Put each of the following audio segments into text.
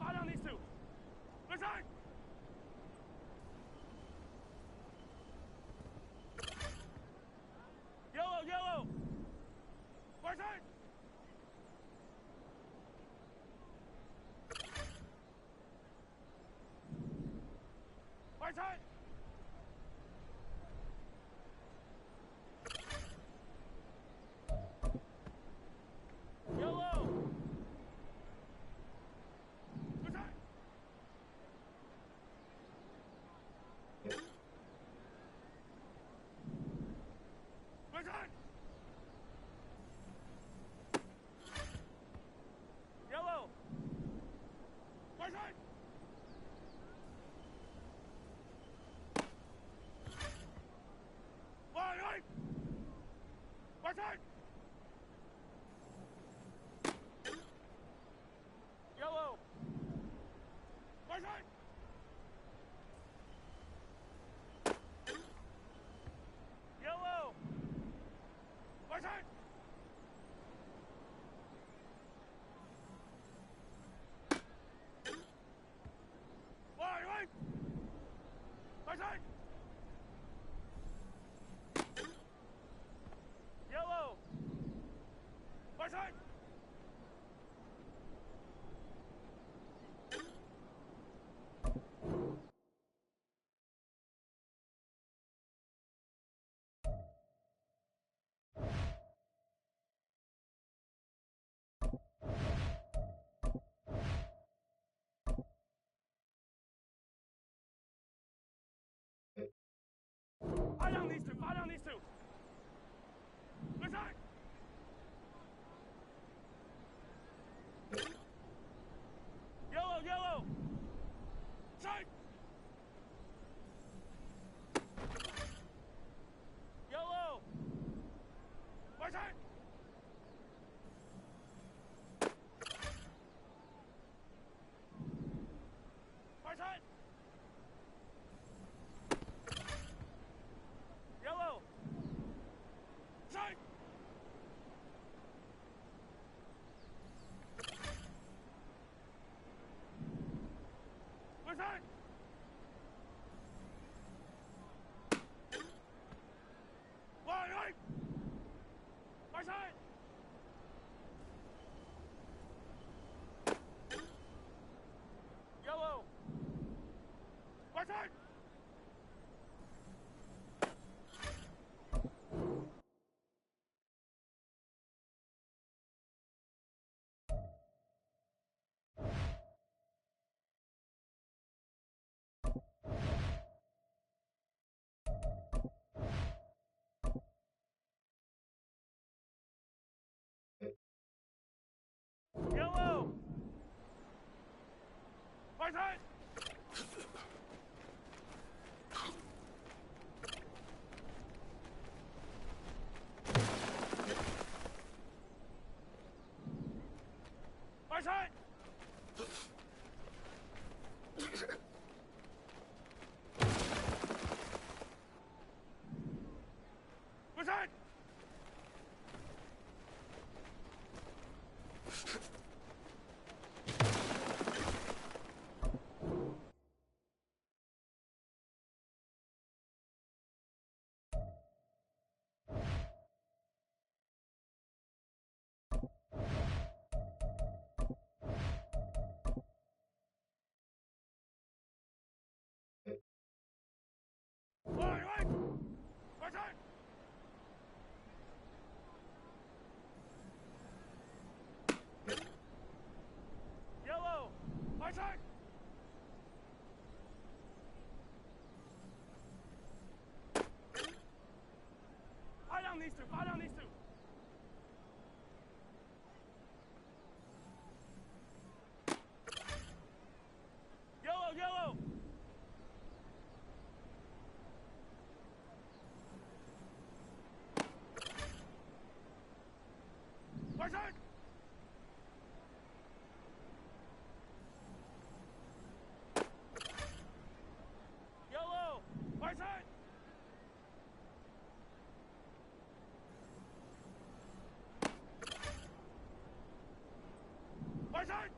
Fire down these two. Good side. Yellow, yellow. Right side. Right side. Yellow. Good side. Good side. Yellow. Right side. Right, right. Right side. Yellow. Right side. Yellow. Right side. Right, right. Right side. Yellow. Right side. Fire down these two. Fire down these two. Good side. Yellow, yellow. Side. Yellow. Right side. Right side. Yellow. Side. Good side. Right, right. Right side. Yellow. Right side. Yellow. Right side. Right side. Good side. Right, right. Right side. Yellow. Right side. Fire down these two. Fire down these two. Yellow, yellow. Right side. Yellow. Right side. Right side.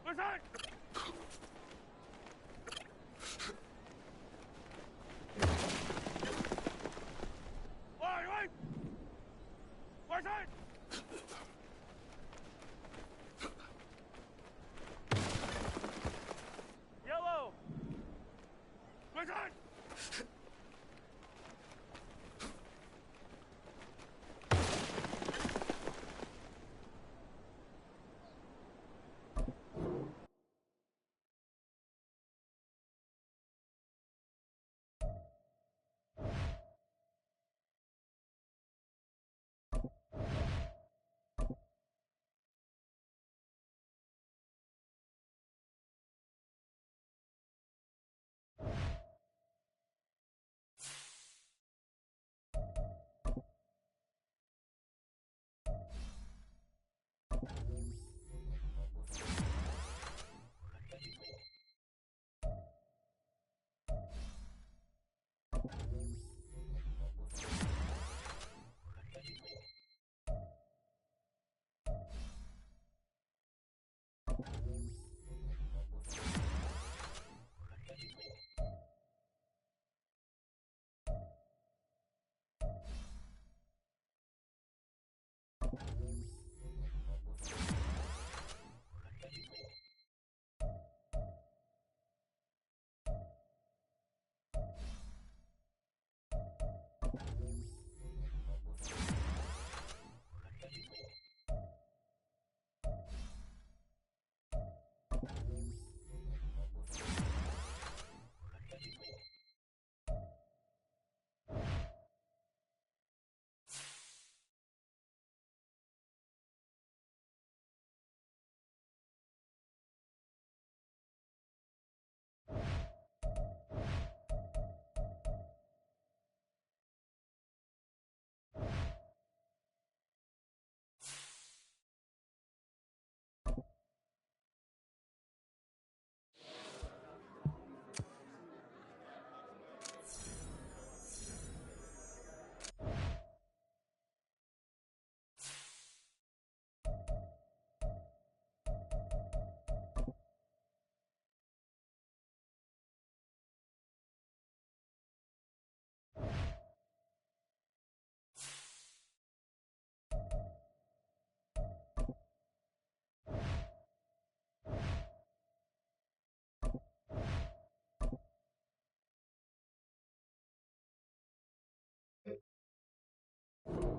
Listen! Wait! Listen! Yellow! Listen!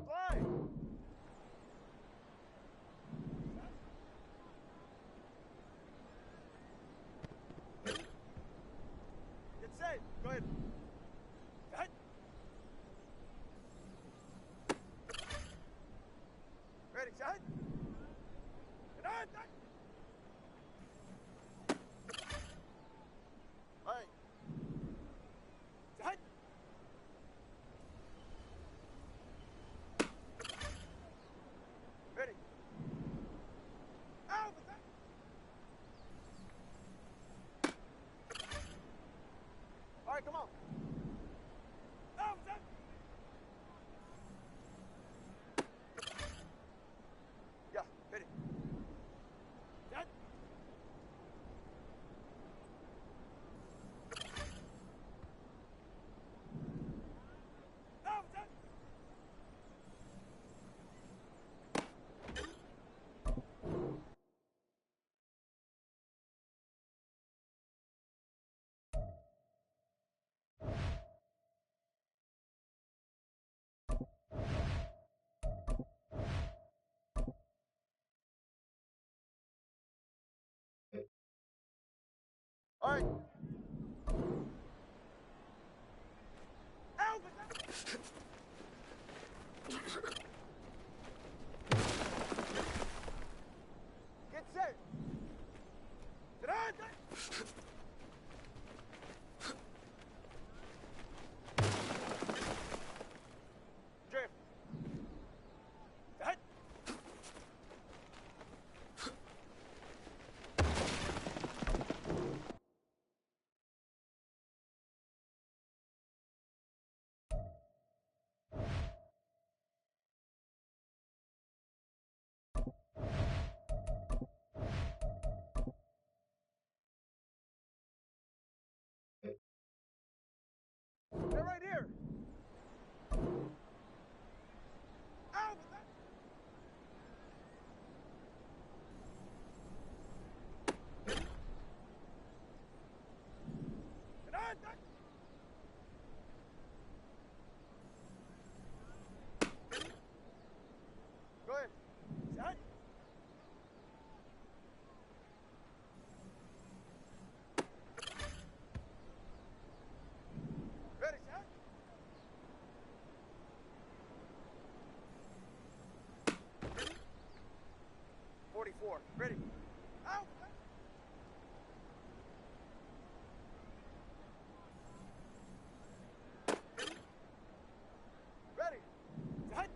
Fly! Get safe. Go ahead. Set. Ready, set. Get on, set. Hey. Set. Ready. Out, set. All right, come on. Out, set. Yeah, ready. Set. Out, set. All right. Out, set. Get set. Get on, set. Drift. Set. 4. Ready. Out. Ready. Set.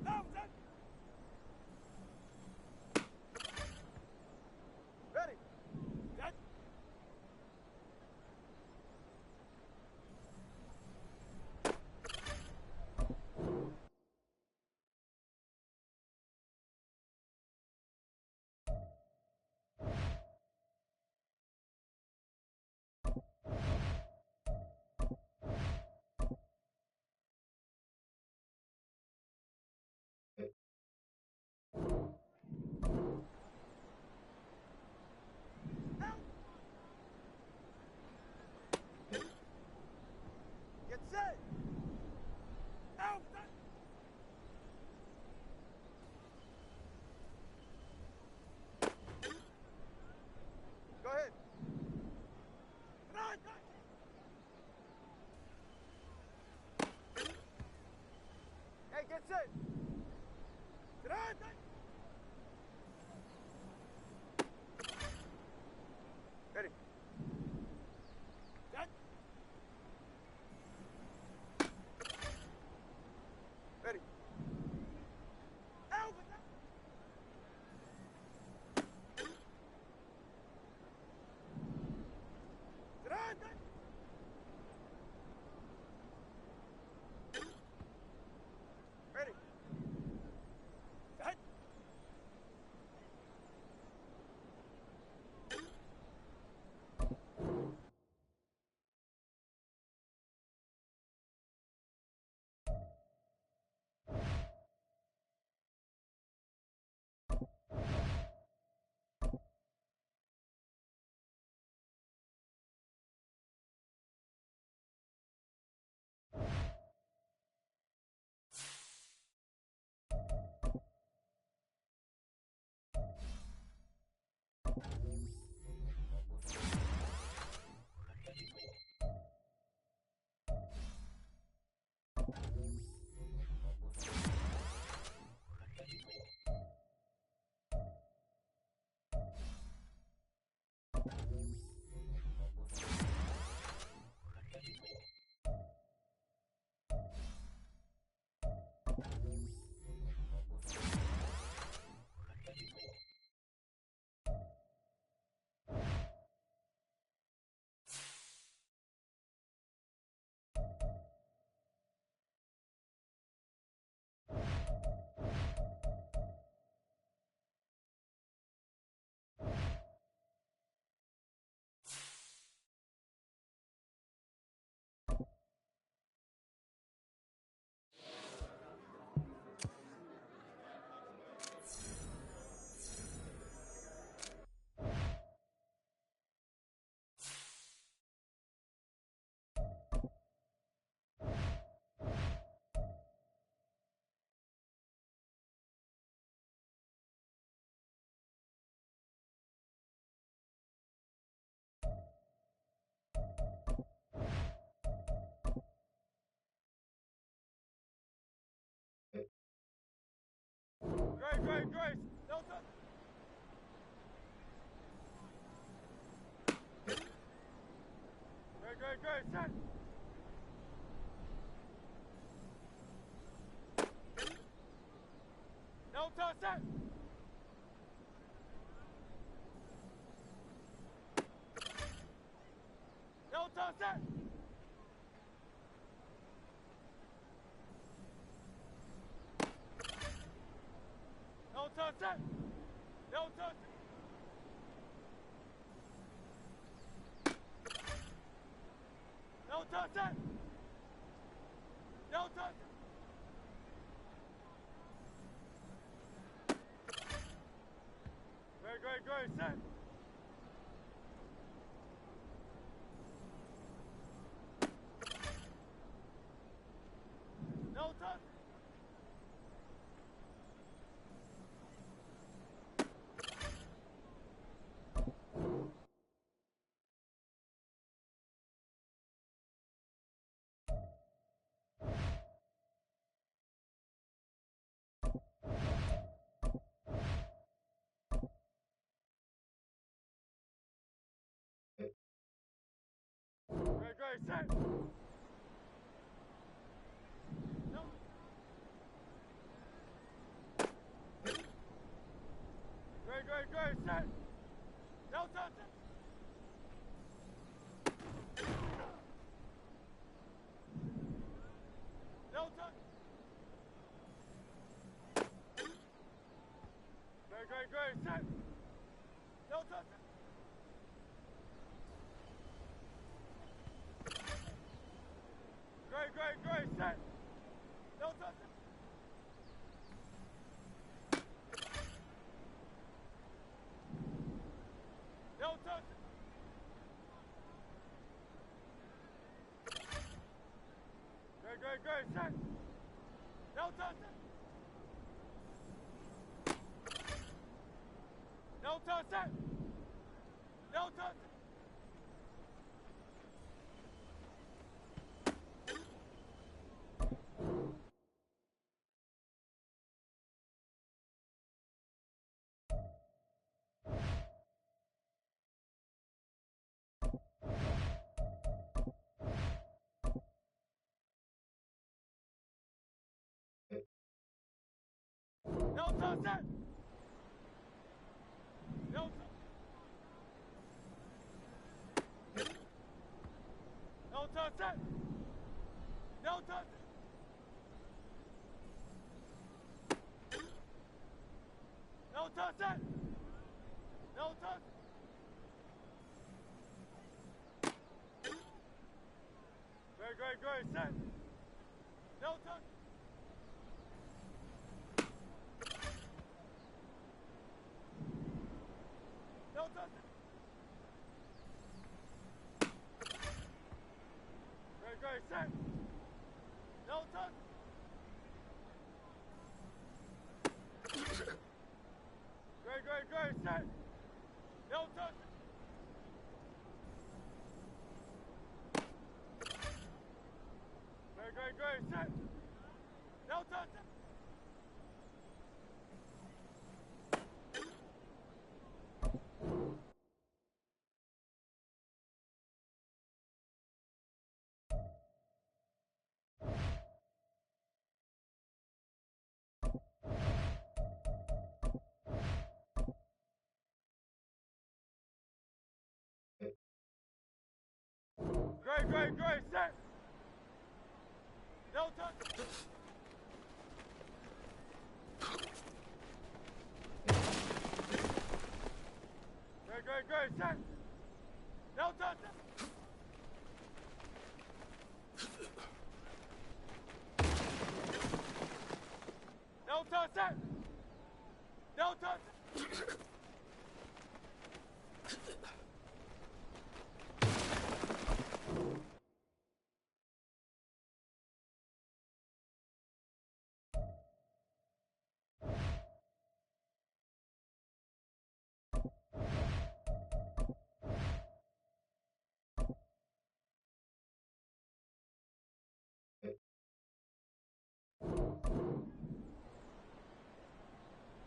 Out. Set. Ready. Set. Get set! Out! Go ahead. Come on! Hey, get set! Get on! Ready. Set. Ready. Out! Get on! Ready. Set. Grace. No touch. Great. Set. No touch. Set. No touch. Set. No touch. Set. No touch. No touch. Set. No touch. Great. Set. No touch. great, set. No touchdown. No touchdown. No touchdown. No touchdown. No touchdown. No touchdown. No touchdown. No touchdown. No touchdown. Great, great, great, set. No touchdown. No touchdown. Great, great, set. No touchdown. Great, great, great, set. No touchdown. Great, great, great, set. No touchdown. Great, great, great, set. No touchdown. Great, great, great, set. No touchdown. No touchdown. No touchdown.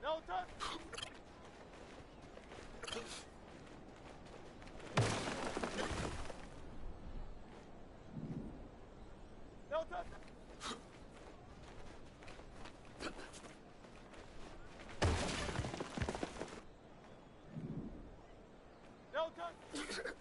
No touchdown. No touchdown. No touchdown.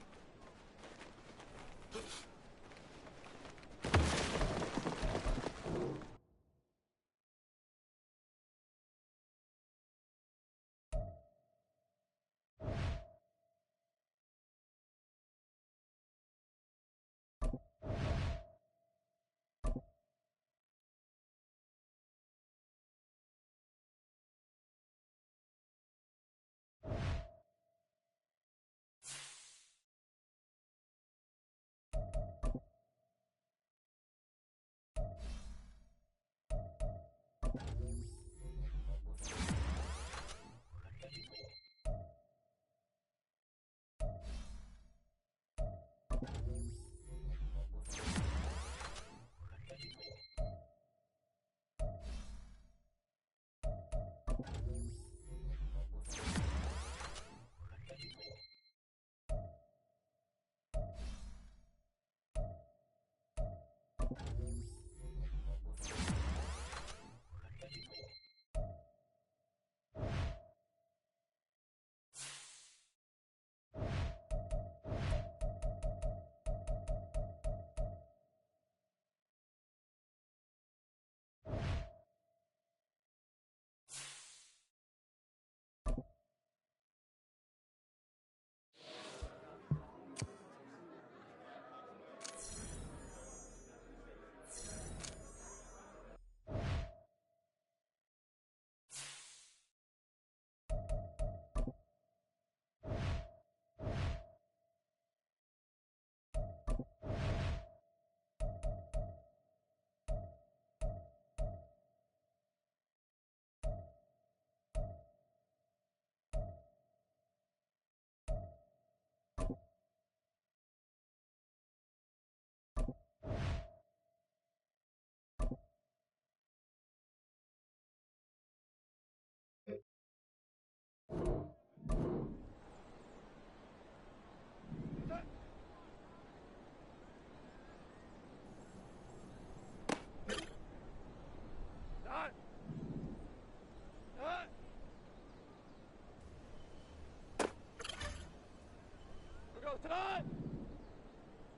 tonight!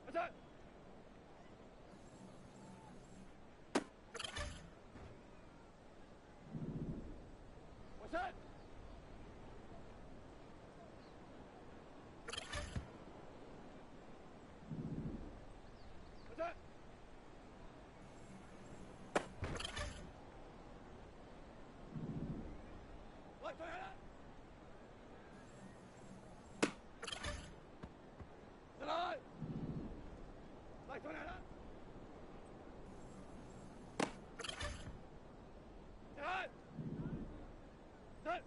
What's that? What's that? What's that? What? Tonight! Tonight! Like tonight! Tonight! Tonight!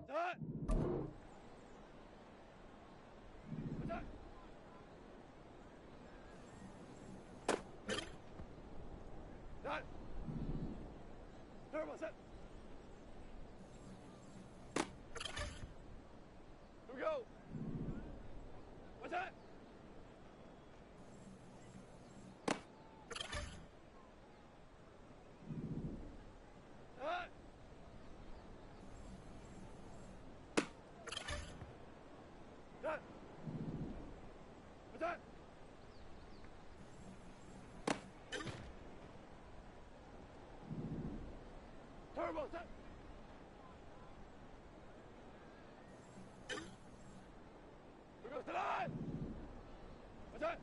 Tonight! What's that? Tonight! Terrible, set! Here we go! What's that? Tonight! Tonight! What's that? Turbo, set! Here goes tonight! What's that?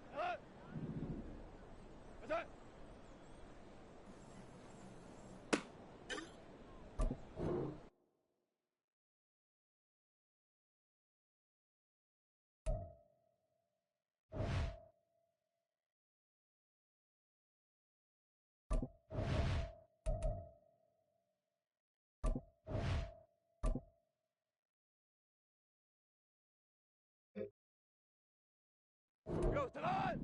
Tonight! What's that? Here goes tonight!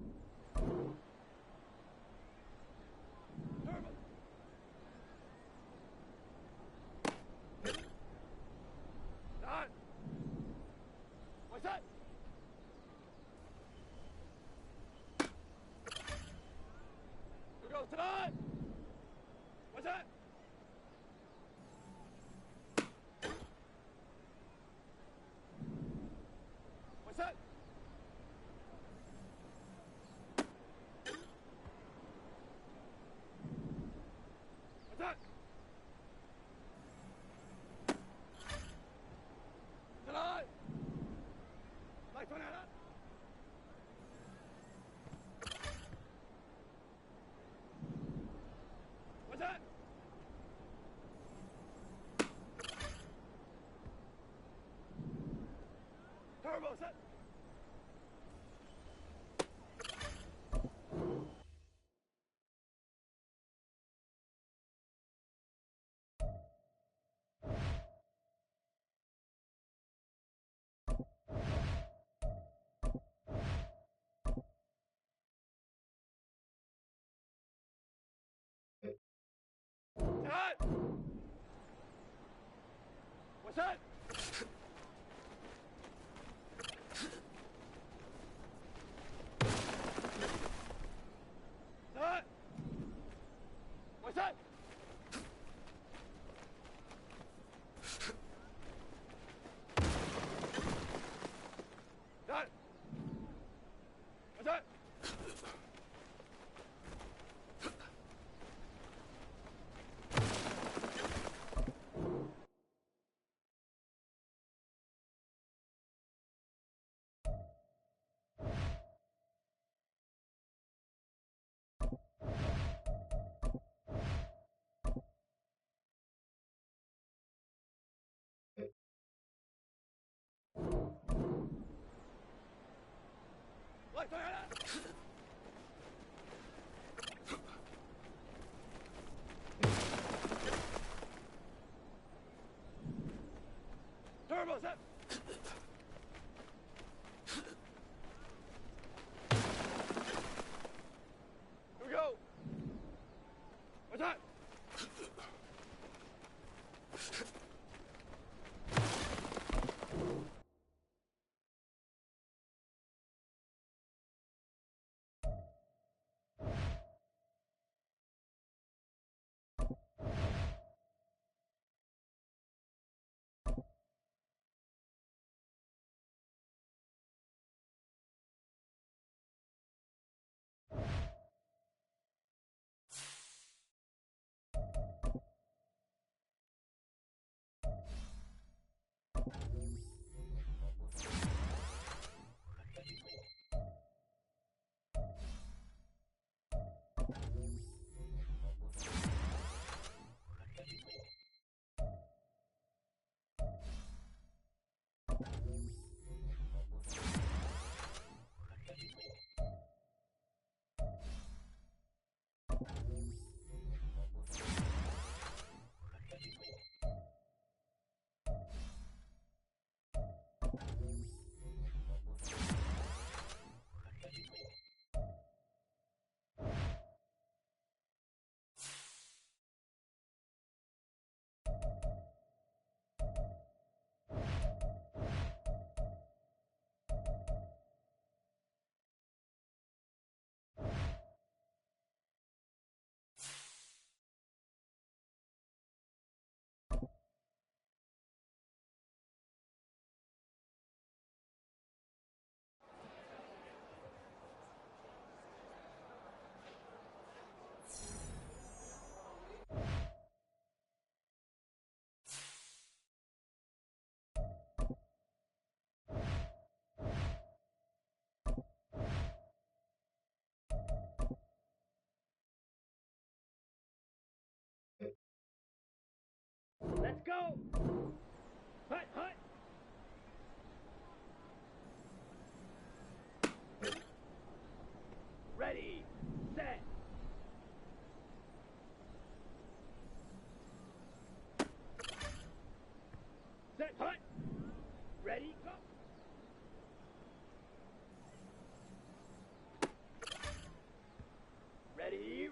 Turbo! Tonight! What's that? Here goes tonight! What's that? What's that? What's that? Tonight! Like tonight! What's that? Turbo set! Tonight! What's that? Tonight! What's that? Tonight! What's that?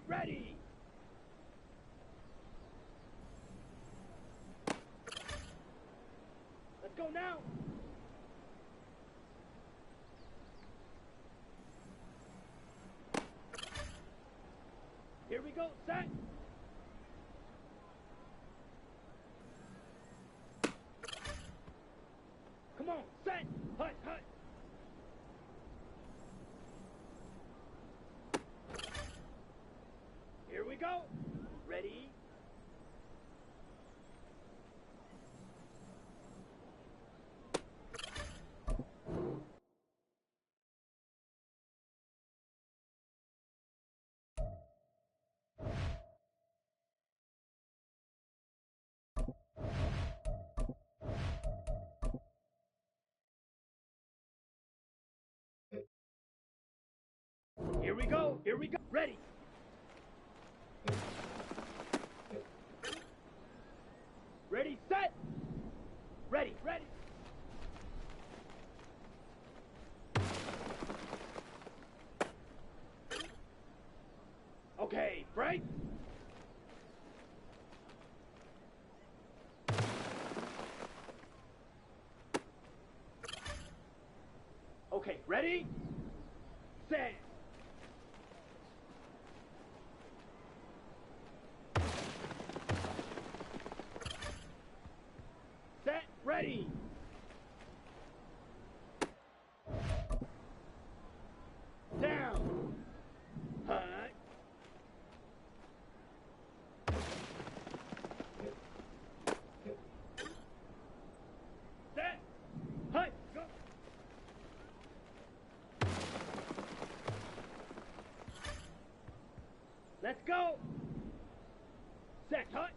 ready! Let's go now! Here we go, set! Come on, set! Hut, hut! Here we go! Ready? Here we go! Here we go! Ready! Ready, set! Ready, ready! Okay, break! Okay, ready? Set! Set, ready! Down! Hut! Set! Hut! Go! Let's go! Set, hut!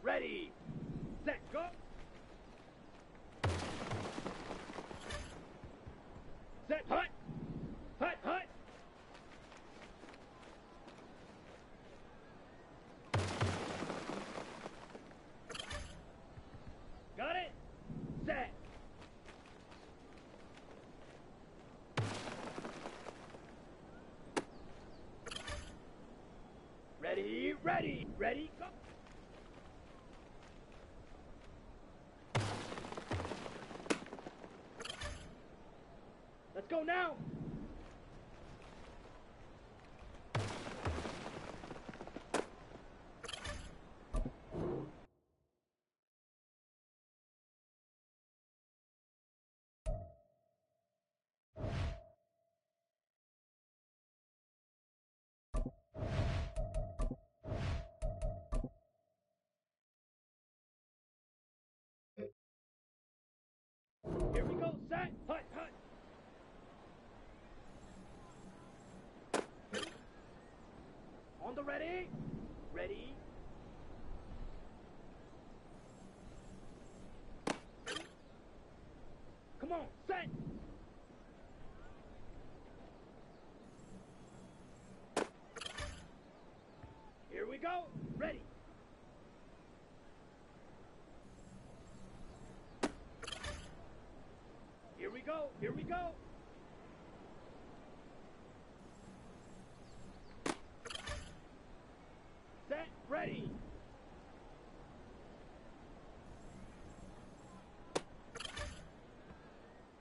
Ready! Set, go! Set, hut! Hut, hut! Got it! Set! Ready, ready, ready, go! Let's go now! Here we go, set, hut, hut! On the ready? Ready? Come on, set! Here we go, ready! Here we go, here we go! Set, ready!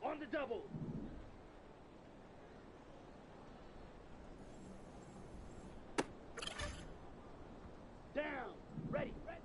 On the double! Down! Ready, ready!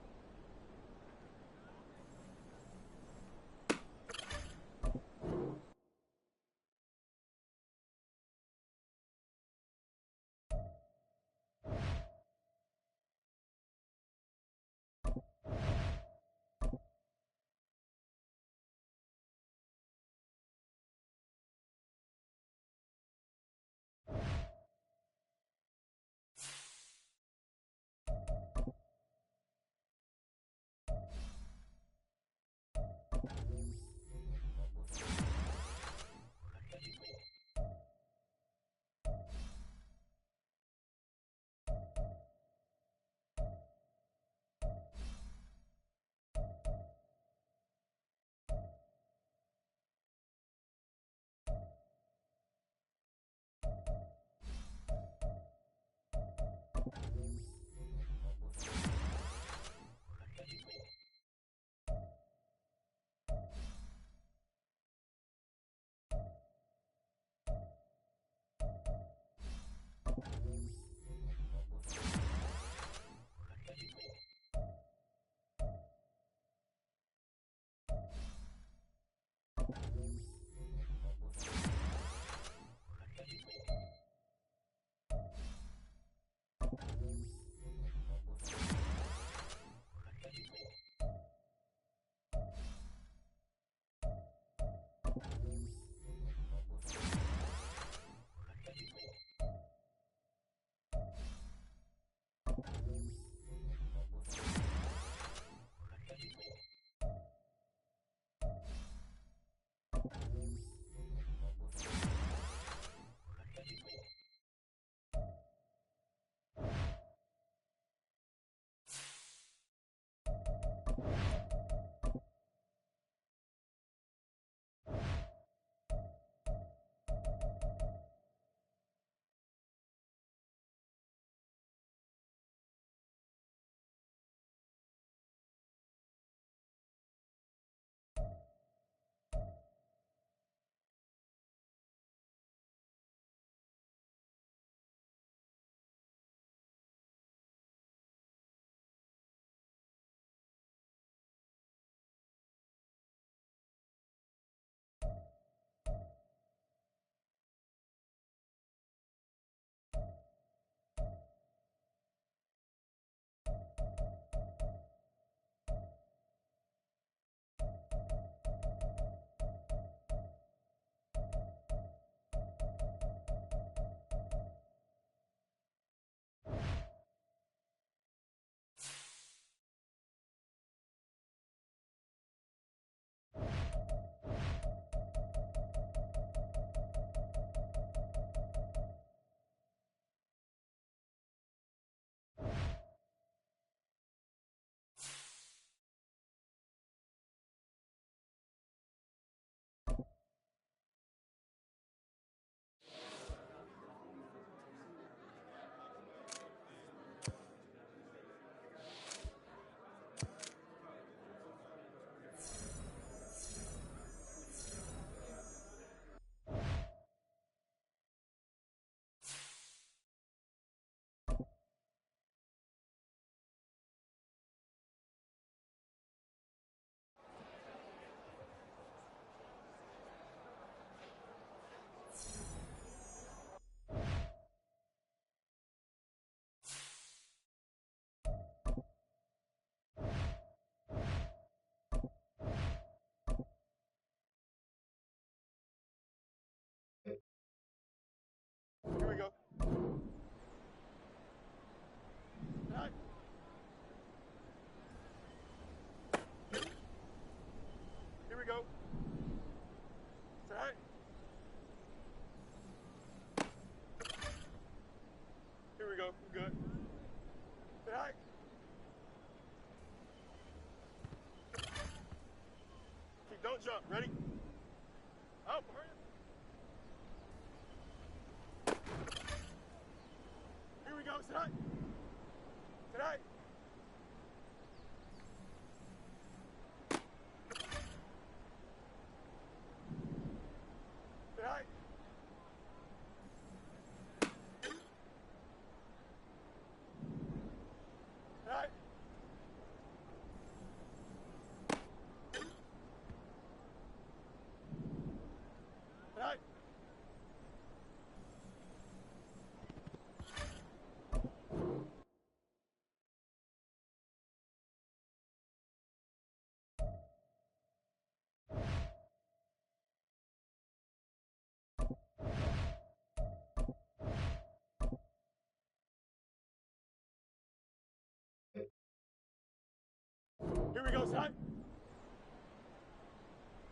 Side.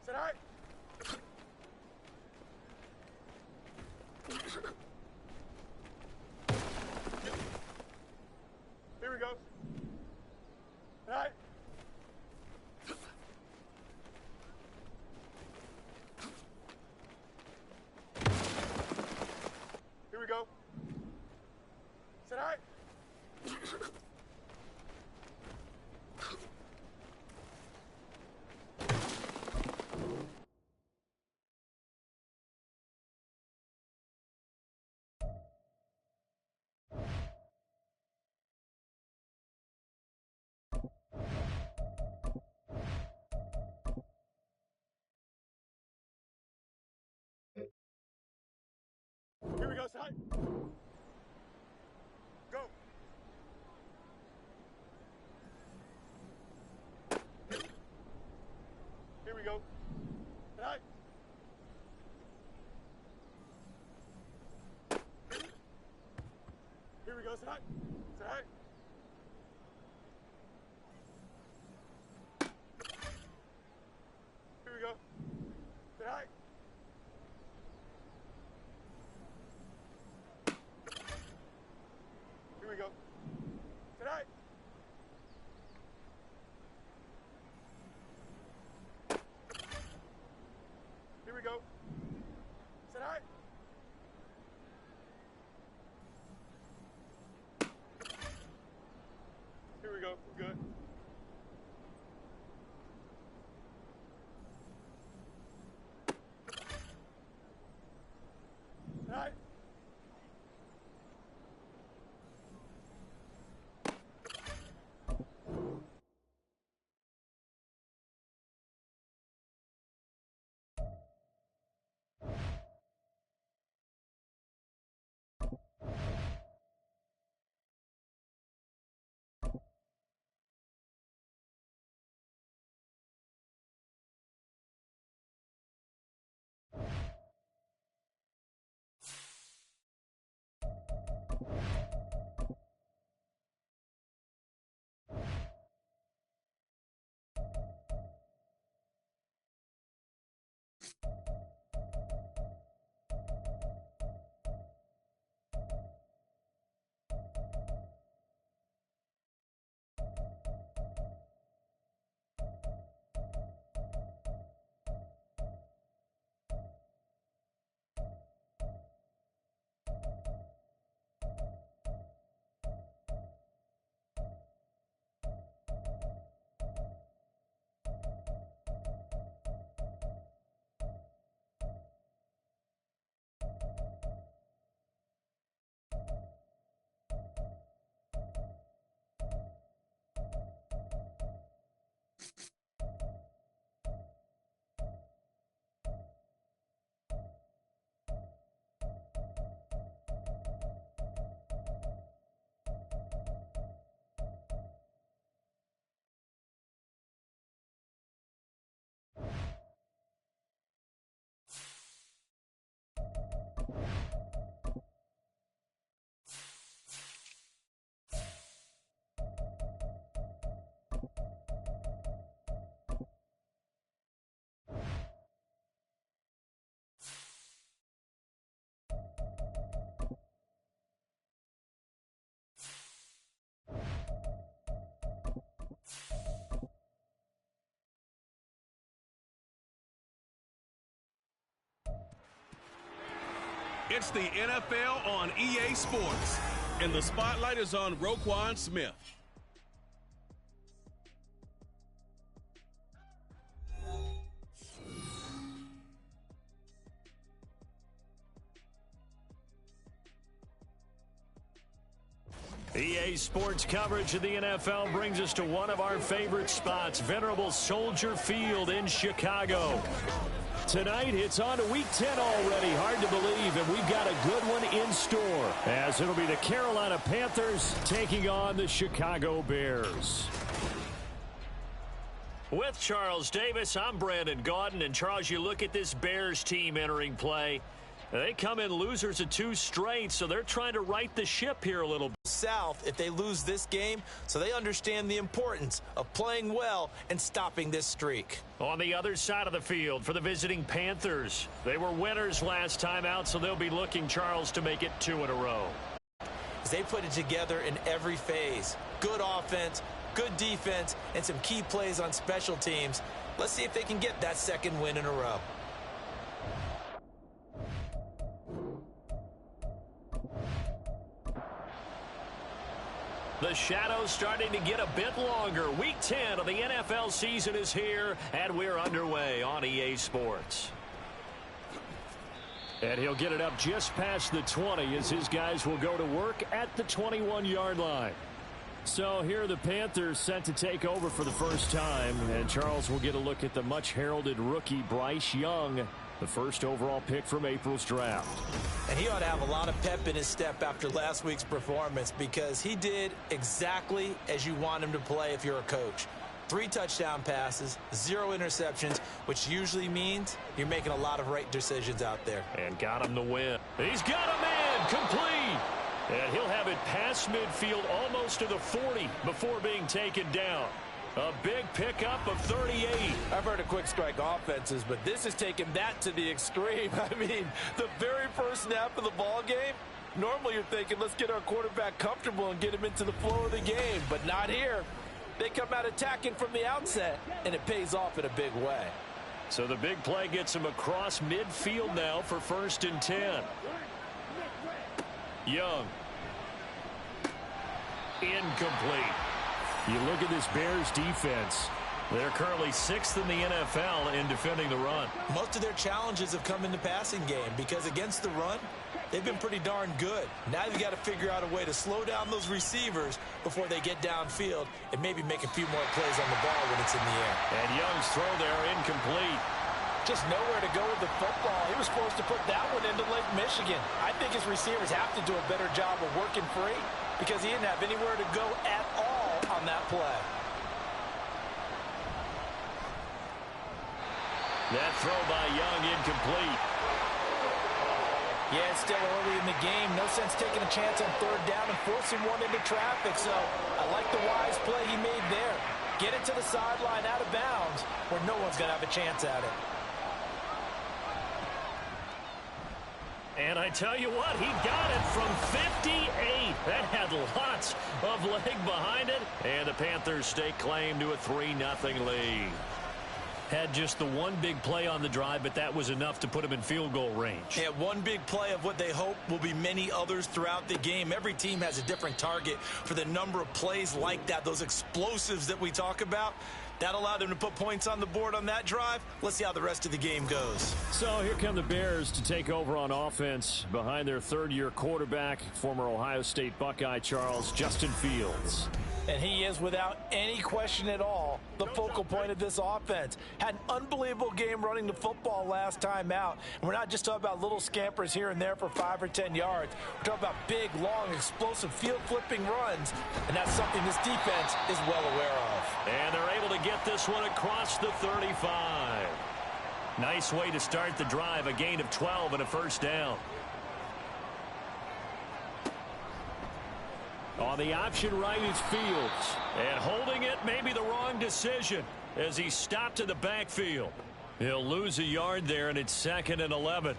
Side. Here we go. Side. Here we go. Side. Here we go, side. Go. Here we go. Side. Here we go, side. Side. Here we go. Side. Here we go. Tonight. Here we go. Tonight. Here we go. We're good. Tonight. It's the NFL on EA Sports, and the spotlight is on Roquan Smith. EA Sports coverage of the NFL brings us to one of our favorite spots, venerable Soldier Field in Chicago. Tonight, it's on to Week 10 already. Hard to believe, and we've got a good one in store, as it'll be the Carolina Panthers taking on the Chicago Bears. With Charles Davis, I'm Brandon Gaudin, and Charles, you look at this Bears team entering play. They come in losers of 2 straight, so they're trying to right the ship here a little bit. South if they lose this game, so they understand the importance of playing well and stopping this streak. On the other side of the field for the visiting Panthers, they were winners last time out, so they'll be looking, Charles, to make it 2 in a row. They put it together in every phase. Good offense, good defense, and some key plays on special teams. Let's see if they can get that 2nd win in a row. The shadows starting to get a bit longer. Week 10 of the NFL season is here, and we're underway on EA Sports. And he'll get it up just past the 20 as his guys will go to work at the 21-yard line. So here are the Panthers set to take over for the first time, and Charles will get a look at the much-heralded rookie Bryce Young, the first overall pick from April's draft. And he ought to have a lot of pep in his step after last week's performance because he did exactly as you want him to play if you're a coach. 3 touchdown passes, 0 interceptions, which usually means you're making a lot of right decisions out there. And got him the win. He's got a man complete. And he'll have it past midfield almost to the 40 before being taken down. A big pickup of 38. I've heard of quick strike offenses, but this is taking that to the extreme. I mean, the very first snap of the ball game, normally you're thinking, let's get our quarterback comfortable and get him into the flow of the game, but not here. They come out attacking from the outset, and it pays off in a big way. So the big play gets him across midfield now for 1st and 10. Young. Incomplete. You look at this Bears defense. They're currently 6th in the NFL in defending the run. Most of their challenges have come in the passing game because against the run, they've been pretty darn good. Now you've got to figure out a way to slow down those receivers before they get downfield and maybe make a few more plays on the ball when it's in the air. And Young's throw there incomplete. Just nowhere to go with the football. He was forced to put that one into Lake Michigan. I think his receivers have to do a better job of working free because he didn't have anywhere to go at all on that play. That throw by Young incomplete. Yeah, it's still early in the game. No sense taking a chance on 3rd down and forcing one into traffic. So I like the wise play he made there. Get it to the sideline out of bounds where no one's going to have a chance at it. And I tell you what, he got it from 58. That had lots of leg behind it. And the Panthers stake claim to a 3-0 lead. Had just the one big play on the drive, but that was enough to put him in field goal range. Yeah, one big play of what they hope will be many others throughout the game. Every team has a different target for the number of plays like that, those explosives that we talk about. That allowed them to put points on the board on that drive. Let's see how the rest of the game goes. So here come the Bears to take over on offense behind their 3rd-year quarterback, former Ohio State Buckeye Charles, Justin Fields. And he is, without any question at all, the focal point of this offense. Had an unbelievable game running the football last time out. And we're not just talking about little scampers here and there for 5 or 10 yards. We're talking about big, long, explosive, field-flipping runs. And that's something this defense is well aware of. And they're able to get this one across the 35. Nice way to start the drive, a gain of 12 and a 1st down. On the option right is Fields. And holding it may be the wrong decision as he stopped in the backfield. He'll lose a yard there, and it's 2nd and 11.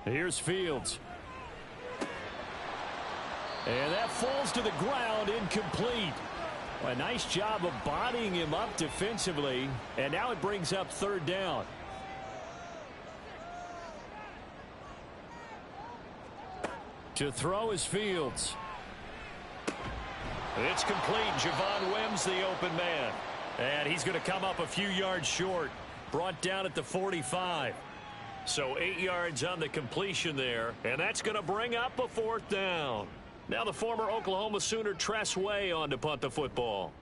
Here's Fields. And that falls to the ground, incomplete. A nice job of bodying him up defensively, and now it brings up 3rd down. To throw is Fields. It's complete. Javon Wims, the open man. And he's going to come up a few yards short. Brought down at the 45. So 8 yards on the completion there, and that's going to bring up a 4th down. Now the former Oklahoma Sooner Tress Way on to punt the football.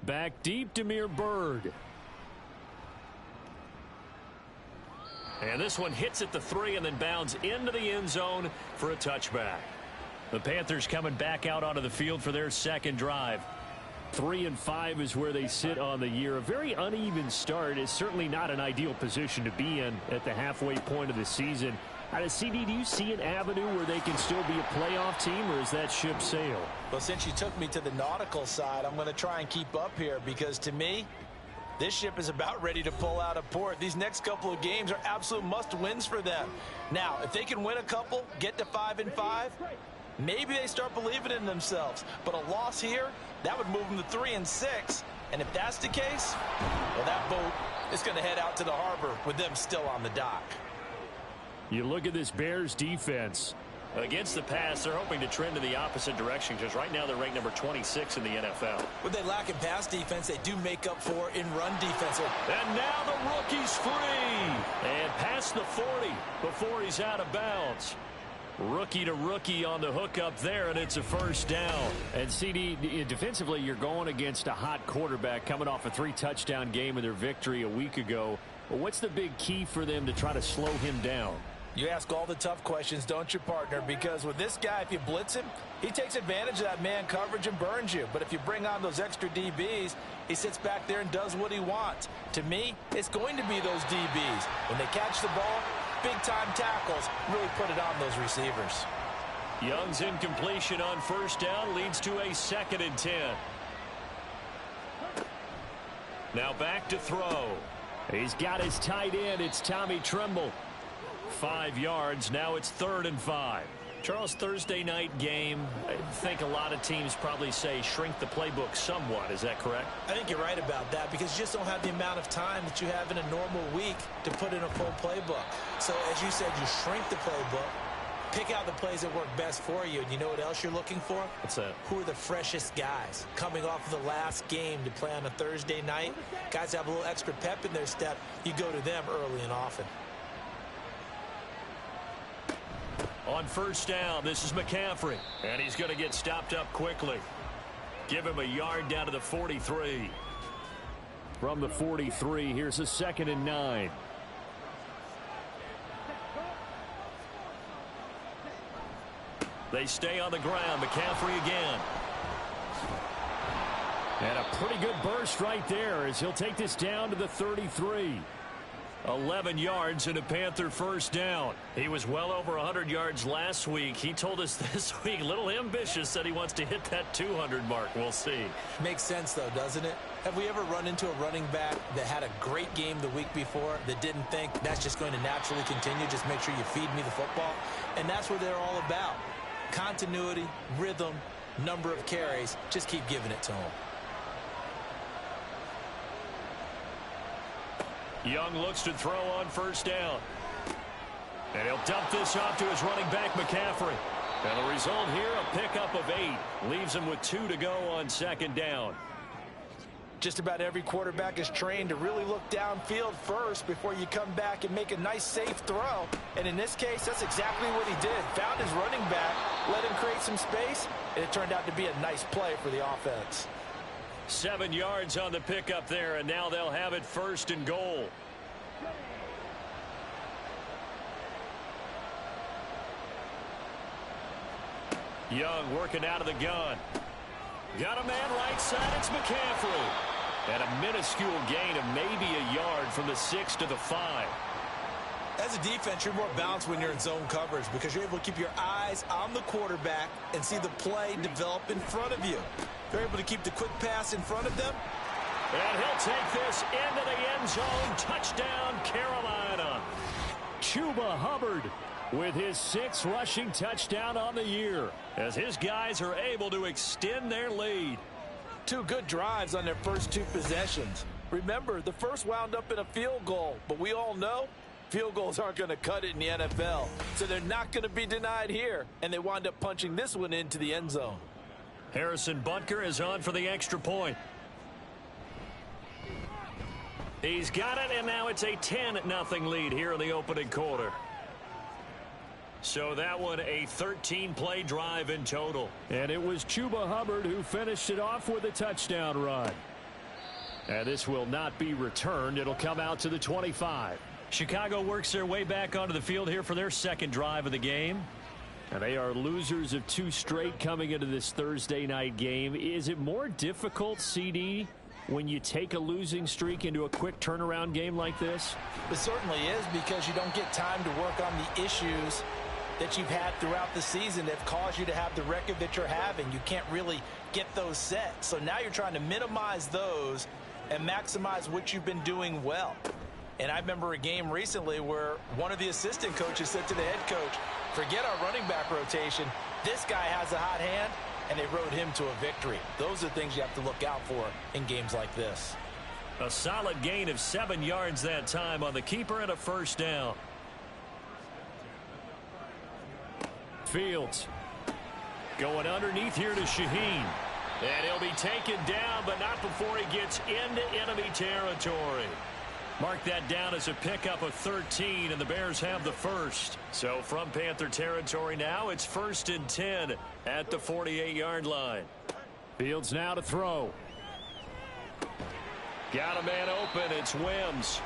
Back deep, Damiere Byrd. And this one hits at the 3 and then bounds into the end zone for a touchback. The Panthers coming back out onto the field for their 2nd drive. 3-5 is where they sit on the year. A very uneven start. Is certainly not an ideal position to be in at the halfway point of the season. CD, do you see an avenue where they can still be a playoff team, or is that ship sailed? Well, since you took me to the nautical side, I'm going to try and keep up here, because to me, this ship is about ready to pull out of port. These next couple of games are absolute must-wins for them. Now, if they can win a couple, get to 5-5, maybe they start believing in themselves. But a loss here, that would move them to 3-6. And if that's the case, well, that boat is going to head out to the harbor with them still on the dock. You look at this Bears defense. Against the pass, they're hoping to trend in the opposite direction, because right now they're ranked number 26 in the NFL. What they lack in pass defense, they do make up for in run defense. And now the rookie's free. And past the 40 before he's out of bounds. Rookie to rookie on the hookup there, and it's a first down. And CD, defensively, you're going against a hot quarterback coming off a 3-touchdown game in their victory a week ago. Well, what's the big key for them to try to slow him down? You ask all the tough questions, don't you, partner? Because with this guy, if you blitz him, he takes advantage of that man coverage and burns you. But if you bring on those extra DBs, he sits back there and does what he wants. To me, it's going to be those DBs. When they catch the ball, big-time tackles really put it on those receivers. Young's incompletion on first down leads to a 2nd and 10. Now back to throw. He's got his tight end. It's Tommy Tremble. 5 yards. Now it's 3rd and 5. Charles, Thursday night game, I think a lot of teams probably say shrink the playbook somewhat. Is that correct? I think you're right about that, because you just don't have the amount of time that you have in a normal week to put in a full playbook. So, as you said, you shrink the playbook, pick out the plays that work best for you. And you know what else you're looking for? What's that? Who are the freshest guys coming off of the last game to play on a Thursday night? Guys have a little extra pep in their step. You go to them early and often. On first down, this is McCaffrey. And he's going to get stopped up quickly. Give him a yard down to the 43. From the 43, here's a 2nd and 9. They stay on the ground. McCaffrey again. And a pretty good burst right there as he'll take this down to the 33. 11 yards and a Panther first down. He was well over 100 yards last week. He told us this week, a little ambitious, said he wants to hit that 200 mark. We'll see. Makes sense, though, doesn't it? Have we ever run into a running back that had a great game the week before that didn't think that's just going to naturally continue? Just make sure you feed me the football. And that's what they're all about. Continuity, rhythm, number of carries. Just keep giving it to them. Young looks to throw on first down. And he'll dump this off to his running back, McCaffrey. And the result here, a pickup of 8. Leaves him with 2 to go on 2nd down. Just about every quarterback is trained to really look downfield first before you come back and make a nice, safe throw. And in this case, that's exactly what he did. Found his running back, let him create some space, and it turned out to be a nice play for the offense. 7 yards on the pickup there, and now they'll have it 1st and goal. Young working out of the gun. Got a man right side. It's McCaffrey. And a minuscule gain of maybe a yard from the 6 to the 5. As a defense, you're more balanced when you're in zone coverage because you're able to keep your eyes on the quarterback and see the play develop in front of you. They're able to keep the quick pass in front of them. And he'll take this into the end zone. Touchdown, Carolina. Chuba Hubbard with his 6th rushing touchdown on the year as his guys are able to extend their lead. 2 good drives on their first 2 possessions. Remember, the first wound up in a field goal, but we all know field goals aren't going to cut it in the NFL, so they're not going to be denied here, and they wind up punching this one into the end zone. Harrison Butker is on for the extra point. He's got it, and now it's a 10-0 lead here in the opening quarter. So that one a 13-play drive in total. And it was Chuba Hubbard who finished it off with a touchdown run. And this will not be returned. It'll come out to the 25. Chicago works their way back onto the field here for their 2nd drive of the game. And they are losers of 2 straight coming into this Thursday night game. Is it more difficult, CD, when you take a losing streak into a quick turnaround game like this? It certainly is, because you don't get time to work on the issues that you've had throughout the season that caused you to have the record that you're having. You can't really get those set. So now you're trying to minimize those and maximize what you've been doing well. And I remember a game recently where one of the assistant coaches said to the head coach, forget our running back rotation. This guy has a hot hand, and they rode him to a victory. Those are things you have to look out for in games like this. A solid gain of 7 yards that time on the keeper and a first down. Fields going underneath here to Shaheen. And he'll be taken down, but not before he gets into enemy territory. Mark that down as a pickup of 13, and the Bears have the first. So from Panther territory now, it's 1st and 10 at the 48-yard line. Fields now to throw. Got a man open. It's Wims.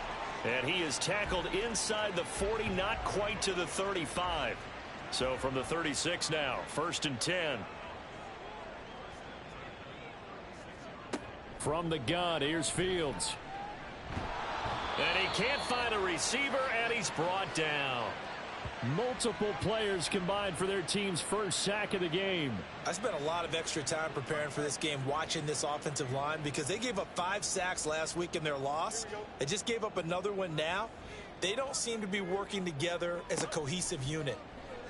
And he is tackled inside the 40, not quite to the 35. So from the 36 now, 1st and 10. From the gun, here's Fields. And he can't find a receiver, and he's brought down. Multiple players combined for their team's first sack of the game. I spent a lot of extra time preparing for this game, watching this offensive line, because they gave up 5 sacks last week in their loss. They just gave up another one now. They don't seem to be working together as a cohesive unit.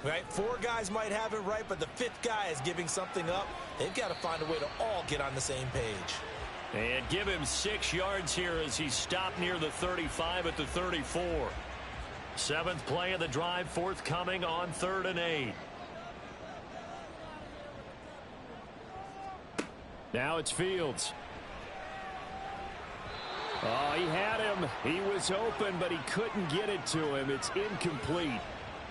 Right? 4 guys might have it right, but the 5th guy is giving something up. They've got to find a way to all get on the same page. And give him 6 yards here as he stopped near the 35 at the 34. 7th play of the drive forthcoming on 3rd and 8. Now it's Fields. Oh, he had him. He was open, but he couldn't get it to him. It's incomplete.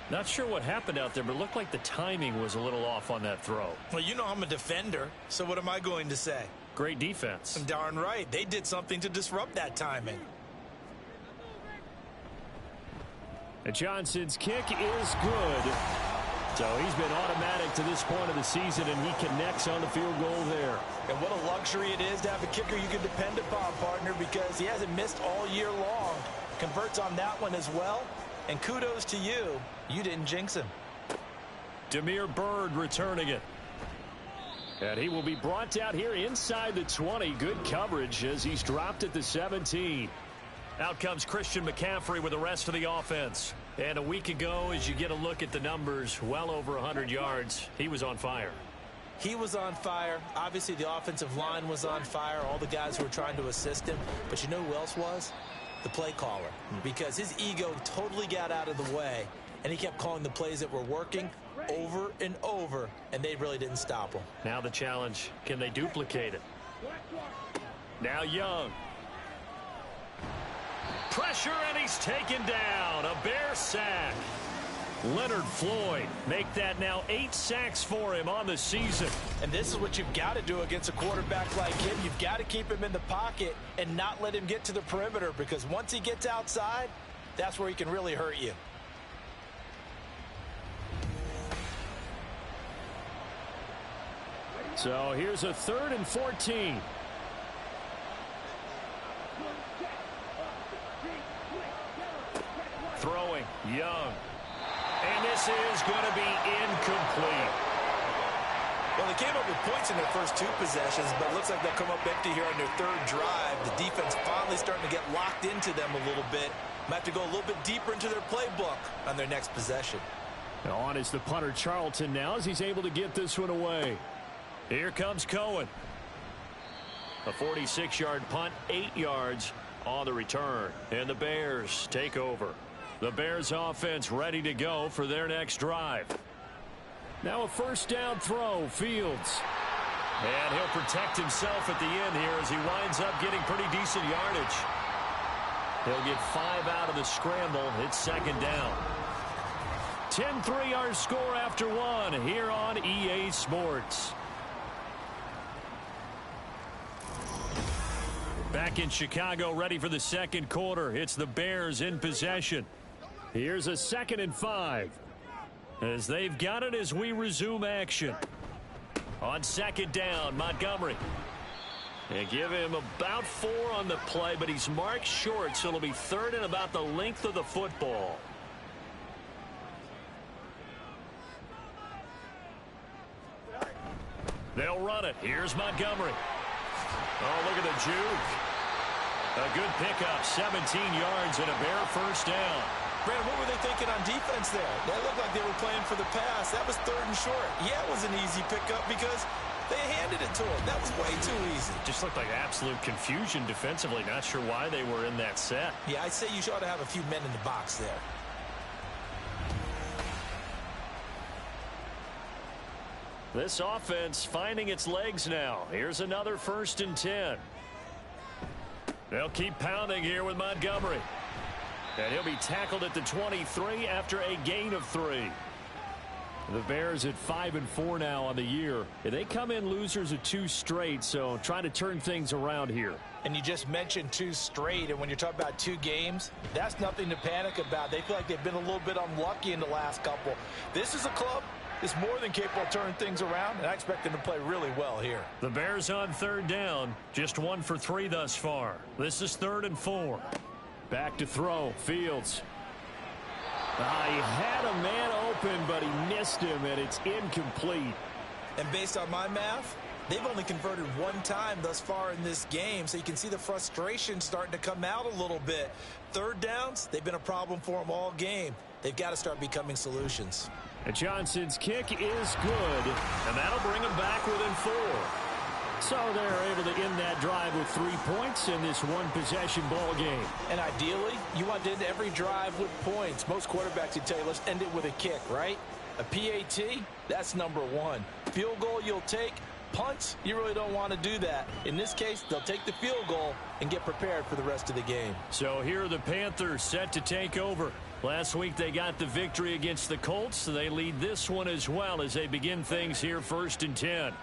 Not sure what happened out there, but it looked like the timing was a little off on that throw. Well, you know I'm a defender, so what am I going to say? Great defense. Darn right. They did something to disrupt that timing. And Johnson's kick is good. So he's been automatic to this point of the season, and he connects on the field goal there. And what a luxury it is to have a kicker you can depend upon, partner, because he hasn't missed all year long. Converts on that one as well. And kudos to you. You didn't jinx him. Damiere Byrd returning it. And he will be brought down here inside the 20. Good coverage as he's dropped at the 17. Out comes Christian McCaffrey with the rest of the offense. And a week ago, as you get a look at the numbers, well over 100 yards, he was on fire. He was on fire. Obviously, the offensive line was on fire. All the guys who were trying to assist him. But you know who else was? The play caller. Because his ego totally got out of the way. And he kept calling the plays that were working over and over, and they really didn't stop him. Now the challenge, can they duplicate it? Now Young. Pressure, and he's taken down. A Bear sack. Leonard Floyd make that now 8 sacks for him on the season. And this is what you've got to do against a quarterback like him. You've got to keep him in the pocket and not let him get to the perimeter, because once he gets outside, that's where he can really hurt you. So here's a 3rd and 14. Throwing, Young. And this is going to be incomplete. Well, they came up with points in their first 2 possessions, but it looks like they'll come up empty here on their 3rd drive. The defense finally starting to get locked into them a little bit. Might have to go a little bit deeper into their playbook on their next possession. And on is the punter Charlton now as he's able to get this one away. Here comes Cohen. A 46-yard punt, 8 yards on the return. And the Bears take over. The Bears offense ready to go for their next drive. Now a first down throw, Fields. And he'll protect himself at the end here as he winds up getting pretty decent yardage. He'll get 5 out of the scramble. It's 2nd down. 10-3 our score after 1 here on EA Sports. Back in Chicago, ready for the 2nd quarter. It's the Bears in possession. Here's a 2nd and 5. as they've got it as we resume action. On second down, Montgomery. They give him about 4 on the play, but he's marked short, so it'll be third and about the length of the football. They'll run it. Here's Montgomery. Oh, look at the juke. A good pickup, 17 yards and a Bear first down. Brandon, what were they thinking on defense there? That looked like they were playing for the pass. That was third and short. Yeah, it was an easy pickup because they handed it to him. That was way too easy. Just looked like absolute confusion defensively. Not sure why they were in that set. Yeah, I'd say you ought to have a few men in the box there. This offense finding its legs now. Here's another 1st and 10. They'll keep pounding here with Montgomery. And he'll be tackled at the 23 after a gain of 3. The Bears at 5-4 now on the year. They come in losers of 2 straight, so trying to turn things around here. And you just mentioned 2 straight, and when you're talking about 2 games, that's nothing to panic about. They feel like they've been a little bit unlucky in the last couple. This is a club that's more than capable of turning things around, and I expect them to play really well here. The Bears on 3rd down, just 1 for 3 thus far. This is 3rd and 4. Back to throw, Fields. He had a man open, but he missed him, and it's incomplete. And based on my math, they've only converted 1 time thus far in this game, so you can see the frustration starting to come out a little bit. 3rd downs, they've been a problem for them all game. They've got to start becoming solutions. And Johnson's kick is good, and that'll bring them back within 4. So they're able to end that drive with 3 points in this one-possession ball game. And ideally, you want to end every drive with points. Most quarterbacks would tell you, let's end it with a kick, right? A PAT, that's number 1. Field goal you'll take. Punts, you really don't want to do that. In this case, they'll take the field goal and get prepared for the rest of the game. So here are the Panthers set to take over. Last week they got the victory against the Colts, so they lead this one as well as they begin things here 1st and 10.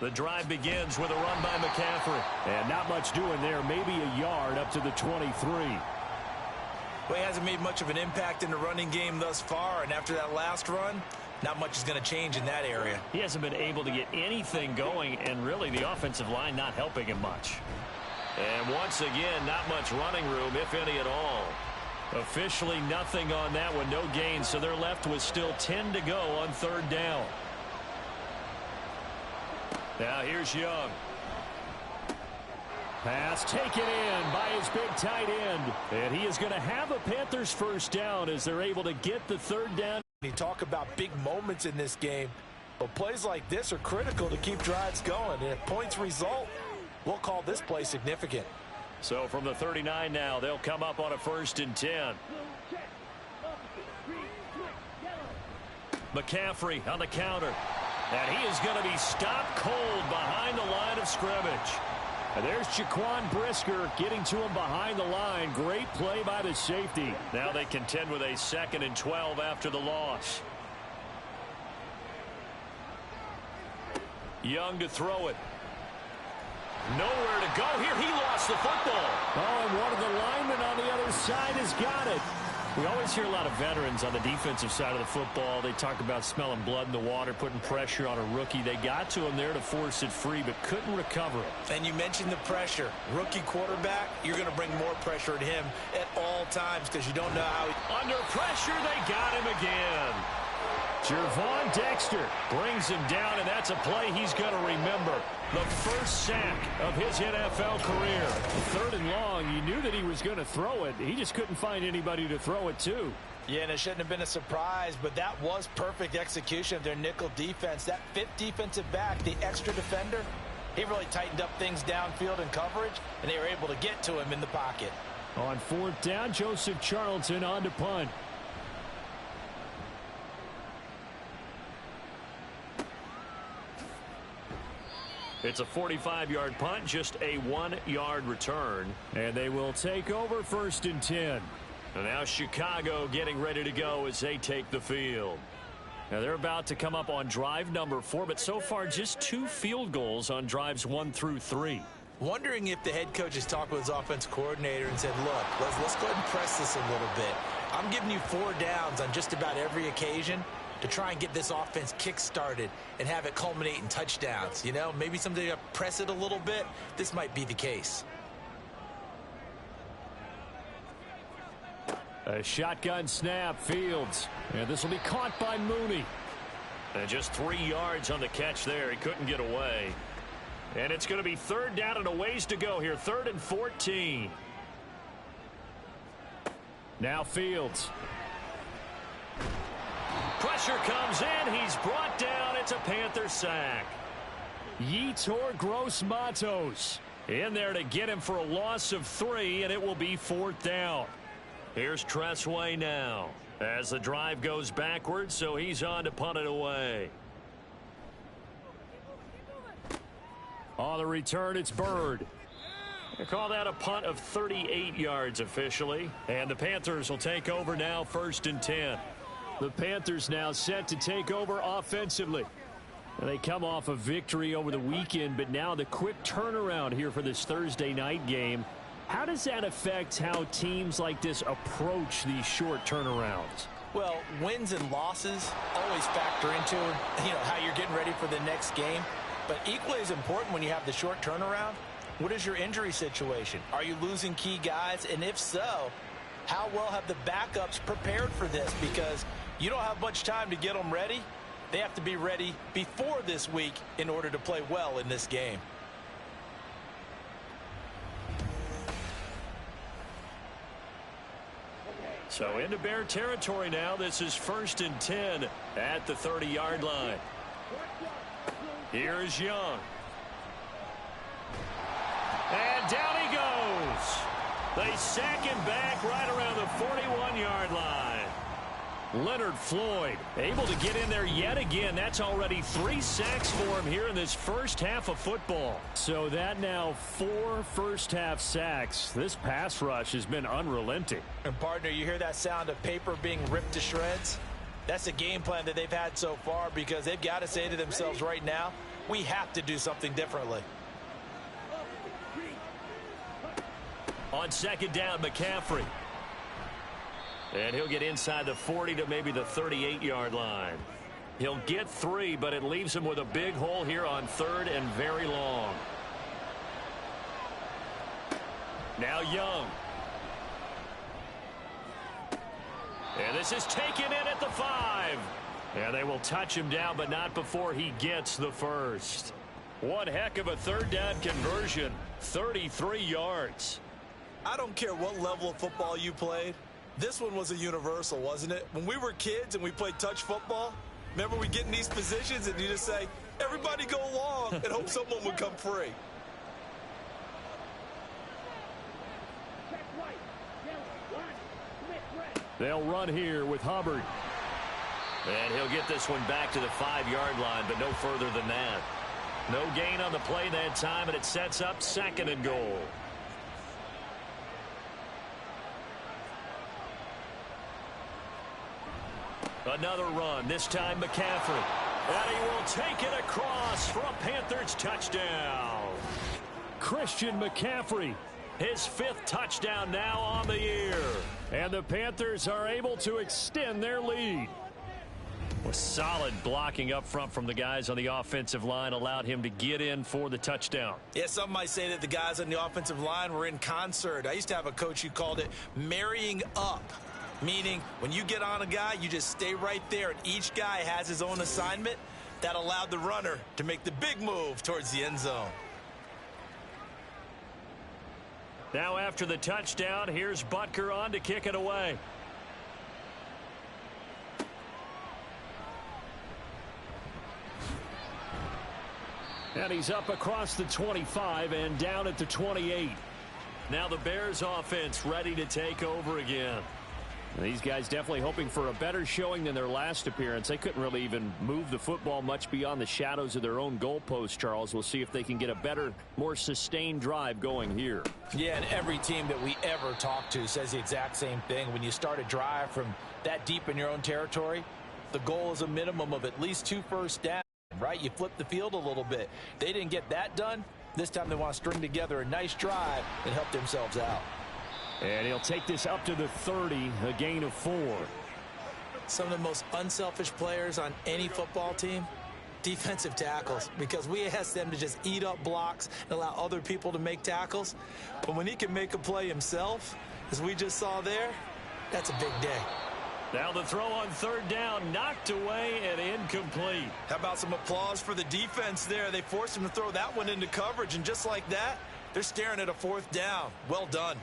The drive begins with a run by McCaffrey. And not much doing there, maybe a yard up to the 23. Well, he hasn't made much of an impact in the running game thus far, and after that last run, not much is going to change in that area. He hasn't been able to get anything going, and really the offensive line not helping him much. And once again, not much running room, if any at all. Officially nothing on that one, no gain, so they're left with still 10 to go on 3rd down. Now here's Young. Pass taken in by his big tight end. And he is going to have a Panthers first down as they're able to get the 3rd down. You talk about big moments in this game, but plays like this are critical to keep drives going. And if points result, we'll call this play significant. So from the 39 now, they'll come up on a 1st and 10. McCaffrey on the counter. And he is going to be stopped cold behind the line of scrimmage. And there's Jaquan Brisker getting to him behind the line. Great play by the safety. Now they contend with a 2nd and 12 after the loss. Young to throw it. Nowhere to go here. He lost the football. Oh, and one of the linemen on the other side has got it. We always hear a lot of veterans on the defensive side of the football. They talk about smelling blood in the water, putting pressure on a rookie. They got to him there to force it free, but couldn't recover it. And you mentioned the pressure. Rookie quarterback, you're going to bring more pressure at him at all times because you don't know how he... Under pressure, they got him again. Jervon Dexter brings him down, and that's a play he's going to remember. The first sack of his NFL career. 3rd and long, you knew that he was going to throw it. He just couldn't find anybody to throw it to. Yeah, and it shouldn't have been a surprise, but that was perfect execution of their nickel defense. That 5th defensive back, the extra defender, he really tightened up things downfield in coverage, and they were able to get to him in the pocket. On 4th down, Joseph Charlton on to punt. It's a 45-yard punt, just a 1-yard return. And they will take over 1st and 10. And now Chicago getting ready to go as they take the field. Now they're about to come up on drive number 4, but so far just 2 field goals on drives 1 through 3. Wondering if the head coach has talked with his offensive coordinator and said, look, let's go ahead and press this a little bit. I'm giving you 4 downs on just about every occasion to try and get this offense kick-started and have it culminate in touchdowns. You know, maybe someday you press it a little bit. This might be the case. A shotgun snap, Fields. And this will be caught by Mooney. And just 3 yards on the catch there. He couldn't get away. And it's going to be 3rd down and a ways to go here. 3rd and 14. Now Fields. Pressure comes in. He's brought down. It's a Panther sack. Yetur Gross-Matos in there to get him for a loss of 3, and it will be 4th down. Here's Tressway now as the drive goes backwards, so he's on to punt it away. On the return, it's Bird. They call that a punt of 38 yards officially, and the Panthers will take over now 1st and 10. The Panthers now set to take over offensively. And they come off a victory over the weekend, but now the quick turnaround here for this Thursday night game. How does that affect how teams like this approach these short turnarounds? Well, wins and losses always factor into, how you're getting ready for the next game. But equally as important when you have the short turnaround, what is your injury situation? Are you losing key guys? And if so, how well have the backups prepared for this? Because you don't have much time to get them ready. They have to be ready before this week in order to play well in this game. So into Bear territory now. This is 1st and 10 at the 30-yard line. Here's Young. And down he goes. They sack him back right around the 41-yard line. Leonard Floyd able to get in there yet again. That's already 3 sacks for him here in this first half of football. So that now 4 first-half sacks. This pass rush has been unrelenting. And, partner, you hear that sound of paper being ripped to shreds? That's the game plan that they've had so far, because they've got to say to themselves right now, we have to do something differently. On 2nd down, McCaffrey. And he'll get inside the 40 to maybe the 38-yard line. He'll get 3, but it leaves him with a big hole here on 3rd and very long. Now Young. And this is taken in at the 5. And they will touch him down, but not before he gets the first. One heck of a 3rd down conversion. 33 yards. I don't care what level of football you played. This one was a universal, wasn't it? When we were kids and we played touch football, remember we get in these positions and you just say, everybody go along, and hope someone would come free. They'll run here with Hubbard. And he'll get this one back to the 5-yard line, but no further than that. No gain on the play that time, and it sets up 2nd and goal. Another run, this time McCaffrey. And he will take it across for a Panthers touchdown. Christian McCaffrey. His 5th touchdown now on the year. And the Panthers are able to extend their lead. With solid blocking up front from the guys on the offensive line allowed him to get in for the touchdown. Yeah, some might say that the guys on the offensive line were in concert. I used to have a coach who called it marrying up. Meaning, when you get on a guy, you just stay right there, and each guy has his own assignment. That allowed the runner to make the big move towards the end zone. Now after the touchdown, here's Butker on to kick it away. And he's up across the 25 and down at the 28. Now the Bears offense ready to take over again. These guys definitely hoping for a better showing than their last appearance. They couldn't really even move the football much beyond the shadows of their own goalpost, Charles. We'll see if they can get a better, more sustained drive going here. Yeah, and every team that we ever talk to says the exact same thing. When you start a drive from that deep in your own territory, the goal is a minimum of at least 2 first downs, right? You flip the field a little bit. They didn't get that done. This time they want to string together a nice drive and help themselves out. And he'll take this up to the 30, a gain of 4. Some of the most unselfish players on any football team, defensive tackles, because we ask them to just eat up blocks and allow other people to make tackles. But when he can make a play himself, as we just saw there, that's a big day. Now the throw on third down, knocked away and incomplete. How about some applause for the defense there? They forced him to throw that one into coverage, and just like that, they're staring at a fourth down. Well done.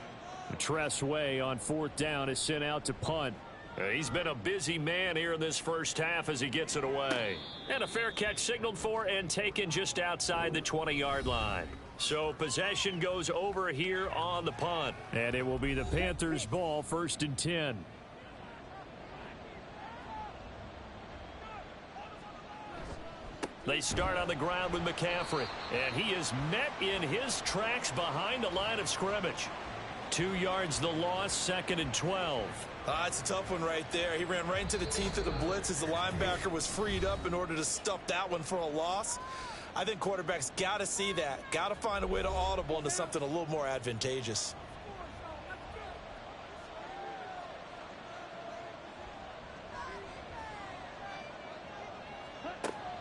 Tress Way on fourth down is sent out to punt. He's been a busy man here in this first half as he gets it away. And a fair catch signaled for and taken just outside the 20-yard line. So possession goes over here on the punt. And it will be the Panthers' ball, 1st and 10. They start on the ground with McCaffrey. And he is met in his tracks behind the line of scrimmage. 2 yards the loss, 2nd and 12. It's a tough one right there. He ran right into the teeth of the blitz as the linebacker was freed up in order to stuff that one for a loss. I think quarterbacks got to see that. Got to find a way to audible into something a little more advantageous.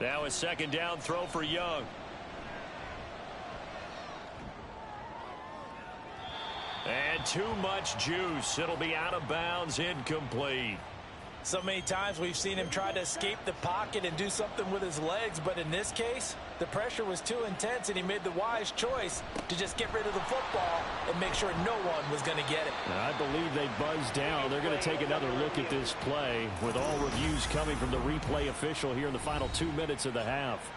Now a 2nd down throw for Young. And too much juice. It'll be out of bounds, incomplete. So many times we've seen him try to escape the pocket and do something with his legs, but in this case, the pressure was too intense and he made the wise choice to just get rid of the football and make sure no one was going to get it. I believe they buzzed down. They're going to take another look at this play with all reviews coming from the replay official here in the final 2 minutes of the half.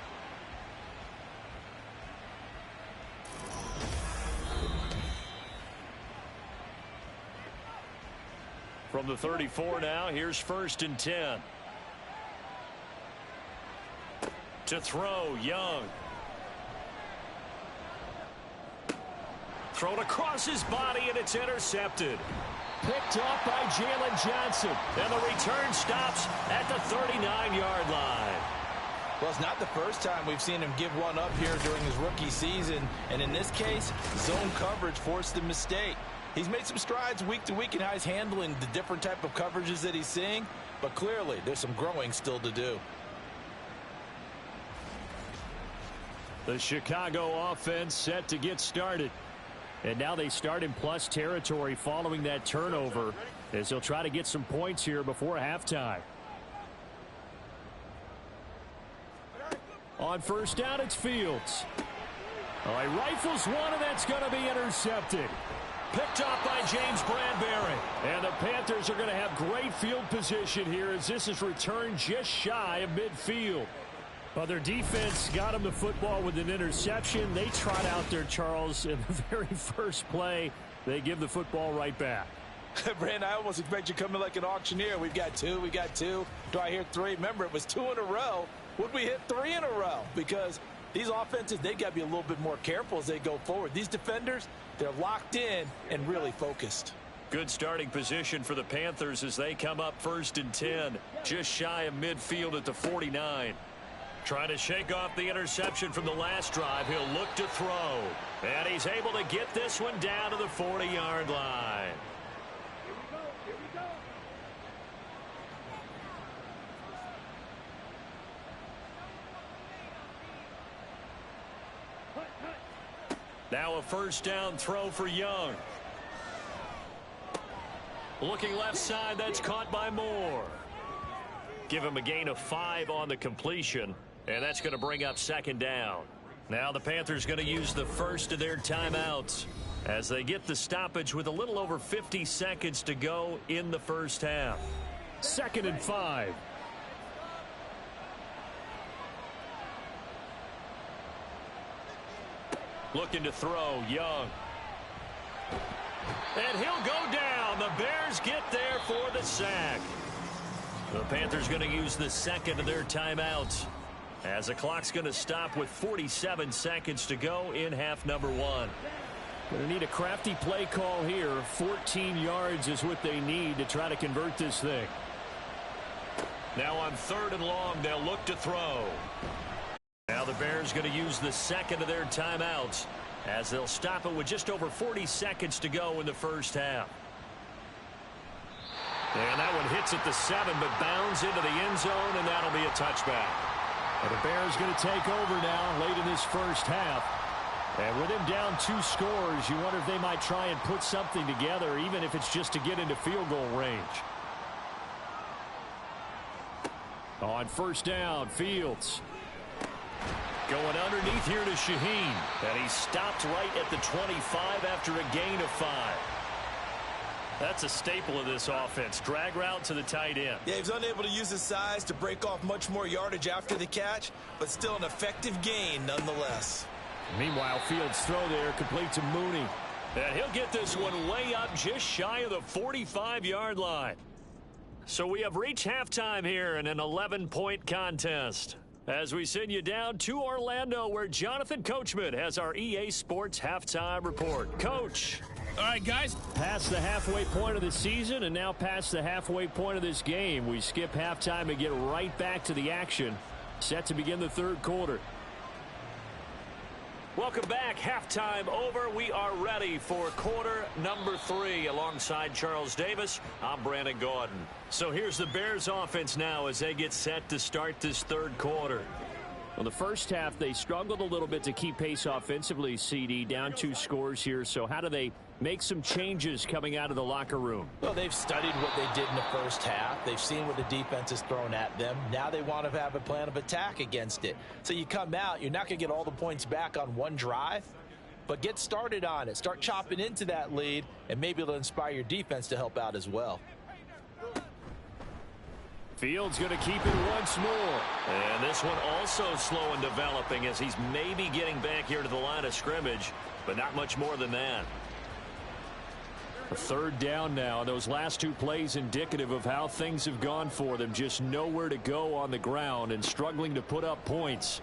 From the 34 now, here's 1st and 10. To throw, Young. Thrown across his body, and it's intercepted. Picked up by Jalen Johnson. And the return stops at the 39-yard line. Well, it's not the first time we've seen him give one up here during his rookie season. And in this case, zone coverage forced the mistake. He's made some strides week to week in how he's handling the different type of coverages that he's seeing, but clearly there's some growing still to do. The Chicago offense set to get started. And now they start in plus territory following that turnover as they'll try to get some points here before halftime. On 1st down, it's Fields. All right, rifles one, and that's going to be intercepted. Picked up by James Bradbury. And the Panthers are going to have great field position here as this is returned just shy of midfield. Well, their defense got them the football with an interception. They trot out there, Charles, in the very first play. They give the football right back. Brandon, I almost expect you coming like an auctioneer. We've got two. We got two. Do I hear three? Remember, it was 2 in a row. Would we hit 3 in a row? Because these offenses, they got to be a little bit more careful as they go forward. These defenders, they're locked in and really focused. Good starting position for the Panthers as they come up 1st and 10. Just shy of midfield at the 49. Trying to shake off the interception from the last drive. He'll look to throw. And he's able to get this one down to the 40-yard line. Now a 1st down throw for Young. Looking left side, that's caught by Moore. Give him a gain of 5 on the completion, and that's going to bring up 2nd down. Now the Panthers going to use the first of their timeouts as they get the stoppage with a little over 50 seconds to go in the first half. 2nd and 5. Looking to throw, Young. And he'll go down. The Bears get there for the sack. The Panthers going to use the 2nd of their timeouts as the clock's going to stop with 47 seconds to go in half number 1. Going to need a crafty play call here. 14 yards is what they need to try to convert this thing. Now on 3rd and long, they'll look to throw. Now Now the Bears going to use the second of their timeouts as they'll stop it with just over 40 seconds to go in the first half. And that one hits at the 7, but bounds into the end zone, and that'll be a touchback. And the Bears going to take over now late in this first half. And with him down 2 scores, you wonder if they might try and put something together, even if it's just to get into field goal range. On first down, Fields. Going underneath here to Shaheen. And he stopped right at the 25 after a gain of 5. That's a staple of this offense. Drag route to the tight end. Yeah, he was unable to use his size to break off much more yardage after the catch, but still an effective gain nonetheless. Meanwhile, Fields' throw there complete to Mooney. And he'll get this one way up just shy of the 45-yard line. So we have reached halftime here in an 11-point contest. As we send you down to Orlando, where Jonathan Coachman has our EA Sports Halftime Report. Coach. All right, guys. Past the halfway point of the season and now past the halfway point of this game. We skip halftime and get right back to the action. Set to begin the third quarter. Welcome back. Halftime over. We are ready for quarter number 3. Alongside Charles Davis, I'm Brandon Gordon. So here's the Bears offense now as they get set to start this third quarter. Well, the first half, they struggled a little bit to keep pace offensively, CD, down 2 scores here. So how do they make some changes coming out of the locker room? Well, they've studied what they did in the first half. They've seen what the defense has thrown at them. Now they want to have a plan of attack against it. So you come out, you're not going to get all the points back on one drive, but get started on it. Start chopping into that lead, and maybe it'll inspire your defense to help out as well. Fields going to keep it once more. And this one also slow in developing as he's maybe getting back here to the line of scrimmage, but not much more than that. A third down now. Those last 2 plays indicative of how things have gone for them. Just nowhere to go on the ground and struggling to put up points.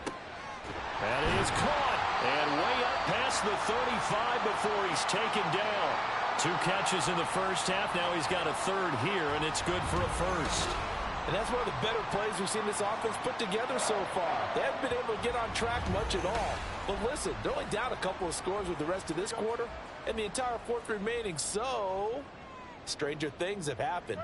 And it is caught. And way up past the 35 before he's taken down. 2 catches in the first half. Now he's got a third here, and it's good for a first. And that's one of the better plays we've seen this offense put together so far. They haven't been able to get on track much at all. But listen, they're only down a couple of scores with the rest of this quarter and the entire fourth remaining. So, stranger things have happened.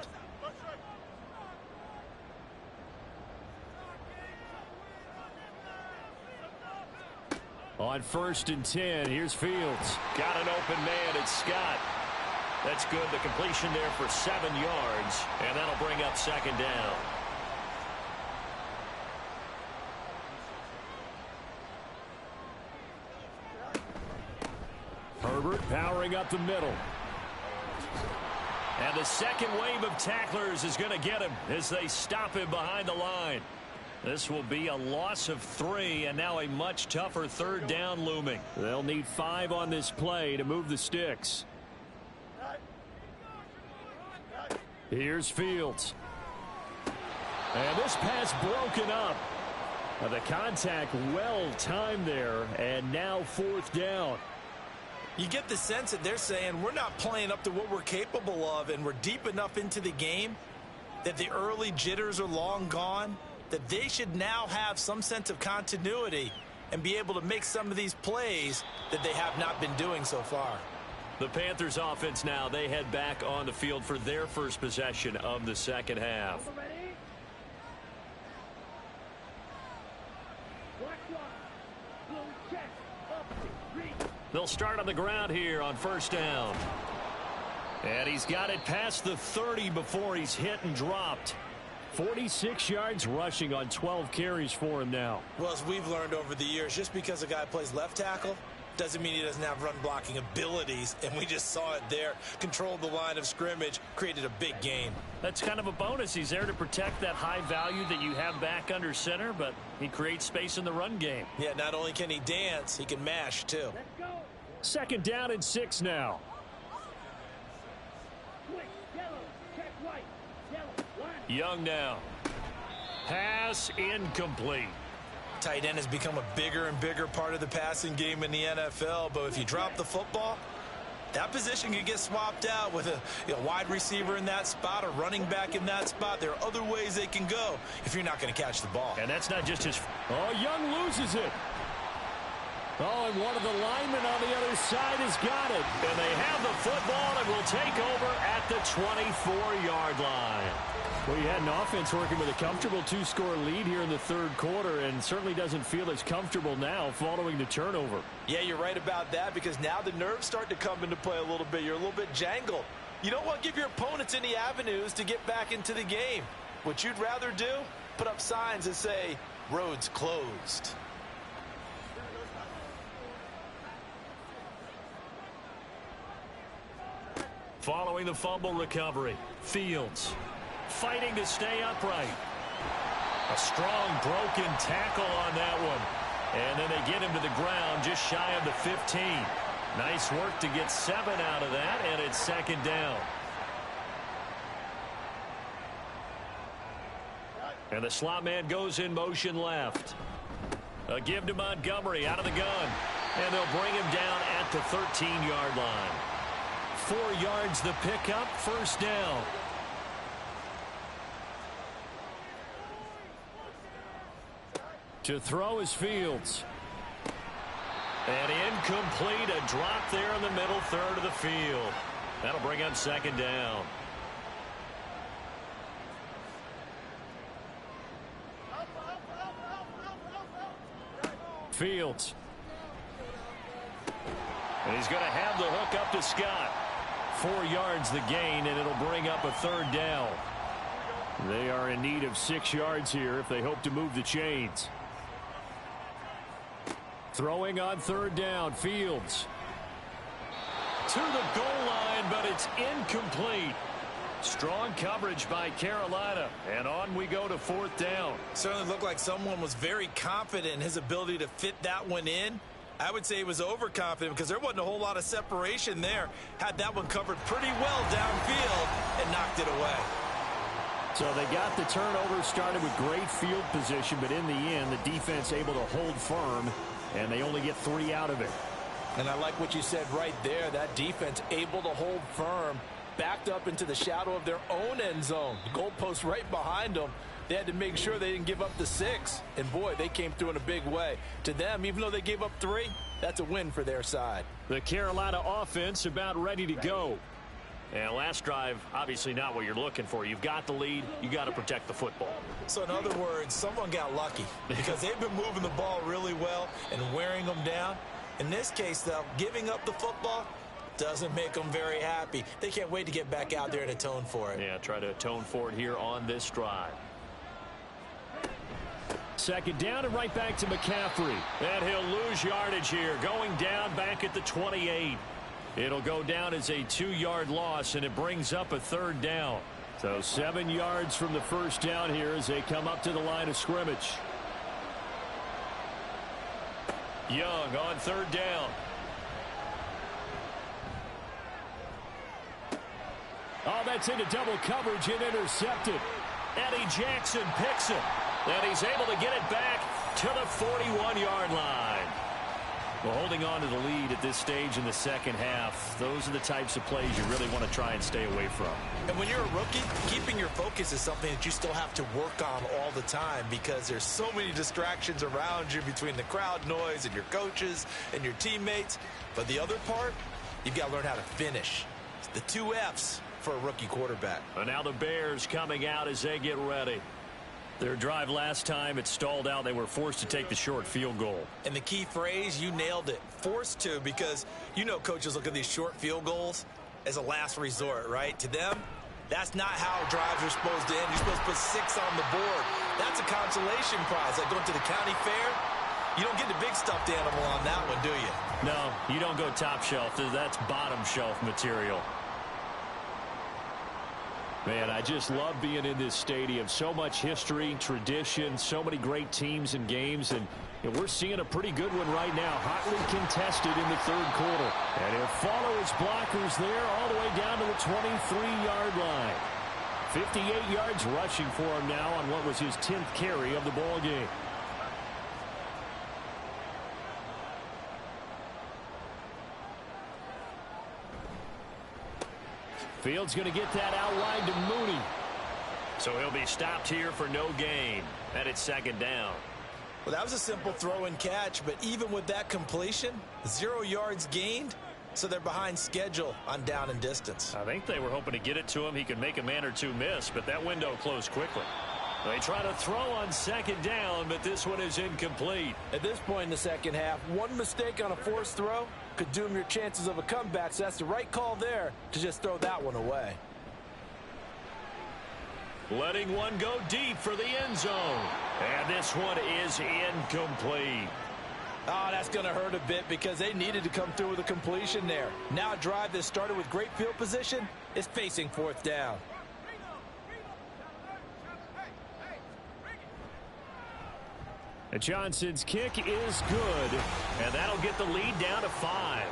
On 1st and 10, here's Fields. Got an open man. It's Scott. That's good. The completion there for 7 yards, and that'll bring up second down. Herbert powering up the middle. And the second wave of tacklers is going to get him as they stop him behind the line. This will be a loss of 3, and now a much tougher third down looming. They'll need 5 on this play to move the sticks. Here's Fields. And this pass broken up. The contact well timed there, and now 4th down. You get the sense that they're saying we're not playing up to what we're capable of, and we're deep enough into the game that the early jitters are long gone, that they should now have some sense of continuity and be able to make some of these plays that they have not been doing so far. The Panthers offense now, they head back on the field for their first possession of the second half. They'll start on the ground here on first down. And he's got it past the 30 before he's hit and dropped. 46 yards rushing on 12 carries for him now. Well, as we've learned over the years, just because a guy plays left tackle doesn't mean he doesn't have run blocking abilities, and we just saw it there. Controlled the line of scrimmage, created a big gain. That's kind of a bonus. He's there to protect that high value that you have back under center, but he creates space in the run game. Yeah, not only can he dance, he can mash too. Second down and 6 now. Young now. Pass incomplete. Tight end has become a bigger and bigger part of the passing game in the NFL, but if you drop the football, that position could get swapped out with a wide receiver in that spot, a running back in that spot. There are other ways they can go if you're not going to catch the ball. And that's not just his... Oh, Young loses it. Oh, and one of the linemen on the other side has got it. And they have the football and will take over at the 24-yard line. Well, you had an offense working with a comfortable 2-score lead here in the third quarter, and certainly doesn't feel as comfortable now following the turnover. Yeah, you're right about that, because now the nerves start to come into play a little bit. You're a little bit jangled. You don't want to give your opponents any avenues to get back into the game. What you'd rather do, put up signs that say, roads closed. Following the fumble recovery, Fields fighting to stay upright. A strong broken tackle on that one. And then they get him to the ground just shy of the 15. Nice work to get 7 out of that, and it's second down. And the slot man goes in motion left. A give to Montgomery out of the gun. And they'll bring him down at the 13-yard line. 4 yards the pickup, first down. To throw is Fields. And incomplete, a drop there in the middle third of the field. That'll bring up second down. Fields. And he's going to have the hook up to Scott. 4 yards the gain, and it'll bring up a third down. They are in need of 6 yards here if they hope to move the chains. Throwing on third down, Fields. To the goal line, but it's incomplete. Strong coverage by Carolina, and on we go to fourth down. Certainly looked like someone was very confident in his ability to fit that one in. I would say he was overconfident because there wasn't a whole lot of separation there. Had that one covered pretty well downfield and knocked it away. So they got the turnover, started with great field position, but in the end, the defense able to hold firm, and they only get 3 out of it. And I like what you said right there. That defense able to hold firm, backed up into the shadow of their own end zone. The goalpost right behind them. They had to make sure they didn't give up the 6. And, boy, they came through in a big way. To them, even though they gave up 3, that's a win for their side. The Carolina offense about ready to go. And last drive, obviously not what you're looking for. You've got the lead. You got to protect the football. So, in other words, someone got lucky because they've been moving the ball really well and wearing them down. In this case, though, giving up the football doesn't make them very happy. They can't wait to get back out there and atone for it. Yeah, try to atone for it here on this drive. Second down and right back to McCaffrey. And he'll lose yardage here, going down back at the 28. It'll go down as a 2-yard loss, and it brings up a third down. So 7 yards from the first down here as they come up to the line of scrimmage. Young on third down. Oh, that's into double coverage and intercepted. Eddie Jackson picks it. And he's able to get it back to the 41-yard line. Well, holding on to the lead at this stage in the second half, those are the types of plays you really want to try and stay away from. And when you're a rookie, keeping your focus is something that you still have to work on all the time because there's so many distractions around you between the crowd noise and your coaches and your teammates. But the other part, you've got to learn how to finish. It's the 2 F's for a rookie quarterback. And now the Bears coming out as they get ready. Their drive last time, it stalled out. They were forced to take the short field goal. And the key phrase, you nailed it, forced to, because you know coaches look at these short field goals as a last resort, right? To them, that's not how drives are supposed to end. You're supposed to put 6 on the board. That's a consolation prize. Like going to the county fair, you don't get the big stuffed animal on that one, do you? No, you don't go top shelf. That's bottom shelf material. Man, I just love being in this stadium. So much history, tradition, so many great teams and games, and we're seeing a pretty good one right now. Hotly contested in the third quarter. And he'll follow his blockers there all the way down to the 23-yard line. 58 yards rushing for him now on what was his 10th carry of the ball game. Fields going to get that out wide to Mooney. So he'll be stopped here for no gain. And it's second down. Well, that was a simple throw and catch, but even with that completion, 0 yards gained, so they're behind schedule on down and distance. I think they were hoping to get it to him. He could make a man or two miss, but that window closed quickly. They try to throw on second down, but this one is incomplete. At this point in the second half, one mistake on a forced throw could doom your chances of a comeback, so that's the right call there to just throw that one away. Letting one go deep for the end zone. And this one is incomplete. Oh, that's going to hurt a bit because they needed to come through with a completion there. Now a drive that started with great field position is facing fourth down. And Johnson's kick is good, and that'll get the lead down to 5.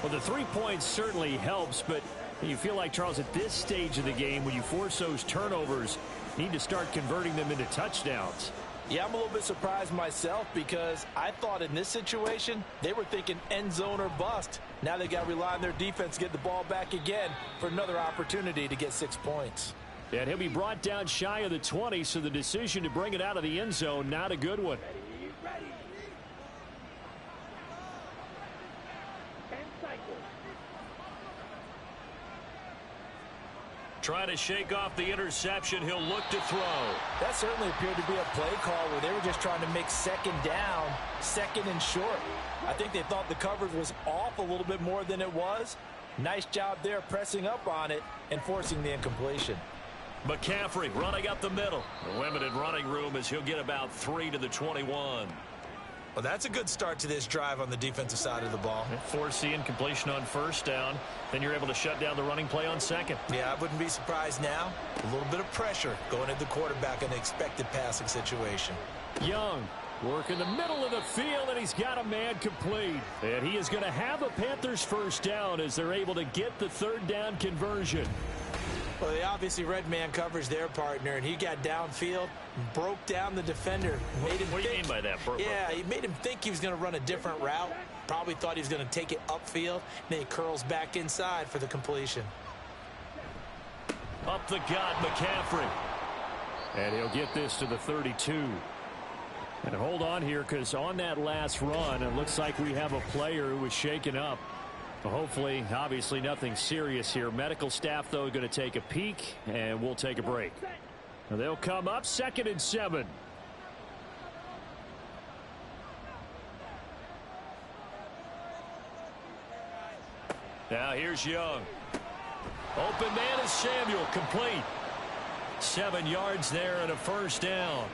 Well, the 3 points certainly helps, but you feel like, Charles, at this stage of the game, when you force those turnovers, you need to start converting them into touchdowns. Yeah, I'm a little bit surprised myself because I thought in this situation they were thinking end zone or bust. Now they got to rely on their defense to get the ball back again for another opportunity to get 6 points. And he'll be brought down shy of the 20, so the decision to bring it out of the end zone, not a good one. Trying to shake off the interception. He'll look to throw. That certainly appeared to be a play call where they were just trying to make second down, second and short. I think they thought the coverage was off a little bit more than it was. Nice job there pressing up on it and forcing the incompletion. McCaffrey running up the middle. The limited running room as he'll get about 3 to the 21. Well, that's a good start to this drive on the defensive side of the ball. Force the incompletion on first down. Then you're able to shut down the running play on second. Yeah, I wouldn't be surprised now. A little bit of pressure going at the quarterback in an expected passing situation. Young working the middle of the field, and he's got a man complete. And he is going to have a Panthers first down as they're able to get the third down conversion. Well, they obviously read man coverage their partner, and he got downfield, broke down the defender. Made him what do you mean by that? Yeah, he made him think he was going to run a different route. Probably thought he was going to take it upfield. And then he curls back inside for the completion. Up the gut, McCaffrey. And he'll get this to the 32. And hold on here, because on that last run, it looks like we have a player who was shaken up. Hopefully, obviously nothing serious here. Medical staff, though, going to take a peek, and we'll take a break. And they'll come up 2nd and 7. Now here's Young. Open man is Samuel, complete. 7 yards there and a first down.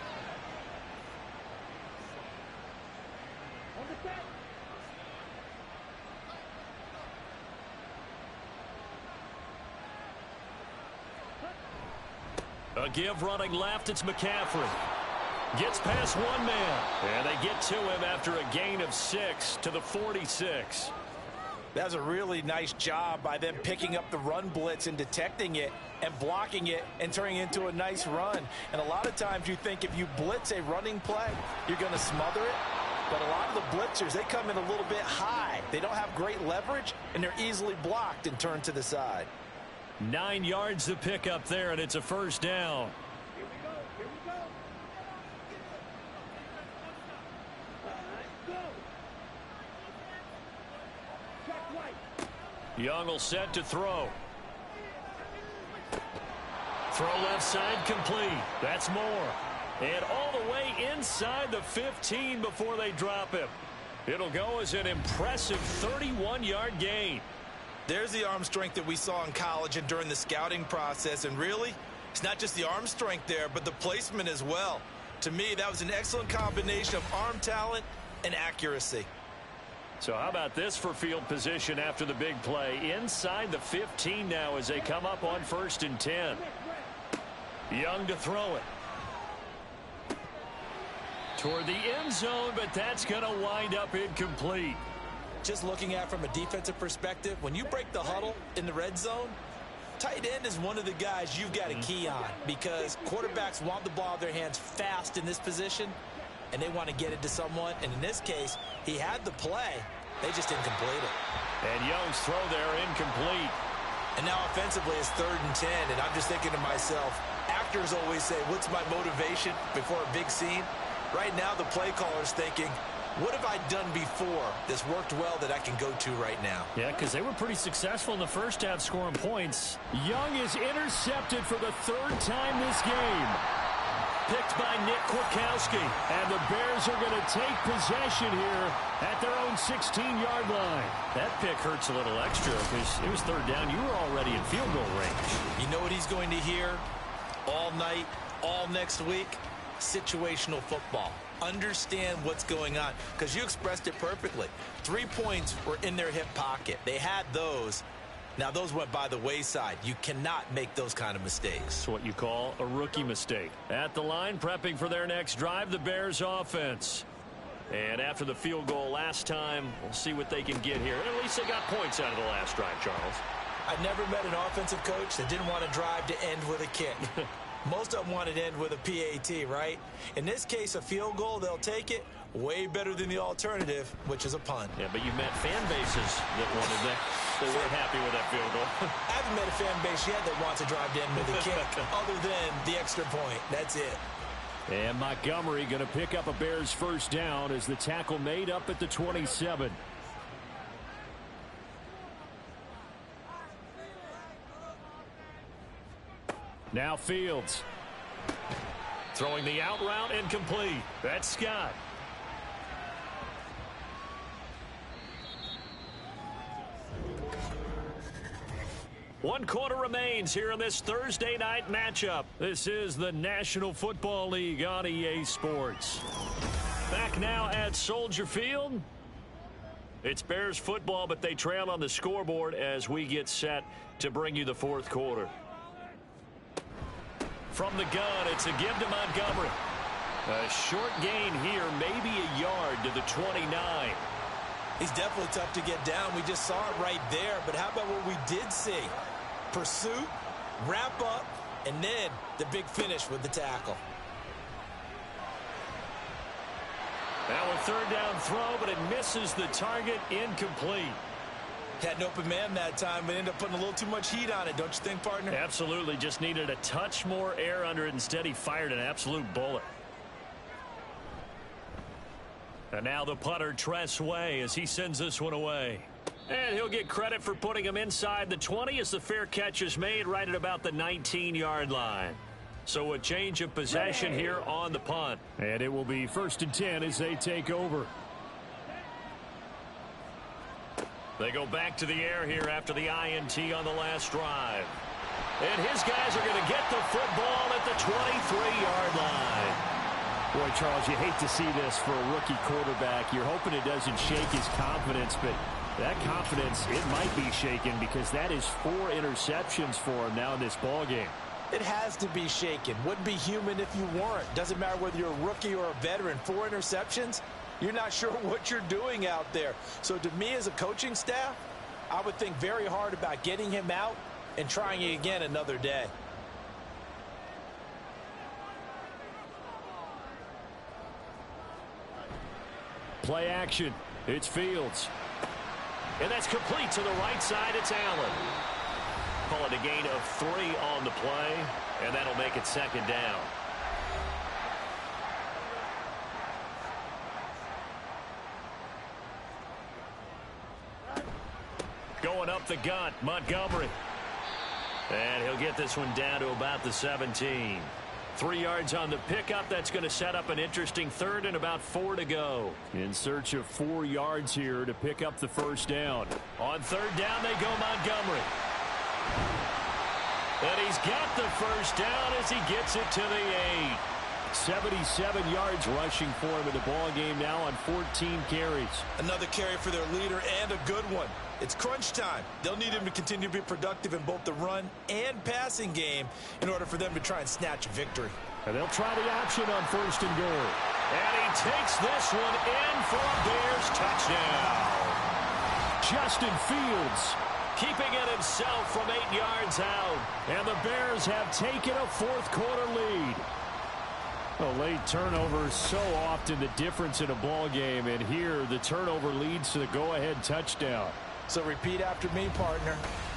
A give running left, it's McCaffrey. Gets past one man. And they get to him after a gain of 6 to the 46. That's a really nice job by them picking up the run blitz and detecting it and blocking it and turning it into a nice run. And a lot of times you think if you blitz a running play, you're going to smother it. But a lot of the blitzers, they come in a little bit high. They don't have great leverage, and they're easily blocked and turned to the side. 9 yards to pick up there, and it's a first down. Here we go. Here we go. Go. Check right. Young will set to throw. Throw left side complete. That's more. And all the way inside the 15 before they drop him. It'll go as an impressive 31-yard gain. There's the arm strength that we saw in college and during the scouting process. And really, it's not just the arm strength there, but the placement as well. To me, that was an excellent combination of arm talent and accuracy. So how about this for field position after the big play? Inside the 15 now as they come up on 1st and 10. Young to throw it. Toward the end zone, but that's going to wind up incomplete. Just looking at it from a defensive perspective, when you break the huddle in the red zone, tight end is one of the guys you've got to key on because quarterbacks want the ball in their hands fast in this position, and they want to get it to someone. And in this case, he had the play. They just didn't complete it. And Young's throw there incomplete. And now offensively it's 3rd and 10, and I'm just thinking to myself, actors always say, what's my motivation before a big scene? Right now the play caller's thinking, what have I done before that's worked well that I can go to right now? Yeah, because they were pretty successful in the first half scoring points. Young is intercepted for the 3rd time this game. Picked by Nick Kwiatkowski. And the Bears are going to take possession here at their own 16-yard line. That pick hurts a little extra because it was 3rd down. You were already in field goal range. You know what he's going to hear all night, all next week? Situational football. Understand what's going on, because you expressed it perfectly. 3 points were in their hip pocket. They had those. Now, those went by the wayside. You cannot make those kind of mistakes. It's what you call a rookie mistake. At the line, prepping for their next drive, the Bears offense. And after the field goal last time, we'll see what they can get here. At least they got points out of the last drive, Charles. I never met an offensive coach that didn't want to drive to end with a kick. Most of them want to end with a PAT, right? In this case, a field goal, they'll take it. Way better than the alternative, which is a punt. Yeah, but you met fan bases that wanted that. They weren't happy with that field goal. I haven't met a fan base yet that wants to drive to end with a kick, other than the extra point. That's it. And Montgomery going to pick up a Bears 1st down as the tackle made up at the 27. Now Fields. Throwing the out route incomplete. That's Scott. One quarter remains here in this Thursday night matchup. This is the National Football League on EA Sports. Back now at Soldier Field. It's Bears football, but they trail on the scoreboard as we get set to bring you the 4th quarter. From the gun, it's a give to Montgomery. A short gain here, maybe a yard to the 29. He's definitely tough to get down. We just saw it right there. But how about what we did see? Pursuit, wrap up, and then the big finish with the tackle. Now a 3rd down throw, but it misses the target, incomplete. Had an open man that time, but ended up putting a little too much heat on it, don't you think, partner? Absolutely. Just needed a touch more air under it. Instead, he fired an absolute bullet. And now the punter, Tress Way, as he sends this one away. And he'll get credit for putting him inside the 20 as the fair catch is made right at about the 19-yard line. So a change of possession here on the punt. And it will be 1st and 10 as they take over. They go back to the air here after the INT on the last drive. And his guys are going to get the football at the 23-yard line. Boy, Charles, you hate to see this for a rookie quarterback. You're hoping it doesn't shake his confidence, but that confidence, it might be shaken because that is 4 interceptions for him now in this ballgame. It has to be shaken. Wouldn't be human if you weren't. Doesn't matter whether you're a rookie or a veteran. 4 interceptions, you're not sure what you're doing out there. So to me as a coaching staff, I would think very hard about getting him out and trying it again another day. Play action. It's Fields. And that's complete to the right side. It's Allen. Call it a gain of 3 on the play, and that'll make it 2nd down. Going up the gut, Montgomery. And he'll get this one down to about the 17. 3 yards on the pickup. That's going to set up an interesting 3rd and about 4 to go. In search of 4 yards here to pick up the 1st down. On 3rd down, they go Montgomery. And he's got the 1st down as he gets it to the 8. 77 yards rushing for him in the ball game now on 14 carries. Another carry for their leader and a good one. It's crunch time. They'll need him to continue to be productive in both the run and passing game in order for them to try and snatch a victory. And they'll try the option on 1st and goal. And he takes this one in for a Bears touchdown. Justin Fields keeping it himself from 8 yards out. And the Bears have taken a 4th quarter lead. A late turnover, so often the difference in a ball game, and here the turnover leads to the go-ahead touchdown. So repeat after me, partner.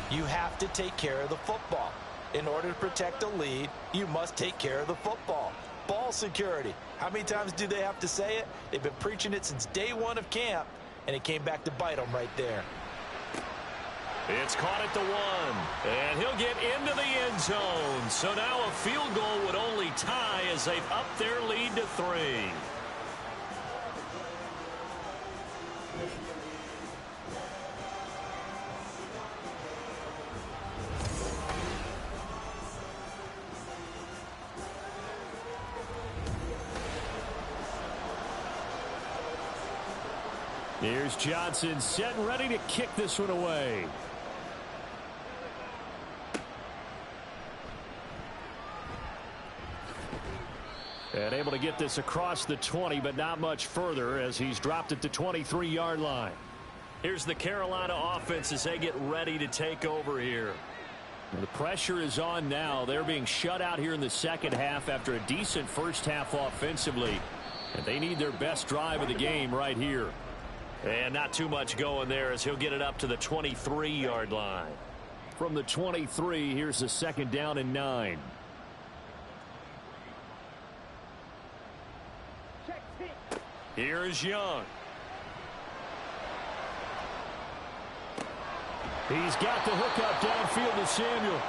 You have to take care of the football. In order to protect a lead, you must take care of the football. Ball security. How many times do they have to say it? They've been preaching it since day one of camp, and it came back to bite them right there. It's caught at the 1, and he'll get into the end zone. So now a field goal would only tie as they've upped their lead to 3. Here's Johnson set and ready to kick this one away. And able to get this across the 20, but not much further as he's dropped it to 23-yard line. Here's the Carolina offense as they get ready to take over here. The pressure is on now. They're being shut out here in the second half after a decent first half offensively. And they need their best drive of the game right here. And not too much going there as he'll get it up to the 23-yard line. From the 23, here's the second down and 9. Here's Young. He's got the hook up downfield to Samuel.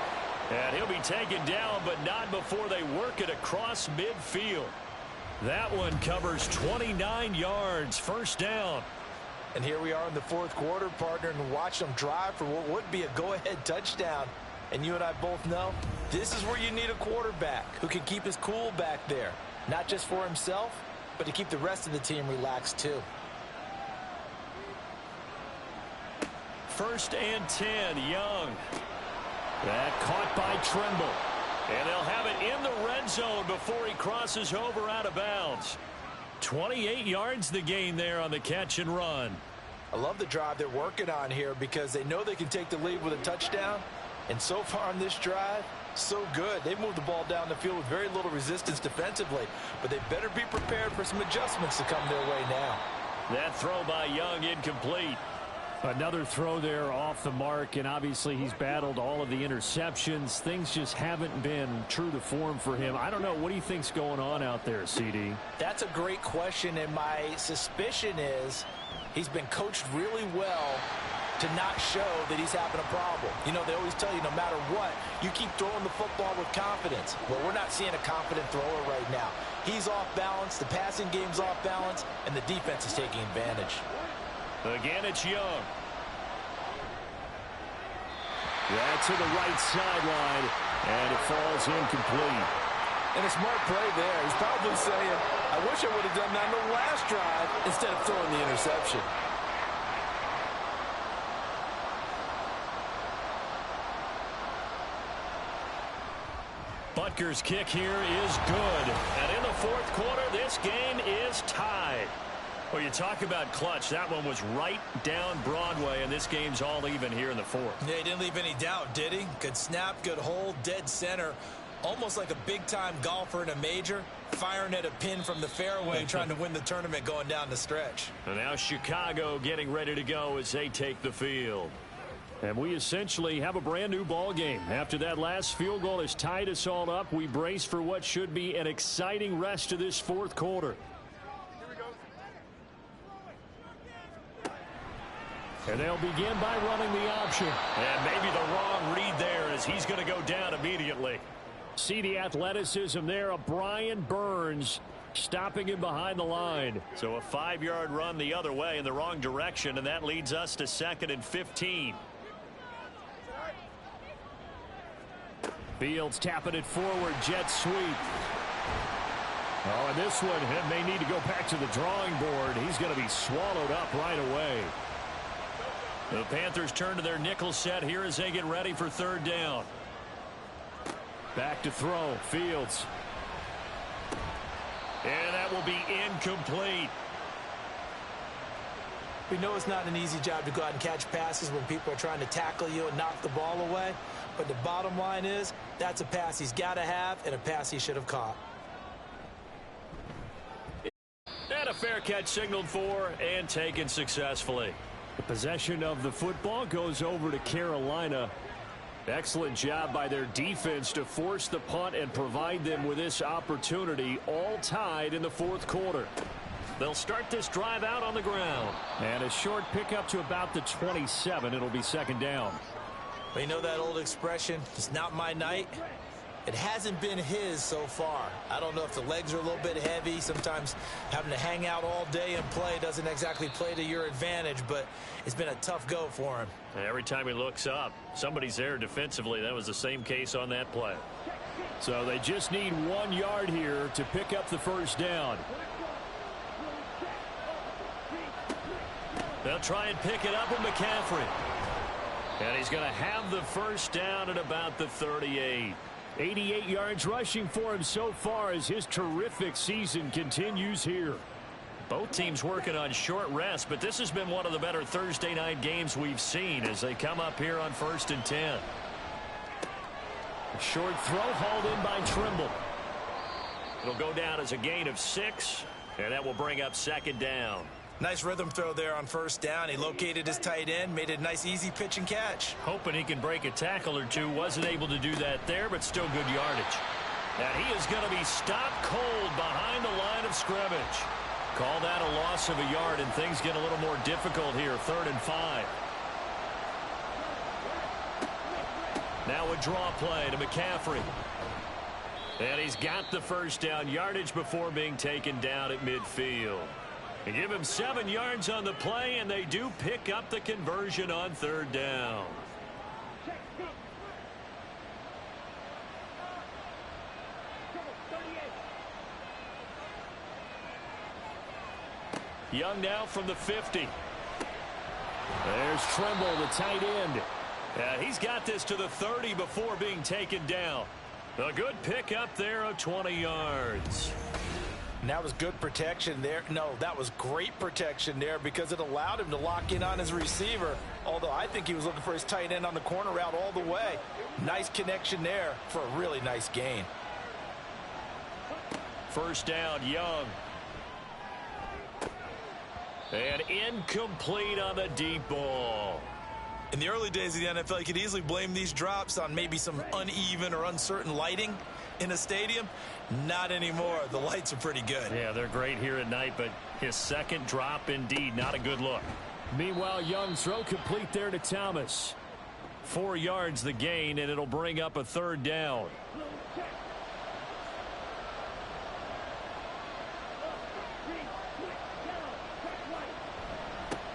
And he'll be taken down, but not before they work it across midfield. That one covers 29 yards, first down. And here we are in the fourth quarter, partner, and watch them drive for what would be a go-ahead touchdown. And you and I both know this is where you need a quarterback who can keep his cool back there. Not just for himself, but to keep the rest of the team relaxed too. First and 10, Young. That caught by Trimble. And they'll have it in the red zone before he crosses over out of bounds. 28 yards the gain there on the catch and run. I love the drive they're working on here because they know they can take the lead with a touchdown. And so far on this drive, so good. They've moved the ball down the field with very little resistance defensively. But they better be prepared for some adjustments to come their way now. That throw by Young incomplete. Another throw there off the mark, and obviously he's battled all of the interceptions. Things just haven't been true to form for him. I don't know. What do you think's going on out there, CD? That's a great question, and my suspicion is he's been coached really well to not show that he's having a problem. You know, they always tell you no matter what, you keep throwing the football with confidence. Well, we're not seeing a confident thrower right now. He's off balance, the passing game's off balance, and the defense is taking advantage. Again, it's Young. That's to the right sideline, and it falls incomplete. And a smart play there. He's probably saying, I wish I would have done that in the last drive instead of throwing the interception. Butker's kick here is good. And in the fourth quarter, this game is tied. Well, you talk about clutch. That one was right down Broadway, and this game's all even here in the fourth. Yeah, he didn't leave any doubt, did he? Good snap, good hold, dead center. Almost like a big-time golfer in a major, firing at a pin from the fairway, trying to win the tournament going down the stretch. And now Chicago getting ready to go as they take the field. And we essentially have a brand new ball game. After that last field goal has tied us all up, we brace for what should be an exciting rest of this fourth quarter. And they'll begin by running the option. And maybe the wrong read there as he's going to go down immediately. See the athleticism there of Brian Burns stopping him behind the line. So a 5-yard run the other way in the wrong direction, and that leads us to 2nd and 15. Fields tapping it forward, jet sweep. Oh, and this one may need to go back to the drawing board. He's going to be swallowed up right away. The Panthers turn to their nickel set here as they get ready for third down. Back to throw, Fields. And that will be incomplete. We know it's not an easy job to go out and catch passes when people are trying to tackle you and knock the ball away. But the bottom line is, that's a pass he's got to have and a pass he should have caught. And a fair catch signaled for and taken successfully. The possession of the football goes over to Carolina. Excellent job by their defense to force the punt and provide them with this opportunity, all tied in the fourth quarter. They'll start this drive out on the ground. And a short pickup to about the 27. It'll be second down. Well, you know that old expression, it's not my night? It hasn't been his so far. I don't know if the legs are a little bit heavy. Sometimes having to hang out all day and play doesn't exactly play to your advantage, but it's been a tough go for him. Every time he looks up, somebody's there defensively. That was the same case on that play. So they just need 1 yard here to pick up the first down. They'll try and pick it up with McCaffrey. And he's going to have the first down at about the 38. 88 yards rushing for him so far as his terrific season continues here. Both teams working on short rest, but this has been one of the better Thursday night games we've seen as they come up here on 1st and 10. A short throw hauled in by Trimble. It'll go down as a gain of 6, and that will bring up second down. Nice rhythm throw there on first down. He located his tight end, made it a nice easy pitch and catch. Hoping he can break a tackle or two. Wasn't able to do that there, but still good yardage. And he is going to be stopped cold behind the line of scrimmage. Call that a loss of a yard, and things get a little more difficult here. 3rd and 5. Now a draw play to McCaffrey. And he's got the first down yardage before being taken down at midfield. They give him 7 yards on the play, and they do pick up the conversion on 3rd down. Young now from the 50. There's Trimble, the tight end. He's got this to the 30 before being taken down. A good pickup there of 20 yards. And that was good protection there. No, that was great protection there because it allowed him to lock in on his receiver. Although I think he was looking for his tight end on the corner route all the way. Nice connection there for a really nice gain. First down, Young. And incomplete on the deep ball. In the early days of the NFL, you could easily blame these drops on maybe some uneven or uncertain lighting in a stadium. Not anymore. The lights are pretty good. Yeah, they're great here at night, but his second drop, indeed, not a good look. Meanwhile, Young throw complete there to Thomas. 4 yards the gain, and it'll bring up a 3rd down.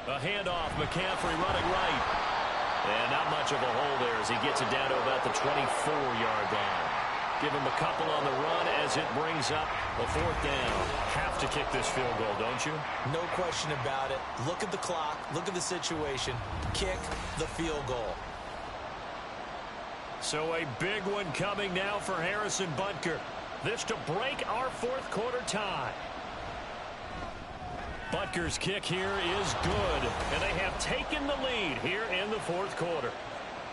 A handoff, McCaffrey running right. And not much of a hole there as he gets it down to about the 24-yard line. Give him a couple on the run as it brings up a 4th down. Have to kick this field goal, don't you? No question about it. Look at the clock. Look at the situation. Kick the field goal. So a big one coming now for Harrison Butker. This to break our 4th quarter tie. Butker's kick here is good, and they have taken the lead here in the 4th quarter.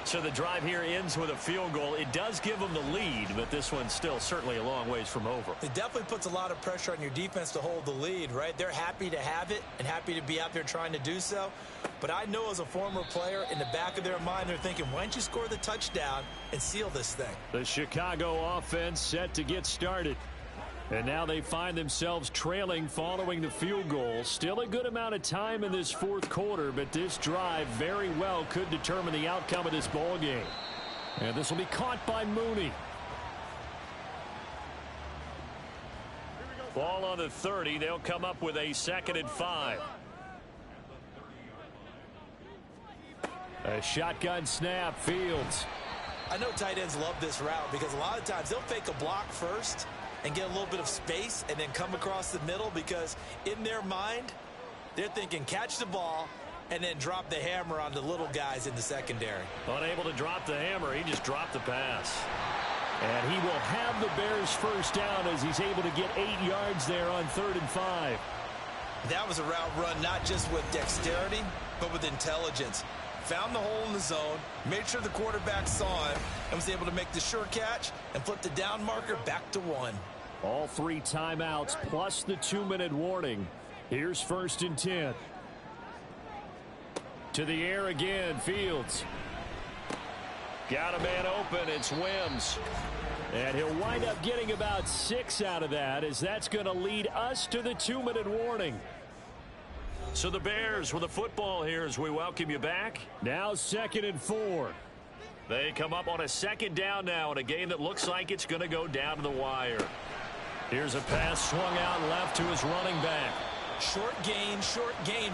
So the drive here ends with a field goal. It does give them the lead, but this one's still certainly a long ways from over. It definitely puts a lot of pressure on your defense to hold the lead, right? They're happy to have it and happy to be out there trying to do so. But I know as a former player, in the back of their mind, they're thinking, why don't you score the touchdown and seal this thing? The Chicago offense set to get started. And now they find themselves trailing following the field goal. Still a good amount of time in this 4th quarter, but this drive very well could determine the outcome of this ball game. And this will be caught by Mooney. Ball on the 30. They'll come up with a 2nd and 5. A shotgun snap, Fields. I know tight ends love this route because a lot of times they'll fake a block first and get a little bit of space and then come across the middle because in their mind, they're thinking catch the ball and then drop the hammer on the little guys in the secondary. Unable to drop the hammer, he just dropped the pass. And he will have the Bears first down as he's able to get 8 yards there on 3rd and 5. That was a route run not just with dexterity, but with intelligence. Found the hole in the zone, made sure the quarterback saw him, and was able to make the sure catch and flip the down marker back to 1. All 3 timeouts plus the 2-minute warning. Here's 1st and 10. To the air again, Fields. Got a man open, it's Wims. And he'll wind up getting about 6 out of that, as that's going to lead us to the 2-minute warning. So the Bears with the football here as we welcome you back. Now 2nd and 4. They come up on a 2nd down now in a game that looks like it's going to go down to the wire. Here's a pass swung out left to his running back. Short gain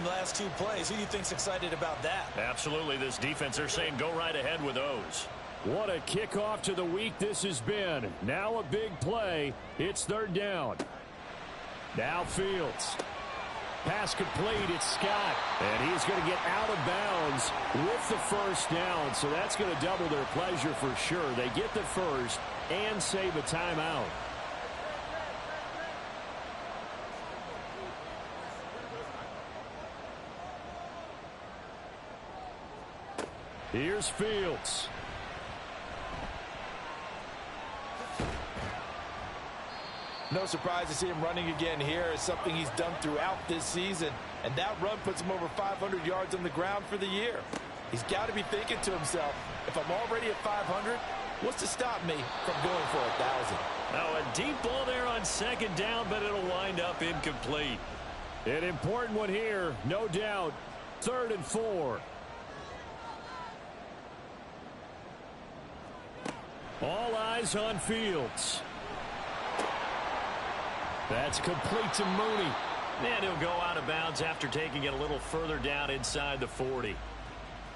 last 2 plays. Who do you think's excited about that? Absolutely. This defense, they're saying go right ahead with those. What a kickoff to the week this has been. Now a big play. It's 3rd down. Now Fields. Pass complete. It's Scott. And he's going to get out of bounds with the 1st down. So that's going to double their pleasure for sure. They get the 1st and save a timeout. Here's Fields. No surprise to see him running again here. It's something he's done throughout this season. And that run puts him over 500 yards on the ground for the year. He's got to be thinking to himself, if I'm already at 500, what's to stop me from going for 1,000? Now a deep ball there on 2nd down, but it'll wind up incomplete. An important one here, no doubt. 3rd and 4. All eyes on Fields. That's complete to Mooney. And he'll go out of bounds after taking it a little further down inside the 40.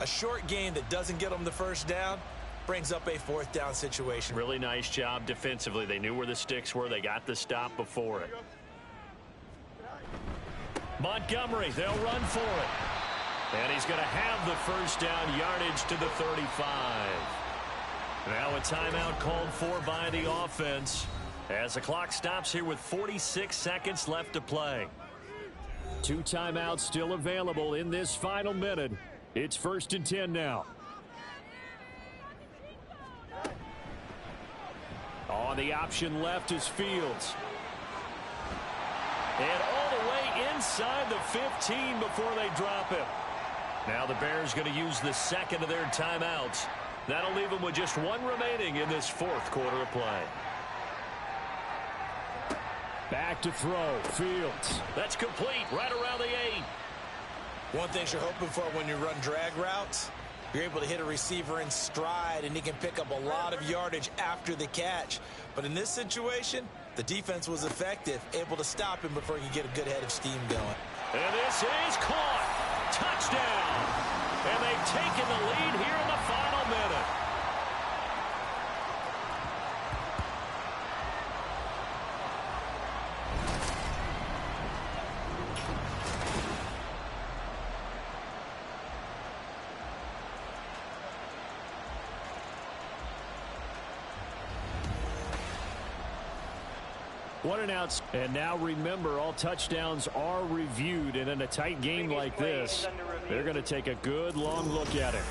A short gain that doesn't get him the 1st down brings up a 4th down situation. Really nice job defensively. They knew where the sticks were. They got the stop before it. Montgomery, they'll run for it. And he's going to have the 1st down yardage to the 35. Now a timeout called for by the offense as the clock stops here with 46 seconds left to play. 2 timeouts still available in this final minute. It's 1st and 10 now. On the option left is Fields. And all the way inside the 15 before they drop him. Now the Bears going to use the 2nd of their timeouts. That'll leave them with just 1 remaining in this 4th quarter of play. Back to throw. Fields. That's complete right around the 8. One thing you're hoping for when you run drag routes, you're able to hit a receiver in stride, and he can pick up a lot of yardage after the catch. But in this situation, the defense was effective, able to stop him before he could get a good head of steam going. And this is caught. Touchdown. And they've taken the lead here in the final minute. What an outs. And now remember, all touchdowns are reviewed. And in a tight game like this, they're going to take a good long look at it.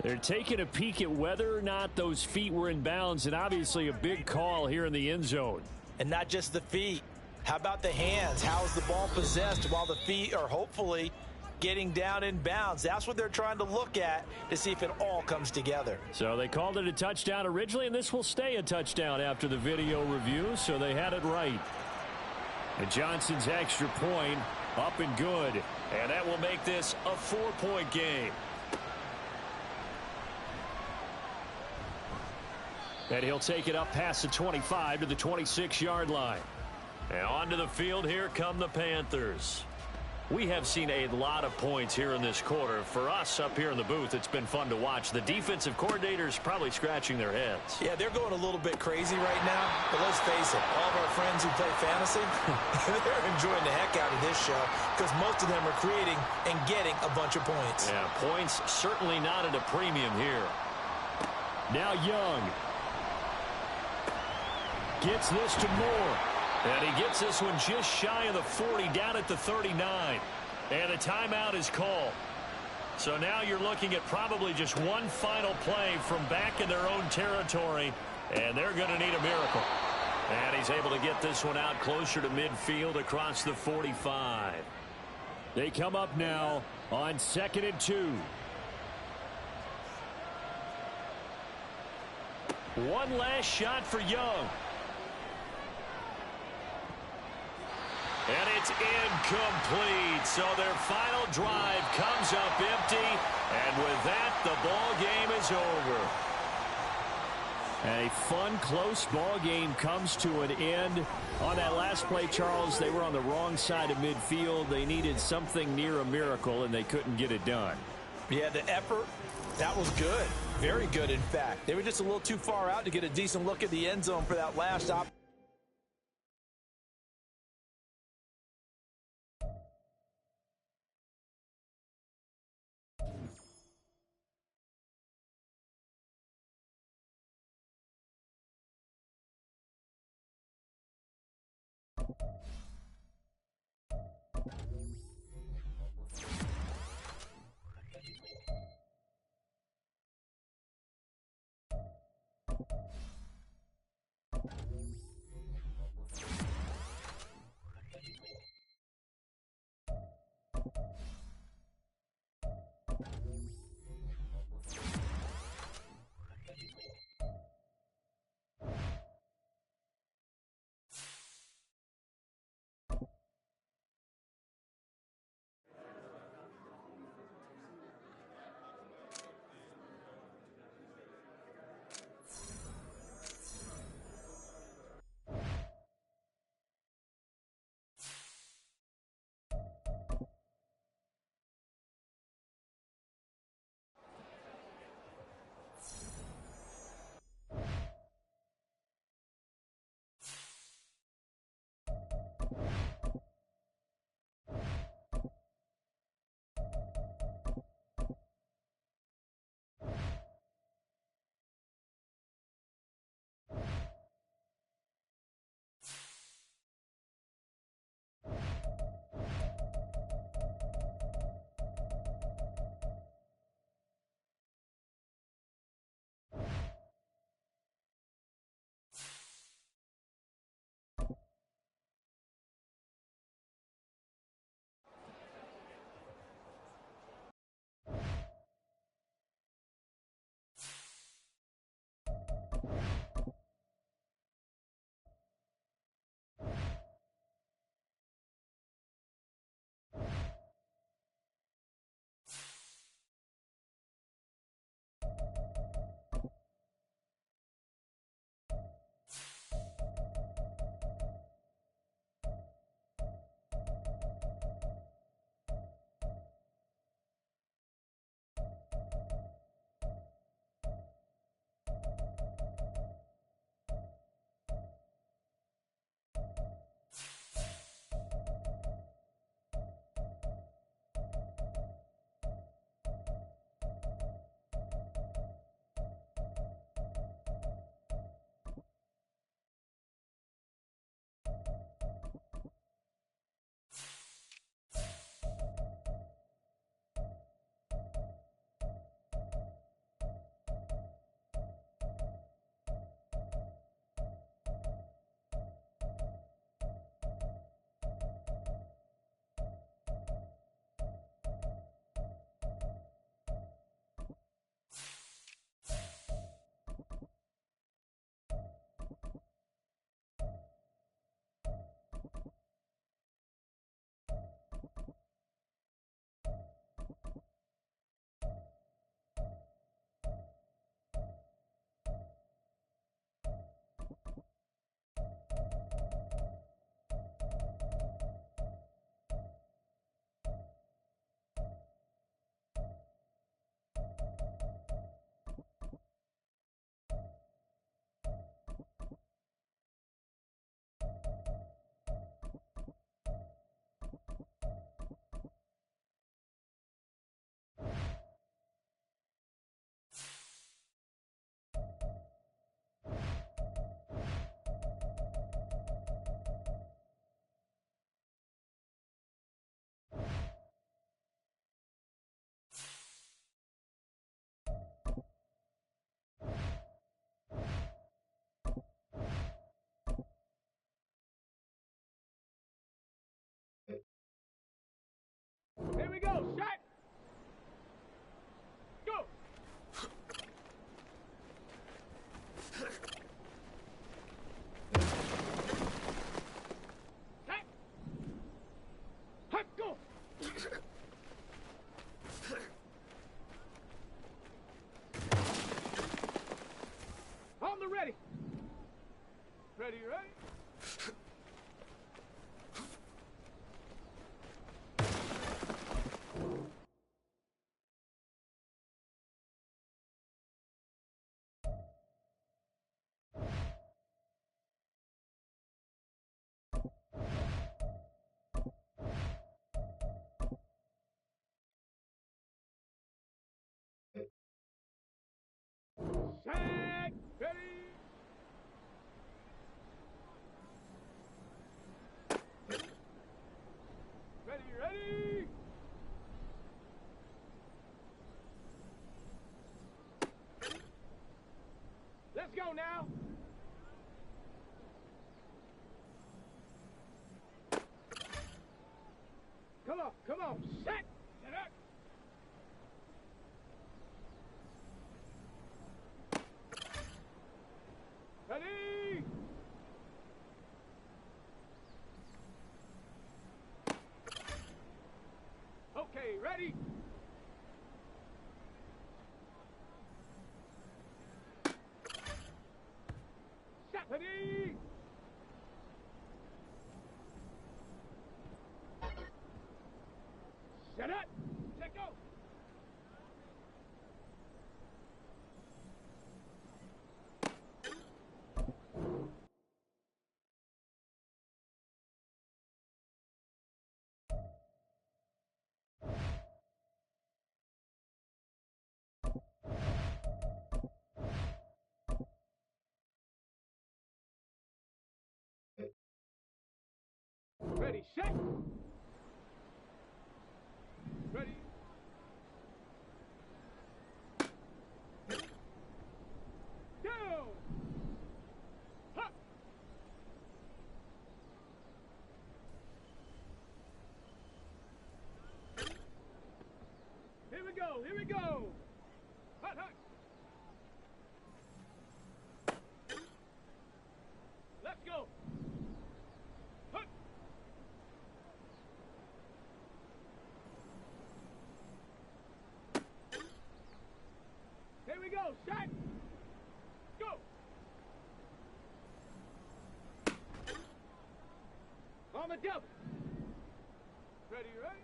They're taking a peek at whether or not those feet were in bounds, and obviously a big call here in the end zone. And not just the feet. How about the hands? How is the ball possessed while the feet are hopefully getting down in bounds? That's what they're trying to look at to see if it all comes together. So they called it a touchdown originally, and this will stay a touchdown after the video review, so they had it right. And Johnson's extra point up and good. And that will make this a 4-point game. And he'll take it up past the 25 to the 26-yard line. And onto the field, here come the Panthers. We have seen a lot of points here in this quarter. For us up here in the booth, it's been fun to watch. The defensive coordinators probably scratching their heads. Yeah, they're going a little bit crazy right now. But let's face it, all of our friends who play fantasy, they're enjoying the heck out of this show because most of them are creating and getting a bunch of points. Yeah, points certainly not at a premium here. Now Young gets this to Moore. And he gets this one just shy of the 40, down at the 39. And a timeout is called. So now you're looking at probably just one final play from back in their own territory. And they're going to need a miracle. And he's able to get this one out closer to midfield across the 45. They come up now on 2nd and 2. One last shot for Young. And it's incomplete. So their final drive comes up empty. And with that, the ball game is over. And a fun, close ball game comes to an end. On that last play, Charles, they were on the wrong side of midfield. They needed something near a miracle, and they couldn't get it done. Yeah, the effort, that was good. Very good, in fact. They were just a little too far out to get a decent look at the end zone for that last stop. go. Shot. Go. Set. Hut, go. On the ready. Ready, ready. Set. Ready. Ready, ready. Let's go now. Come on. Set. Set up. Ready. Okay, ready. Set. Ready. Set up. Set go. Ready, set. Ready. Down. Hop. Here we go. Here we go. Hot, hot. Let's go. Hut. Here we go. Shot. Go. On the double. Ready, ready.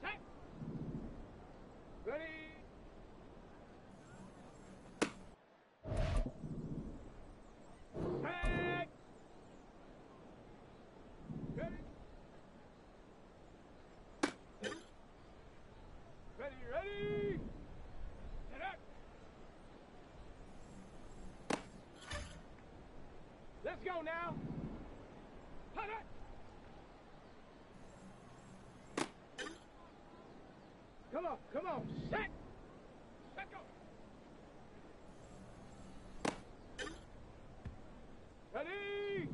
Set. Ready. Set. Ready. Ready, ready. Set up. Let's go now. Hut, hut. Come on. Set. Set go. Ready.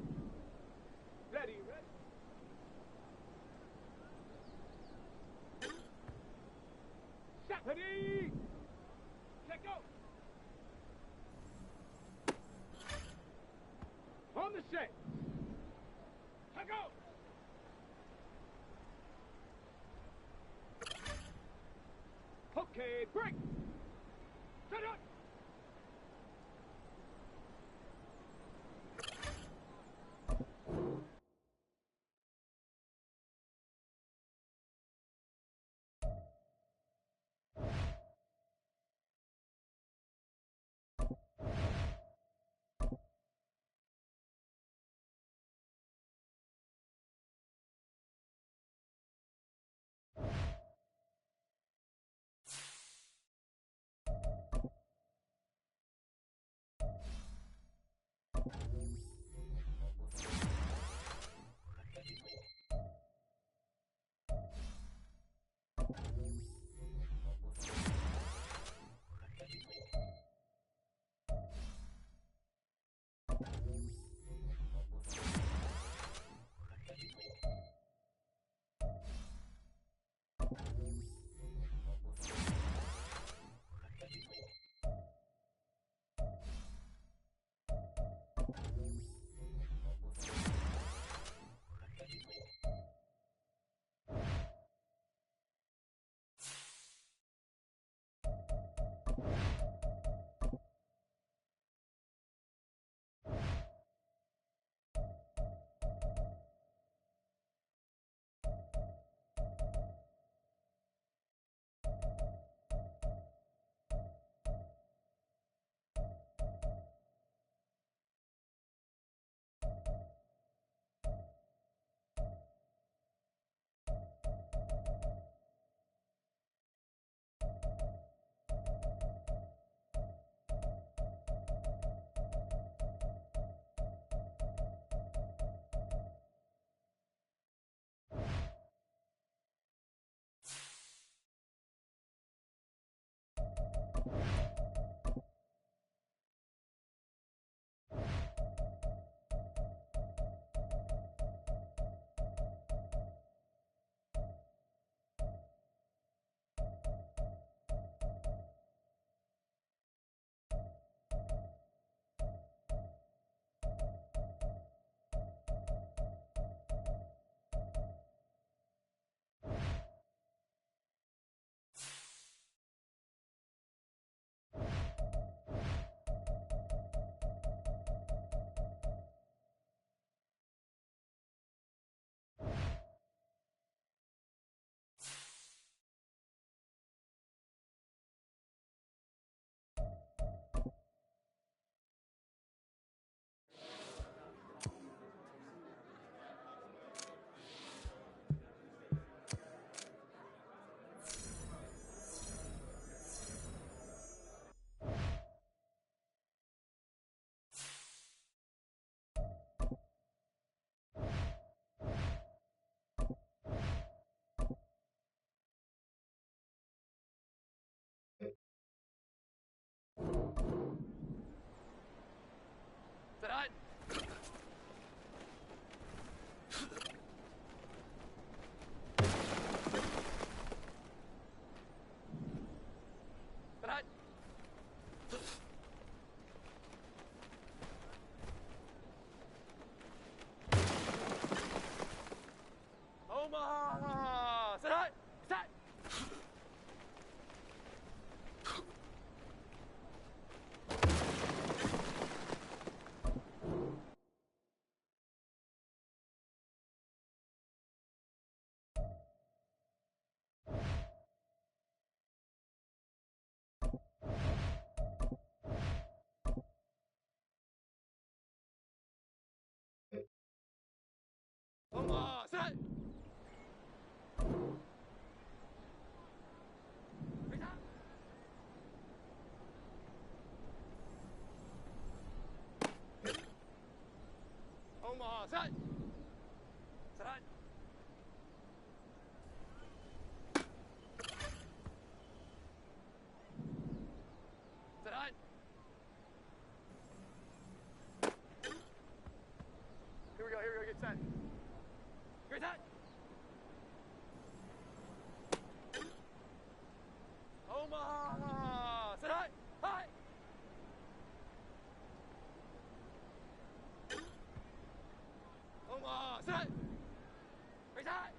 Ready, ready. Set. Ready. Set go. On the set. Let go. Okay, break. Set up. set. Omaha, set. Set. Set. Here we go, get set. Get set. Omaha, set. Hi. Omaha, set. Get set.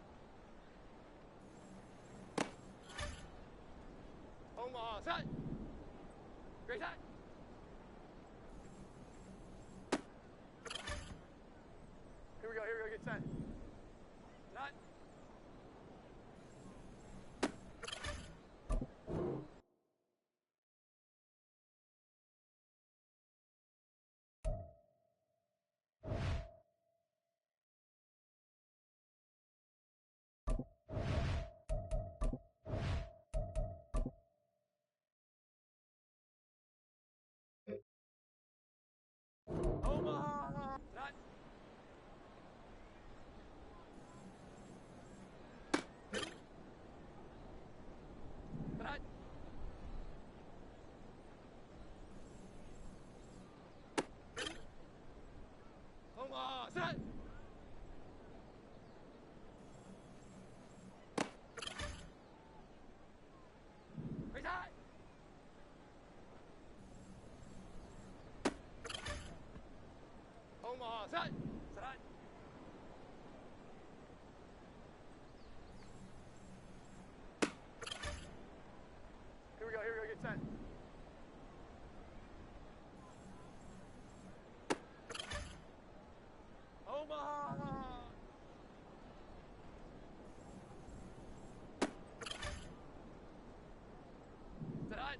Omaha, set. Get set. Here we go, get set. Set. Omaha, set. Set. Omaha, set. Reset. Omaha, set. Set. Here we go, get set. Omaha. Set.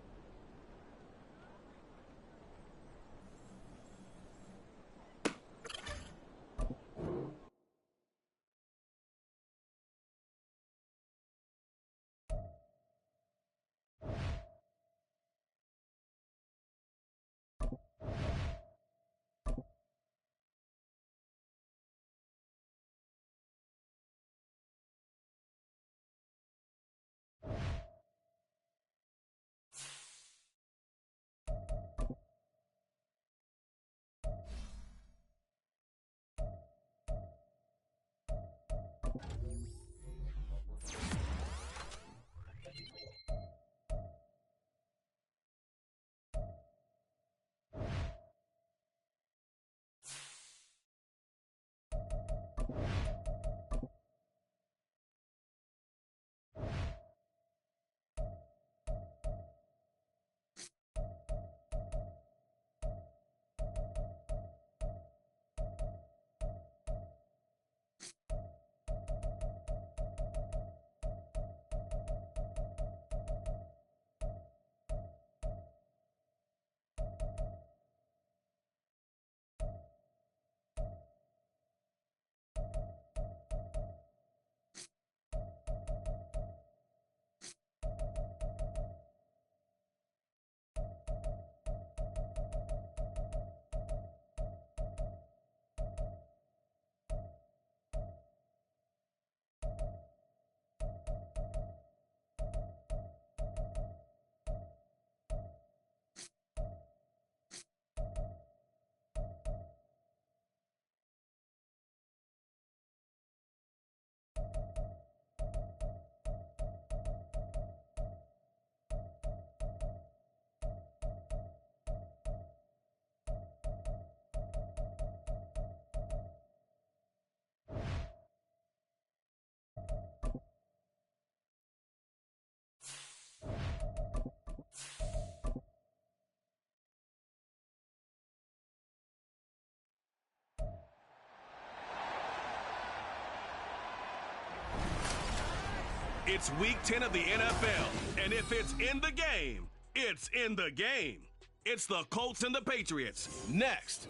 It's Week 10 of the NFL, and if it's in the game, it's in the game. It's the Colts and the Patriots, next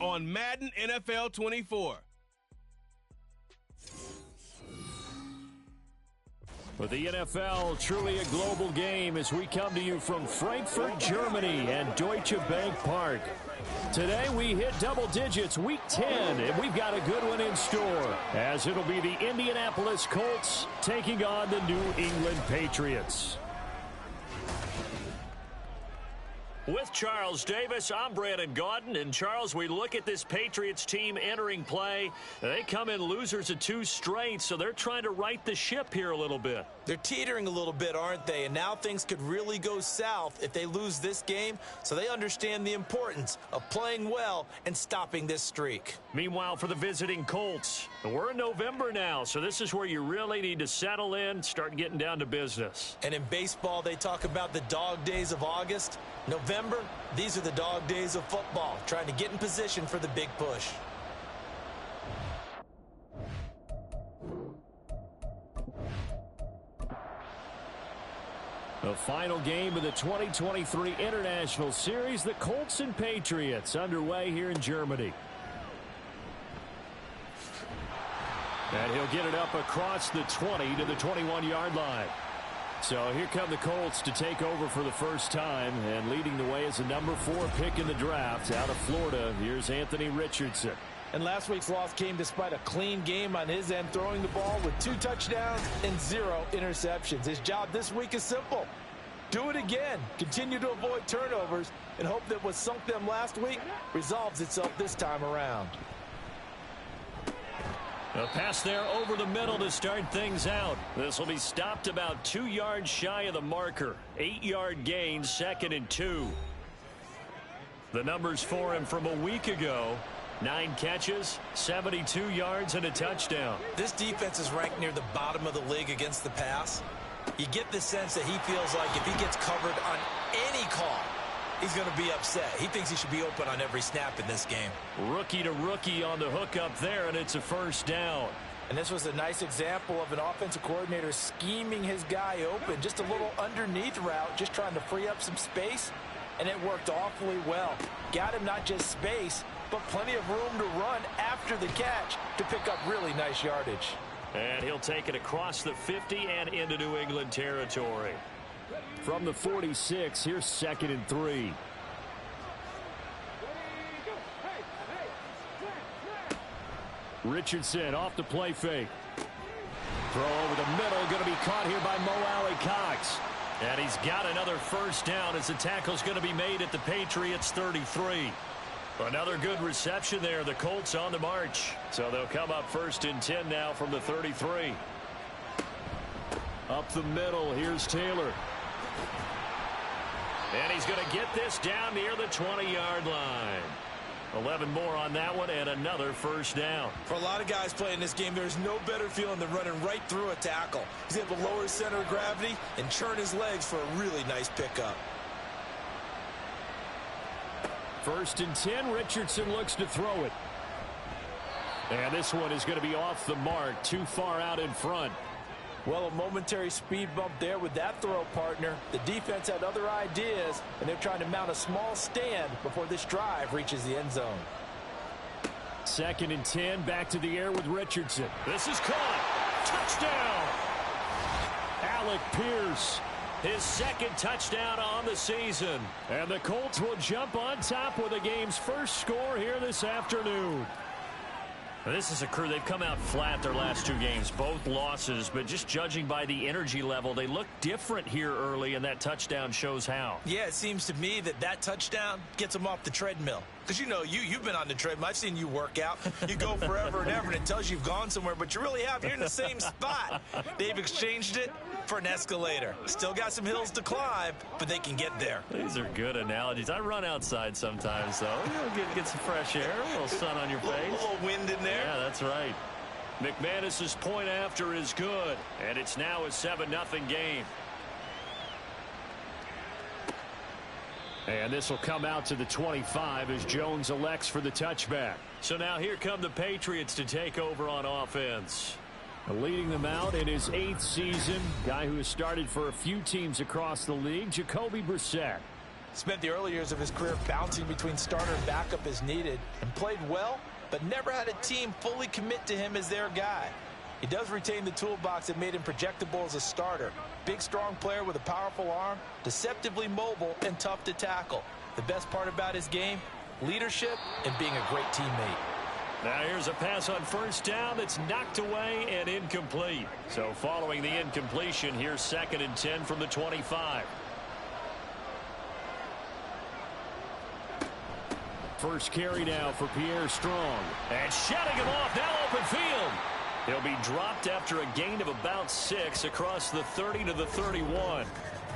on Madden NFL 24. With the NFL, truly a global game as we come to you from Frankfurt, Germany and Deutsche Bank Park. Today we hit double digits, Week 10, and we've got a good one in store, as it'll be the Indianapolis Colts taking on the New England Patriots. With Charles Davis, I'm Brandon Gaudin. And, Charles, we look at this Patriots team entering play. They come in losers of 2 straight, so they're trying to right the ship here a little bit. They're teetering a little bit, aren't they? And now things could really go south if they lose this game, so they understand the importance of playing well and stopping this streak. Meanwhile, for the visiting Colts, we're in November now, so this is where you really need to settle in, start getting down to business. And in baseball, they talk about the dog days of August. November, these are the dog days of football, trying to get in position for the big push. The final game of the 2023 International Series, the Colts and Patriots, underway here in Germany. And he'll get it up across the 20 to the 21-yard line. So here come the Colts to take over for the first time, and leading the way is the number 4 pick in the draft out of Florida. Here's Anthony Richardson. And last week's loss came despite a clean game on his end, throwing the ball with 2 touchdowns and 0 interceptions. His job this week is simple. Do it again. Continue to avoid turnovers and hope that what sunk them last week resolves itself this time around. A pass there over the middle to start things out. This will be stopped about 2 yards shy of the marker. 8-yard gain, 2nd and 2. The numbers for him from a week ago: 9 catches, 72 yards, and a touchdown. This defense is ranked near the bottom of the league against the pass. You get the sense that he feels like if he gets covered on any call, he's going to be upset. He thinks he should be open on every snap in this game. Rookie to rookie on the hook up there, and it's a first down. And this was a nice example of an offensive coordinator scheming his guy open. Just a little underneath route, just trying to free up some space, and it worked awfully well. Got him not just space, but plenty of room to run after the catch to pick up really nice yardage. And he'll take it across the 50 and into New England territory. From the 46, here's 2nd and 3. Richardson off the play fake. Throw over the middle, going to be caught here by Mo Alley-Cox. And he's got another first down as the tackle's going to be made at the Patriots 33. Another good reception there. The Colts on the march. So they'll come up 1st and 10 now from the 33. Up the middle, here's Taylor. And he's going to get this down near the 20-yard line. 11 more on that one, and another first down. For a lot of guys playing this game, there's no better feeling than running right through a tackle. He's able to lower his center of gravity and churn his legs for a really nice pickup. 1st and 10, Richardson looks to throw it. And this one is going to be off the mark, too far out in front. Well, a momentary speed bump there with that throw, partner. The defense had other ideas, and they're trying to mount a small stand before this drive reaches the end zone. 2nd and 10, back to the air with Richardson. This is caught. Touchdown! Alec Pierce. His 2nd touchdown on the season. And the Colts will jump on top with the game's first score here this afternoon. This is a crew. They've come out flat their last 2 games, both losses, but just judging by the energy level, they look different here early, and that touchdown shows how. Yeah, it seems to me that touchdown gets them off the treadmill. Because, you know, you've been on the treadmill. I've seen you work out. You go forever and ever, and it tells you you've gone somewhere, but you really have. You're in the same spot. They've exchanged it for an escalator. Still got some hills to climb, but they can get there. These are good analogies. I run outside sometimes, though. Get some fresh air, a little sun on your face. A little wind in there. Yeah, that's right. McManus's point after is good, and it's now a 7-0 game. And this will come out to the 25 as Jones elects for the touchback. So now here come the Patriots to take over on offense. Leading them out in his 8th season, guy who has started for a few teams across the league, Jacoby Brissett. Spent the early years of his career bouncing between starter and backup as needed, and played well, but never had a team fully commit to him as their guy. He does retain the toolbox that made him projectable as a starter. Big, strong player with a powerful arm, deceptively mobile, and tough to tackle. The best part about his game, leadership and being a great teammate. Now here's a pass on first down that's knocked away and incomplete. So following the incompletion, here's 2nd and 10 from the 25. First carry now for Pierre Strong. And shutting him off, now open field. He'll be dropped after a gain of about 6 across the 30 to the 31.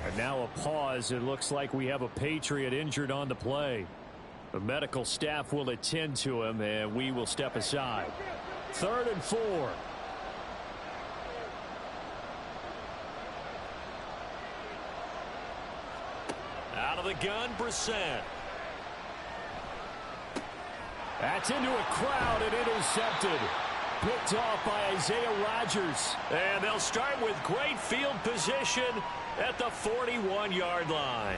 And now a pause. It looks like we have a Patriot injured on the play. The medical staff will attend to him, and we will step aside. 3rd and 4. Out of the gun, Brissett. That's into a crowd and intercepted. Picked off by Isaiah Rodgers. And they'll start with great field position at the 41-yard line.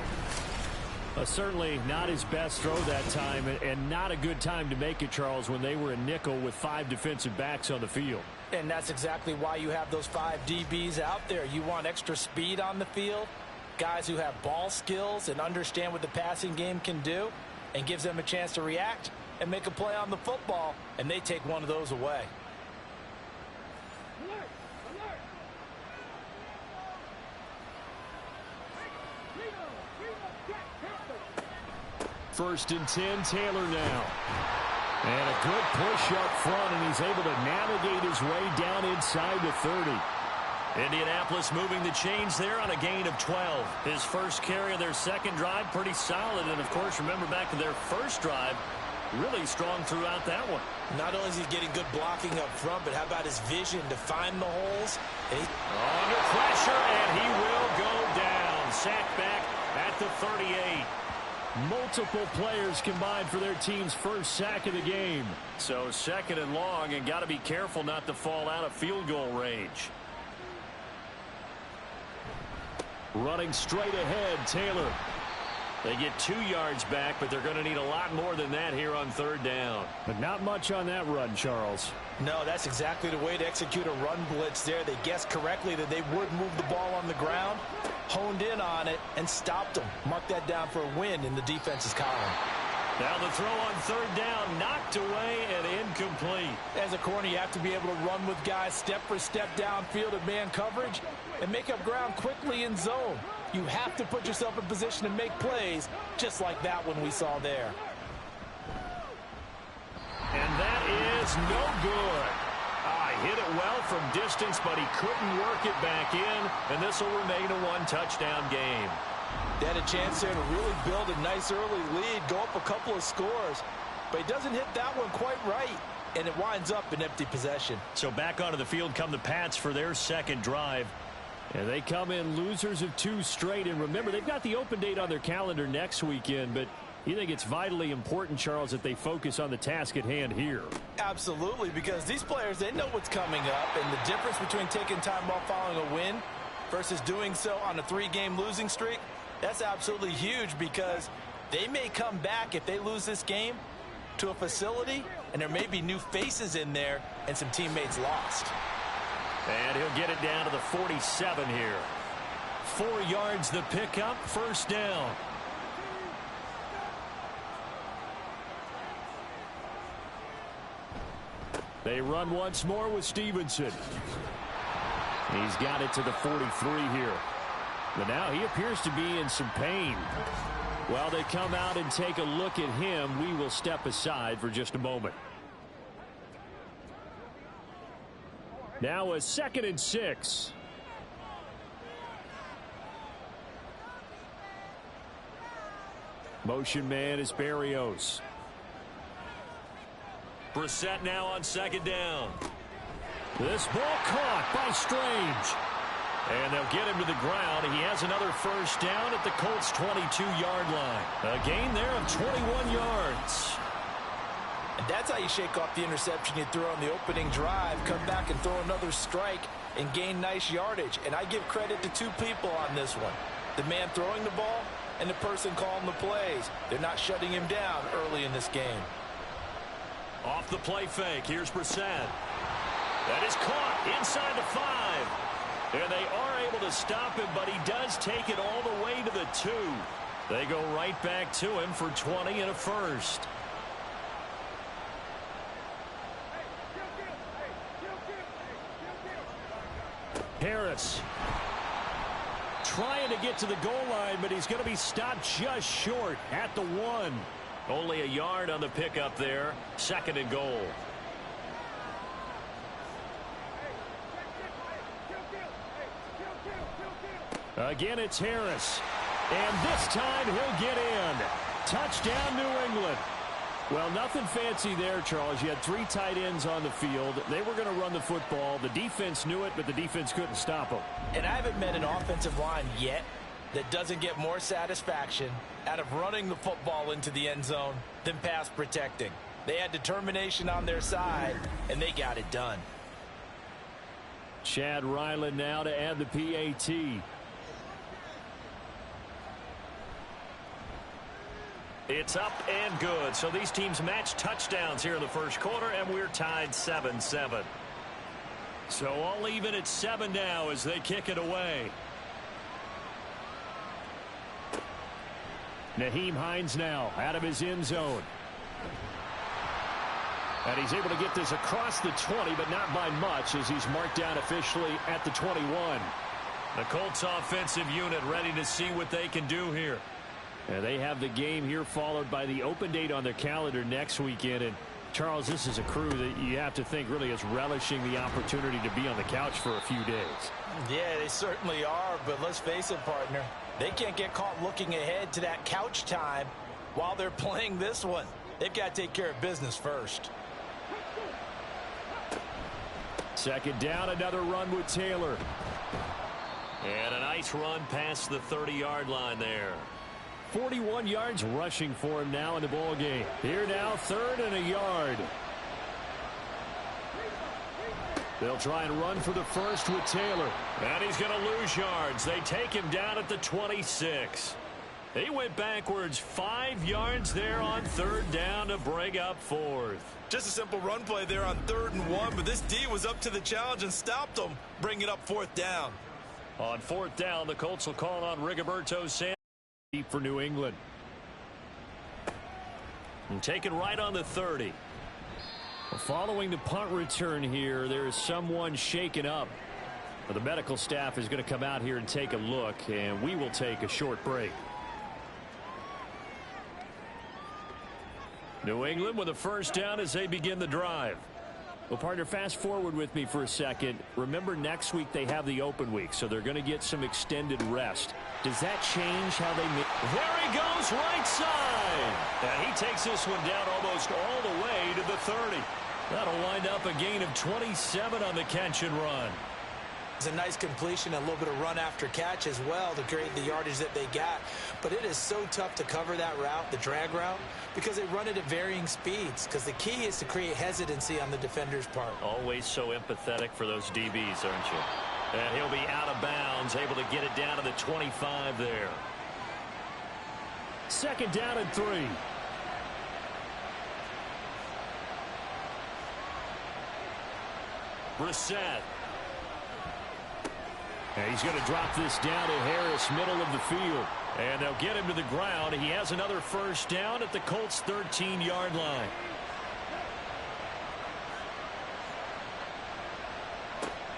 Certainly not his best throw that time, and not a good time to make it, Charles, when they were a nickel with 5 defensive backs on the field. And that's exactly why you have those 5 DBs out there. You want extra speed on the field, guys who have ball skills and understand what the passing game can do, and gives them a chance to react and make a play on the football, and they take one of those away. First and 10, Taylor now. And a good push up front, and he's able to navigate his way down inside the 30. Indianapolis moving the chains there on a gain of 12. His first carry of their second drive, pretty solid. And, of course, remember back to their first drive, really strong throughout that one. Not only is he getting good blocking up front, but how about his vision to find the holes? Under pressure, and he will go down. Sacked back at the 38. Multiple players combined for their team's first sack of the game. So 2nd and long, and got to be careful not to fall out of field goal range. Running straight ahead, Taylor. They get 2 yards back, but they're going to need a lot more than that here on 3rd down. But not much on that run, Charles. No, that's exactly the way to execute a run blitz there. They guessed correctly that they would move the ball on the ground, honed in on it, and stopped them. Mark that down for a win in the defense's column. Now the throw on 3rd down, knocked away and incomplete. As a corner, you have to be able to run with guys step for step downfield in man coverage and make up ground quickly in zone. You have to put yourself in position to make plays, just like that one we saw there. And that is no good. Hit it well from distance, but he couldn't work it back in, and this will remain a 1-touchdown game. They had a chance there to really build a nice early lead, go up a couple of scores, but he doesn't hit that one quite right, and it winds up an empty possession. So back onto the field come the Pats for their second drive. And they come in losers of 2 straight. And remember, they've got the open date on their calendar next weekend, but you think it's vitally important, Charles, that they focus on the task at hand here? Absolutely, because these players, they know what's coming up, and the difference between taking time off following a win versus doing so on a 3-game losing streak, that's absolutely huge, because they may come back if they lose this game to a facility, and there may be new faces in there and some teammates lost. And he'll get it down to the 47 here. 4 yards the pickup, 1st down. They run once more with Stevenson. He's got it to the 43 here. But now he appears to be in some pain. While they come out and take a look at him, we will step aside for just a moment. Now a 2nd and 6. Motion man is Berrios. Brissett now on 2nd down. This ball caught by Strange. And they'll get him to the ground. He has another 1st down at the Colts' 22-yard line. A gain there of 21 yards. And that's how you shake off the interception you threw on the opening drive, come back and throw another strike and gain nice yardage. And I give credit to 2 people on this one. The man throwing the ball and the person calling the plays. They're not shutting him down early in this game. Off the play fake, here's Brissett. That is caught inside the 5. And they are able to stop him, but he does take it all the way to the 2. They go right back to him for 20 and a first. Harris trying to get to the goal line, but he's going to be stopped just short at the 1. Only a yard on the pickup there. 2nd and goal. Again, it's Harris. And this time he'll get in. Touchdown, New England. Well, nothing fancy there, Charles. You had 3 tight ends on the field. They were going to run the football. The defense knew it, but the defense couldn't stop them. And I haven't met an offensive line yet that doesn't get more satisfaction out of running the football into the end zone than pass protecting. They had determination on their side, and they got it done. Chad Ryland now to add the PAT. It's up and good. So these teams match touchdowns here in the first quarter, and we're tied 7-7. So all even at 7 now as they kick it away. Nyheim Hines now out of his end zone. And he's able to get this across the 20, but not by much as he's marked down officially at the 21. The Colts offensive unit ready to see what they can do here. And they have the game here followed by the open date on their calendar next weekend. And Charles, this is a crew that you have to think really is relishing the opportunity to be on the couch for a few days. Yeah, they certainly are, but let's face it, partner. They can't get caught looking ahead to that couch time while they're playing this one. They've got to take care of business first. 2nd down, another run with Taylor. And a nice run past the 30-yard line there. 41 yards rushing for him now in the ball game. Here now, 3rd and a yard. They'll try and run for the first with Taylor. And he's going to lose yards. They take him down at the 26. He went backwards 5 yards there on 3rd down to bring up 4th. Just a simple run play there on 3rd and 1, but this D was up to the challenge and stopped them, bringing up 4th down. On 4th down, the Colts will call on Rigoberto Sanchez. For New England. And taken right on the 30. Following the punt return here, there is someone shaken up. The medical staff is going to come out here and take a look, and we will take a short break. New England with a 1st down as they begin the drive. Well, partner, fast forward with me for a second. Remember, next week they have the open week, so they're going to get some extended rest. Does that change how they make? There he goes, right side. And he takes this one down almost all the way to the 30. That'll wind up a gain of 27 on the catch and run. It's a nice completion, a little bit of run after catch as well to create the yardage that they got. But it is so tough to cover that route, the drag route, because they run it at varying speeds. Because the key is to create hesitancy on the defender's part. Always so empathetic for those DBs, aren't you? And he'll be out of bounds, able to get it down to the 25 there. 2nd down and 3. Brissett. And he's going to drop this down to Harris, middle of the field. And they'll get him to the ground. He has another 1st down at the Colts' 13-yard line.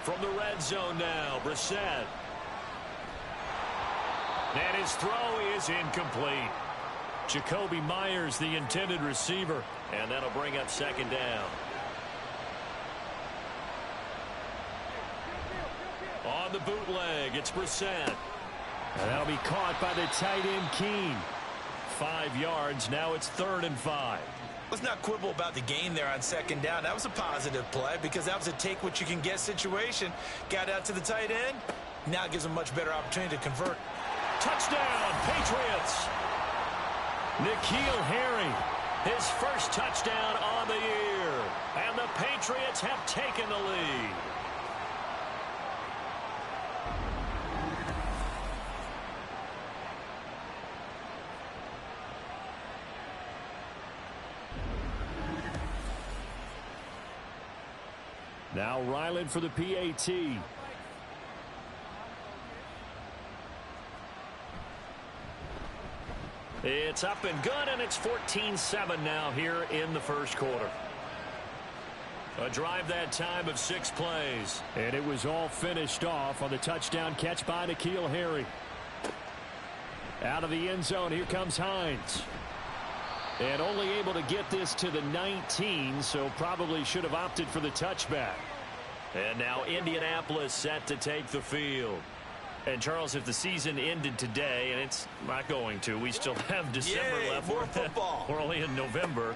From the red zone now, Brissett. And his throw is incomplete. Jacoby Myers, the intended receiver. And that'll bring up 2nd down. On the bootleg, it's Brissett. And that'll be caught by the tight end, Keene. 5 yards. Now it's 3rd and 5. Let's not quibble about the gain there on 2nd down. That was a positive play because that was a take-what-you-can-get situation. Got out to the tight end. Now it gives them a much better opportunity to convert. Touchdown, Patriots. N'Keal Harry, his first touchdown on the year. And the Patriots have taken the lead. Now Ryland for the PAT. It's up and good, and it's 14-7 now here in the first quarter. A drive that time of 6 plays. And it was all finished off on the touchdown catch by N'Keal Harry. Out of the end zone, here comes Hines. And only able to get this to the 19, so probably should have opted for the touchback. And now Indianapolis set to take the field. And, Charles, if the season ended today, and it's not going to, we still have December left. More football. We're only in November.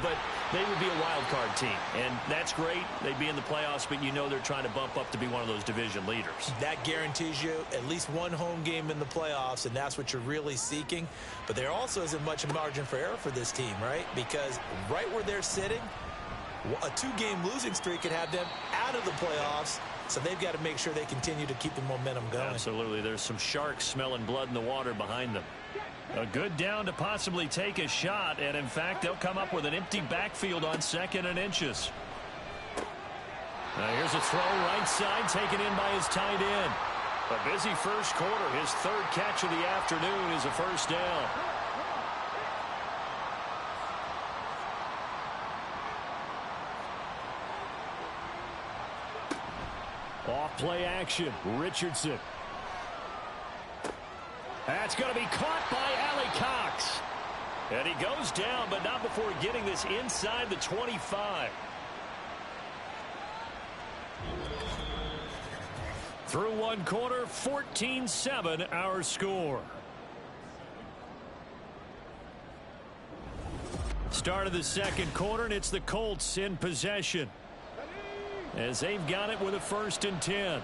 But they would be a wild card team. And that's great. They'd be in the playoffs, but you know they're trying to bump up to be one of those division leaders. That guarantees you at least one home game in the playoffs, and that's what you're really seeking. But there also isn't much margin for error for this team, right? Because right where they're sitting, a 2-game losing streak could have them out of the playoffs. So they've got to make sure they continue to keep the momentum going. Absolutely. There's some sharks smelling blood in the water behind them. A good down to possibly take a shot, and in fact, they'll come up with an empty backfield on 2nd and inches. Here's a throw right side, taken in by his tight end. A busy first quarter. His 3rd catch of the afternoon is a first down. Off play action. Richardson. That's going to be caught by Allie Cox. And he goes down, but not before getting this inside the 25. Through one quarter, 14-7 our score. Start of the second quarter, and it's the Colts in possession, as they've got it with a 1st and 10.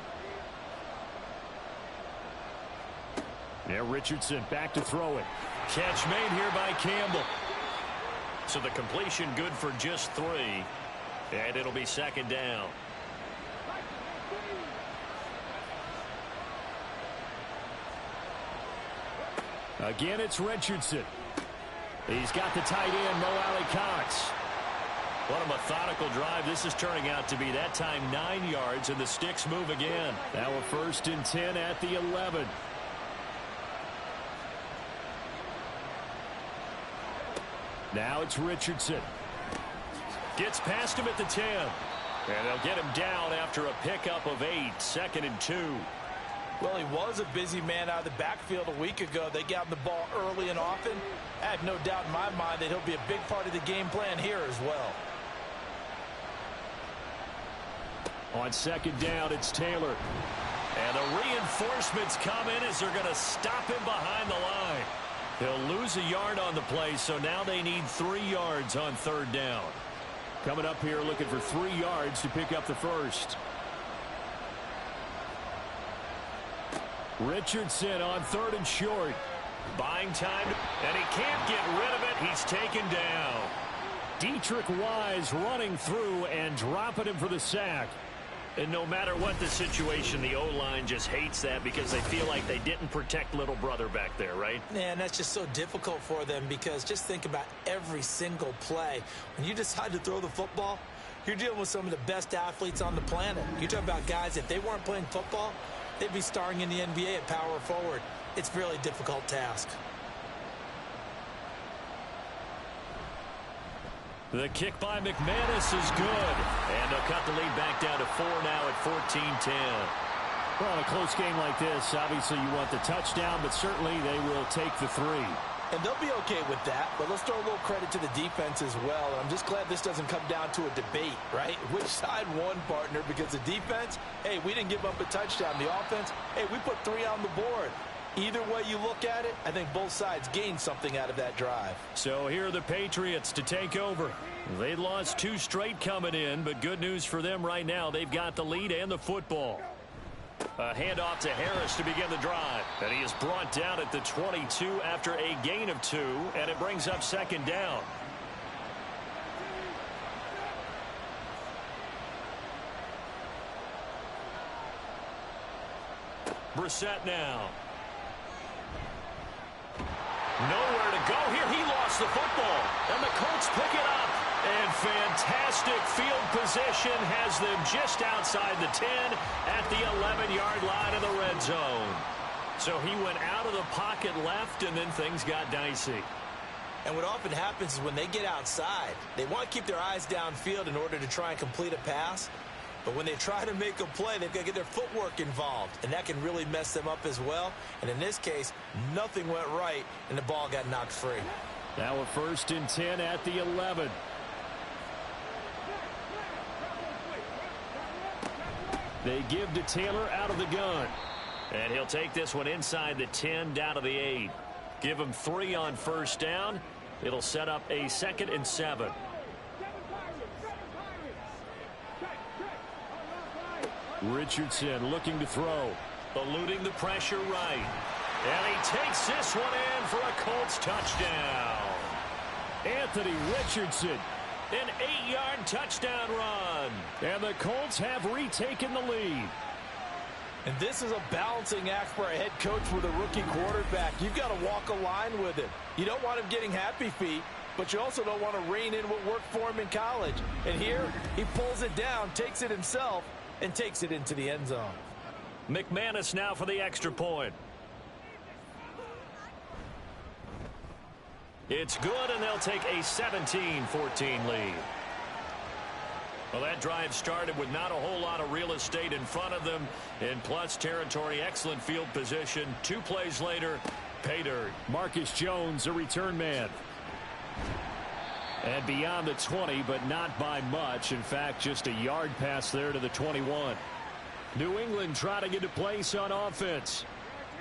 Now Richardson back to throw it. Catch made here by Campbell. So the completion good for just 3. And it'll be 2nd down. Again, it's Richardson. He's got the tight end, Mo Alley Cox. What a methodical drive this is turning out to be. That time 9 yards, and the sticks move again. Now a 1st and 10 at the 11. Now it's Richardson. Gets past him at the 10. And they'll get him down after a pickup of 8. 2nd and 2. Well, he was a busy man out of the backfield a week ago. They got him the ball early and often. I have no doubt in my mind that he'll be a big part of the game plan here as well. On 2nd down, it's Taylor. And the reinforcements come in as they're going to stop him behind the line. He'll lose a yard on the play, so now they need 3 yards on 3rd down. Coming up here looking for 3 yards to pick up the 1st. Richardson on 3rd and short. Buying time, and he can't get rid of it. He's taken down. Dietrich Wise running through and dropping him for the sack. And no matter what the situation, the O-line just hates that because they feel like they didn't protect little brother back there, right? Man, that's just so difficult for them because just think about every single play. When you decide to throw the football, you're dealing with some of the best athletes on the planet. You talk about guys, if they weren't playing football, they'd be starring in the NBA at power forward. It's a really difficult task. The kick by McManus is good. And they'll cut the lead back down to 4 now at 14-10. Well, in a close game like this, obviously you want the touchdown, but certainly they will take the 3. And they'll be okay with that, but let's throw a little credit to the defense as well. And I'm just glad this doesn't come down to a debate, right? Which side won, partner? Because the defense, hey, we didn't give up a touchdown. The offense, hey, we put 3 on the board. Either way you look at it, I think both sides gained something out of that drive. So here are the Patriots to take over. They lost 2 straight coming in, but good news for them right now. They've got the lead and the football. A handoff to Harris to begin the drive. And he is brought down at the 22 after a gain of 2, and it brings up 2nd down. Brissett now. Nowhere to go here. He lost the football. And the Colts pick it up. And fantastic field position has them just outside the 10 at the 11-yard line of the red zone. So he went out of the pocket left, and then things got dicey. And what often happens is when they get outside, they want to keep their eyes downfield in order to try and complete a pass. But when they try to make a play, they've got to get their footwork involved, and that can really mess them up as well. And in this case, nothing went right, and the ball got knocked free. Now a 1st and 10 at the 11. They give to Taylor out of the gun. And he'll take this one inside the 10 down to the 8. Give him 3 on 1st down. It'll set up a 2nd and 7. Richardson looking to throw. Eluding the pressure right. And he takes this one in for a Colts touchdown. Anthony Richardson. An 8-yard touchdown run. And the Colts have retaken the lead. And this is a balancing act for a head coach with a rookie quarterback. You've got to walk a line with it. You don't want him getting happy feet, but you also don't want to rein in what worked for him in college. And here, he pulls it down, takes it himself, and takes it into the end zone. McManus now for the extra point. It's good, and they'll take a 17-14 lead. Well, that drive started with not a whole lot of real estate in front of them. In plus territory, excellent field position. 2 plays later, pay dirt. Marcus Jones, a return man. And beyond the 20, but not by much. In fact, just a yard pass there to the 21. New England trying to get a place on offense.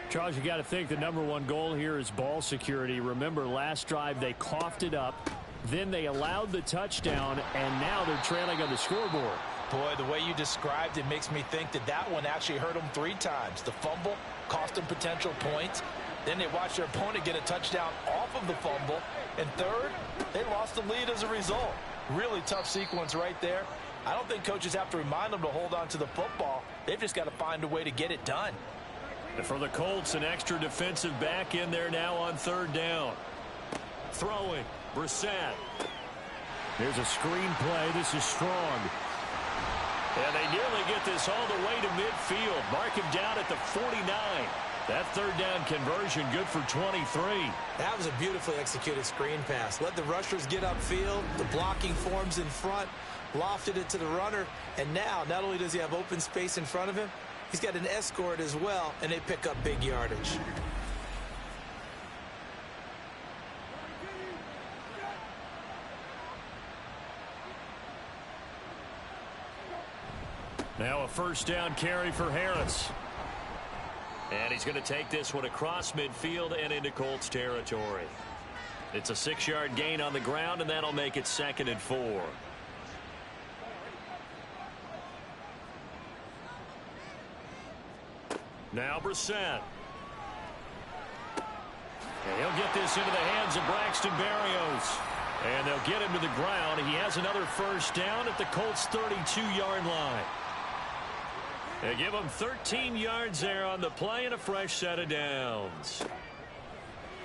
Charles, you got to think the #1 goal here is ball security. Remember, last drive they coughed it up. Then they allowed the touchdown, and now they're trailing on the scoreboard. Boy, the way you described it makes me think that one actually hurt them 3 times. The fumble cost them potential points. Then they watched their opponent get a touchdown off of the fumble. And third, they lost the lead as a result. Really tough sequence right there. I don't think coaches have to remind them to hold on to the football. They've just got to find a way to get it done. And for the Colts, an extra defensive back in there now on 3rd down. Throwing. Brissett. There's a screen play. This is strong. And they nearly get this all the way to midfield. Mark him down at the 49. That 3rd down conversion good for 23. That was a beautifully executed screen pass. Let the rushers get upfield. The blocking forms in front. Lofted it to the runner. And now, not only does he have open space in front of him, he's got an escort as well, and they pick up big yardage. Now a 1st down carry for Harris. And he's going to take this one across midfield and into Colts territory. It's a 6-yard gain on the ground, and that'll make it 2nd and 4. Now Brissett. And he'll get this into the hands of Braxton Berrios. And they'll get him to the ground. He has another 1st down at the Colts' 32-yard line. They give him 13 yards there on the play and a fresh set of downs.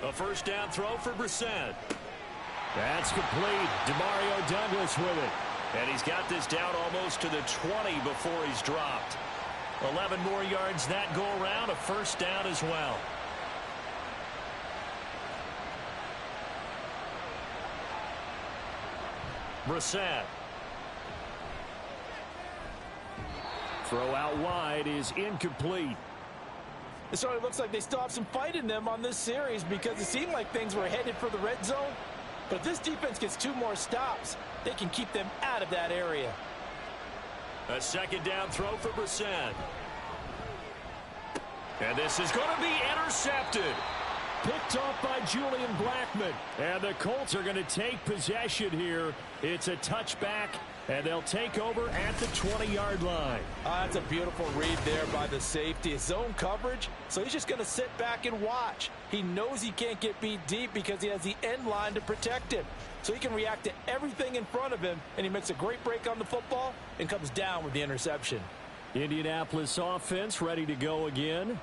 A 1st down throw for Brissett. That's complete. Demario Douglas with it. And he's got this down almost to the 20 before he's dropped. 11 more yards that go around, a 1st down as well. Brissett. Throw out wide is incomplete. It certainly looks like they still have some fight in them on this series because it seemed like things were headed for the red zone. But if this defense gets 2 more stops, they can keep them out of that area. A 2nd down throw for Brissett. And this is going to be intercepted. Picked off by Julian Blackmon. And the Colts are going to take possession here. It's a touchback, and they'll take over at the 20-yard line. That's a beautiful read there by the safety. It's zone coverage, so he's just going to sit back and watch. He knows he can't get beat deep because he has the end line to protect him. So he can react to everything in front of him, and he makes a great break on the football and comes down with the interception. Indianapolis offense ready to go again.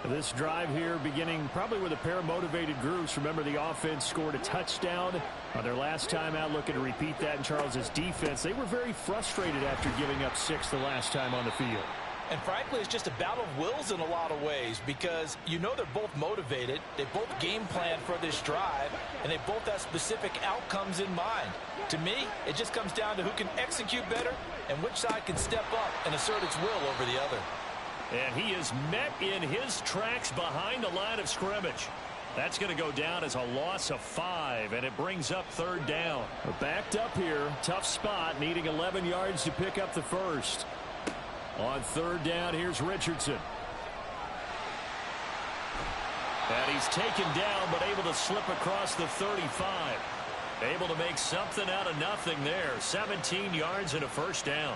This drive here beginning probably with a pair of motivated groups. Remember, the offense scored a touchdown on their last time out, looking to repeat that in Charles's defense. They were very frustrated after giving up 6 the last time on the field. And frankly, it's just a battle of wills in a lot of ways, because you know they're both motivated, they both game plan for this drive, and they both have specific outcomes in mind. To me, it just comes down to who can execute better and which side can step up and assert its will over the other. And he is met in his tracks behind the line of scrimmage. That's going to go down as a loss of 5, and it brings up 3rd down. Backed up here, tough spot, needing 11 yards to pick up the first. On 3rd down, here's Richardson. And he's taken down, but able to slip across the 35. Able to make something out of nothing there. 17 yards and a 1st down.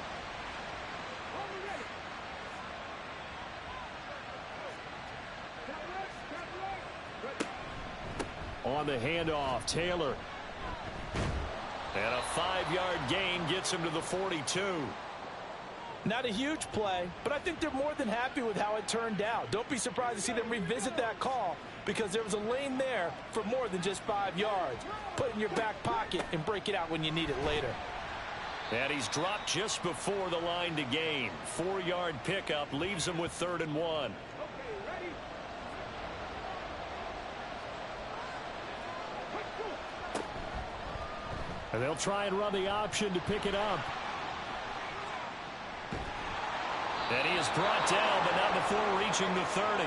On the handoff, Taylor. And a 5-yard gain gets him to the 42. Not a huge play, but I think they're more than happy with how it turned out. Don't be surprised to see them revisit that call, because there was a lane there for more than just 5 yards. Put it in your back pocket and break it out when you need it later. And he's dropped just before the line to gain. 4-yard pickup leaves him with 3rd and 1. And they'll try and run the option to pick it up. And he is brought down, but not before reaching the 30.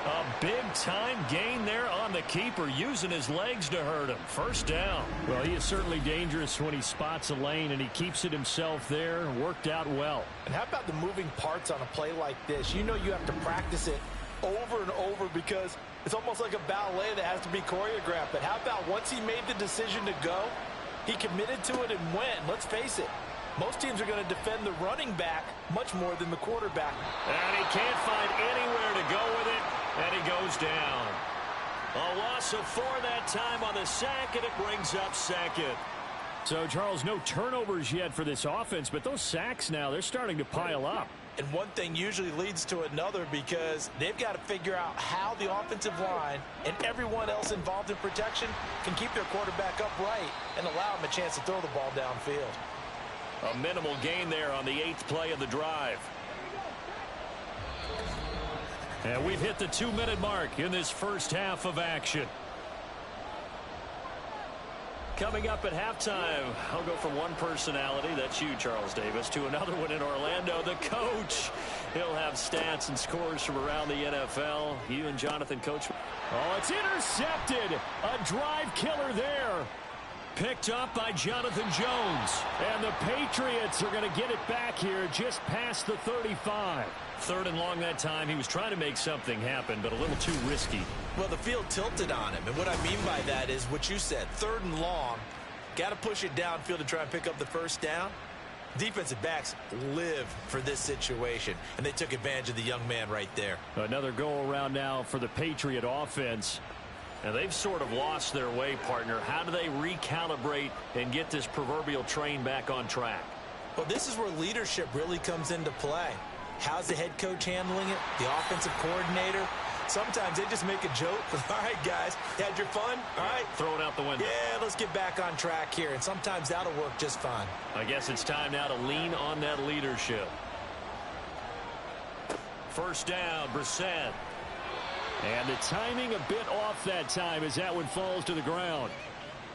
A big-time gain there on the keeper, using his legs to hurt him. 1st down. Well, he is certainly dangerous when he spots a lane, and he keeps it himself there. Worked out well. And how about the moving parts on a play like this? You know you have to practice it over and over, because it's almost like a ballet that has to be choreographed. But how about once he made the decision to go, he committed to it and went. Let's face it, most teams are going to defend the running back much more than the quarterback. And he can't find anywhere to go with it, and he goes down. A loss of 4 that time on the sack, and it brings up 2nd. So, Charles, no turnovers yet for this offense, but those sacks now, they're starting to pile up. And one thing usually leads to another, because they've got to figure out how the offensive line and everyone else involved in protection can keep their quarterback upright and allow him a chance to throw the ball downfield. A minimal gain there on the 8th play of the drive. And we've hit the 2-minute mark in this first half of action. Coming up at halftime, I'll go from one personality, that's you, Charles Davis, to another one in Orlando, the coach. He'll have stats and scores from around the NFL. You and Jonathan, Coach. Oh, it's intercepted. A drive killer there. Picked up by Jonathan Jones. And the Patriots are going to get it back here just past the 35. 3rd and long that time. He was trying to make something happen, but a little too risky. Well, the field tilted on him, and what I mean by that is what you said, 3rd and long. Got to push it downfield to try and pick up the 1st down. Defensive backs live for this situation, and they took advantage of the young man right there. Another go-around now for the Patriot offense. And they've sort of lost their way, partner. How do they recalibrate and get this proverbial train back on track? Well, this is where leadership really comes into play. How's the head coach handling it? The offensive coordinator? Sometimes they just make a joke. All right, guys, you had your fun? All right. Throw it out the window. Yeah, let's get back on track here. And sometimes that'll work just fine. I guess it's time now to lean on that leadership. 1st down, Brissett. And the timing a bit off that time as that one falls to the ground.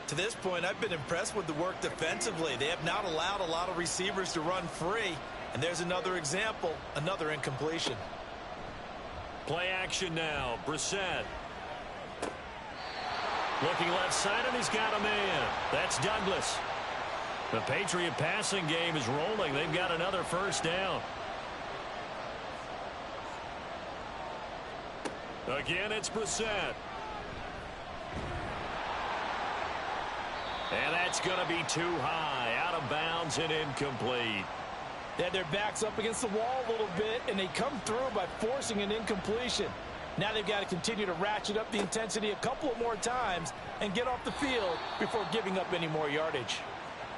To this point, I've been impressed with the work defensively. They have not allowed a lot of receivers to run free. And there's another example, another incompletion. Play action now, Brissett. Looking left side, and he's got a man. That's Douglas. The Patriot passing game is rolling. They've got another 1st down. Again, it's Brissett. And that's going to be too high. Out of bounds and incomplete. They had their backs up against the wall a little bit, and they come through by forcing an incompletion. Now they've got to continue to ratchet up the intensity a couple of more times and get off the field before giving up any more yardage.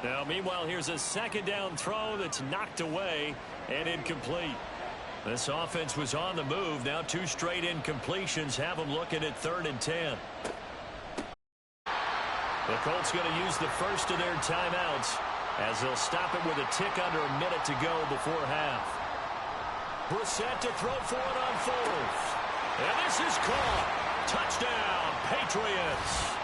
Now, meanwhile, here's a 2nd down throw that's knocked away and incomplete. This offense was on the move. Now 2 straight incompletions have them looking at 3rd and 10. The Colts going to use the first of their timeouts as they'll stop it with a tick under a minute to go before half. Brissett to throw for it on 4th. And this is caught. Touchdown, Patriots.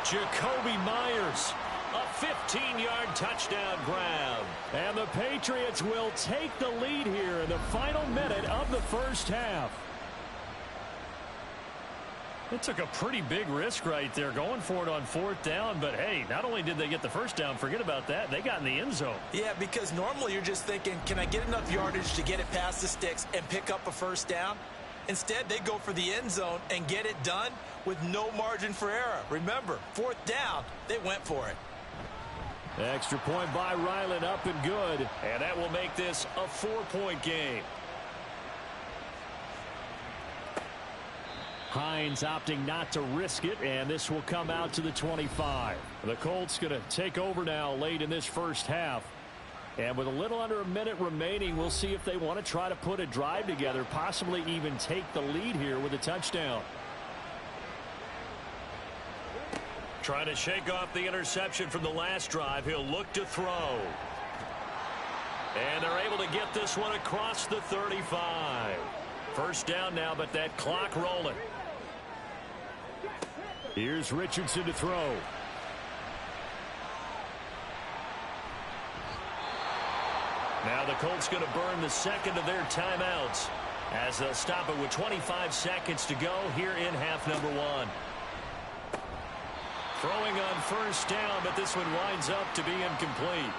Jacoby Myers, a 15-yard touchdown grab. And the Patriots will take the lead here in the final minute of the first half. It took a pretty big risk right there going for it on 4th down. But, hey, not only did they get the first down, forget about that, they got in the end zone. Yeah, because normally you're just thinking, can I get enough yardage to get it past the sticks and pick up a first down? Instead, they go for the end zone and get it done with no margin for error. Remember, 4th down, they went for it. Extra point by Ryland, up and good. And that will make this a 4-point game. Hines opting not to risk it, and this will come out to the 25. The Colts going to take over now late in this first half. And with a little under a minute remaining, we'll see if they want to try to put a drive together, possibly even take the lead here with a touchdown. Trying to shake off the interception from the last drive. He'll look to throw. And they're able to get this one across the 35. First down now, but that clock rolling. Here's Richardson to throw. Now the Colts going to burn the second of their timeouts as they'll stop it with 25 seconds to go here in half number 1. Throwing on first down, but this one winds up to be incomplete.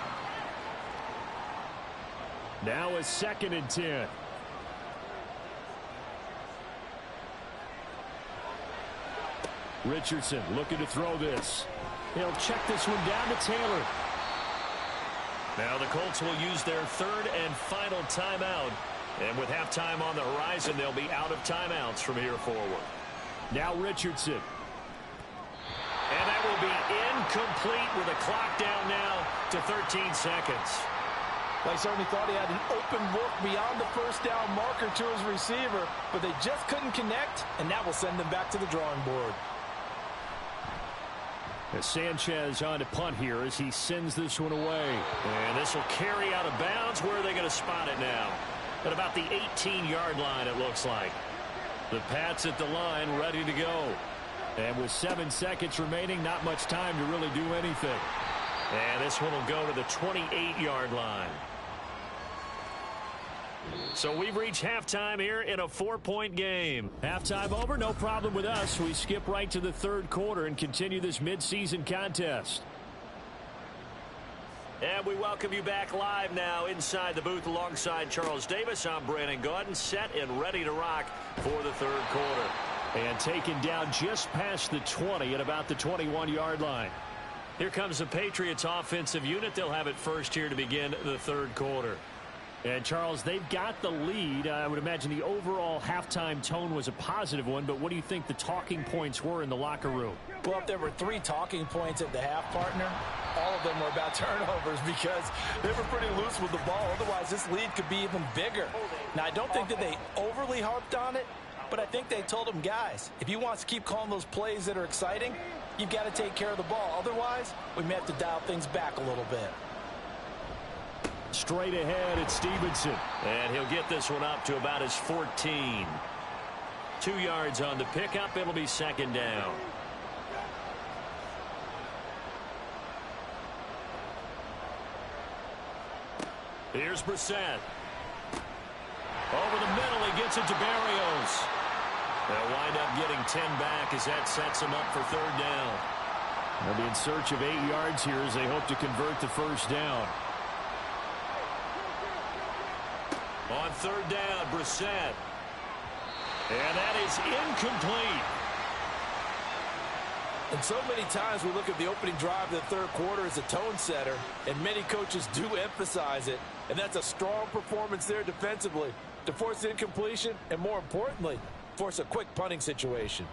Now a 2nd and 10. Richardson looking to throw this. He'll check this one down to Taylor. Now the Colts will use their 3rd and final timeout. And with halftime on the horizon, they'll be out of timeouts from here forward. Now Richardson. And that will be incomplete with a clock down now to 13 seconds. Well, he certainly thought he had an open look beyond the first down marker to his receiver, but they just couldn't connect, and that will send them back to the drawing board. As Sanchez on to punt here as he sends this one away. And this will carry out of bounds. Where are they going to spot it now? At about the 18-yard line, it looks like. The Pats at the line, ready to go. And with 7 seconds remaining, not much time to really do anything. And this one will go to the 28-yard line. So we've reached halftime here in a 4-point game. Halftime over, no problem with us. We skip right to the 3rd quarter and continue this midseason contest. And we welcome you back live now inside the booth alongside Charles Davis. I'm Brandon Gaudin, set and ready to rock for the 3rd quarter. And taken down just past the 20 at about the 21-yard line. Here comes the Patriots offensive unit. They'll have it first here to begin the 3rd quarter. And, Charles, they've got the lead. I would imagine the overall halftime tone was a positive one, but what do you think the talking points were in the locker room? Well, if there were 3 talking points at the half, partner, all of them were about turnovers because they were pretty loose with the ball. Otherwise, this lead could be even bigger. Now, I don't think that they overly harped on it, but I think they told them, guys, if you want us to keep calling those plays that are exciting, you've got to take care of the ball. Otherwise, we may have to dial things back a little bit. Straight ahead, it's Stevenson. And he'll get this one up to about his 14. 2 yards on the pickup. It'll be 2nd down. Here's Brissett. Over the middle, he gets it to Barrios. They'll wind up getting 10 back as that sets them up for 3rd down. They'll be in search of 8 yards here as they hope to convert the first down. On 3rd down, Brissett. And that is incomplete. And so many times we look at the opening drive of the 3rd quarter as a tone setter, and many coaches do emphasize it. And that's a strong performance there defensively to force incompletion and, more importantly, force a quick punting situation.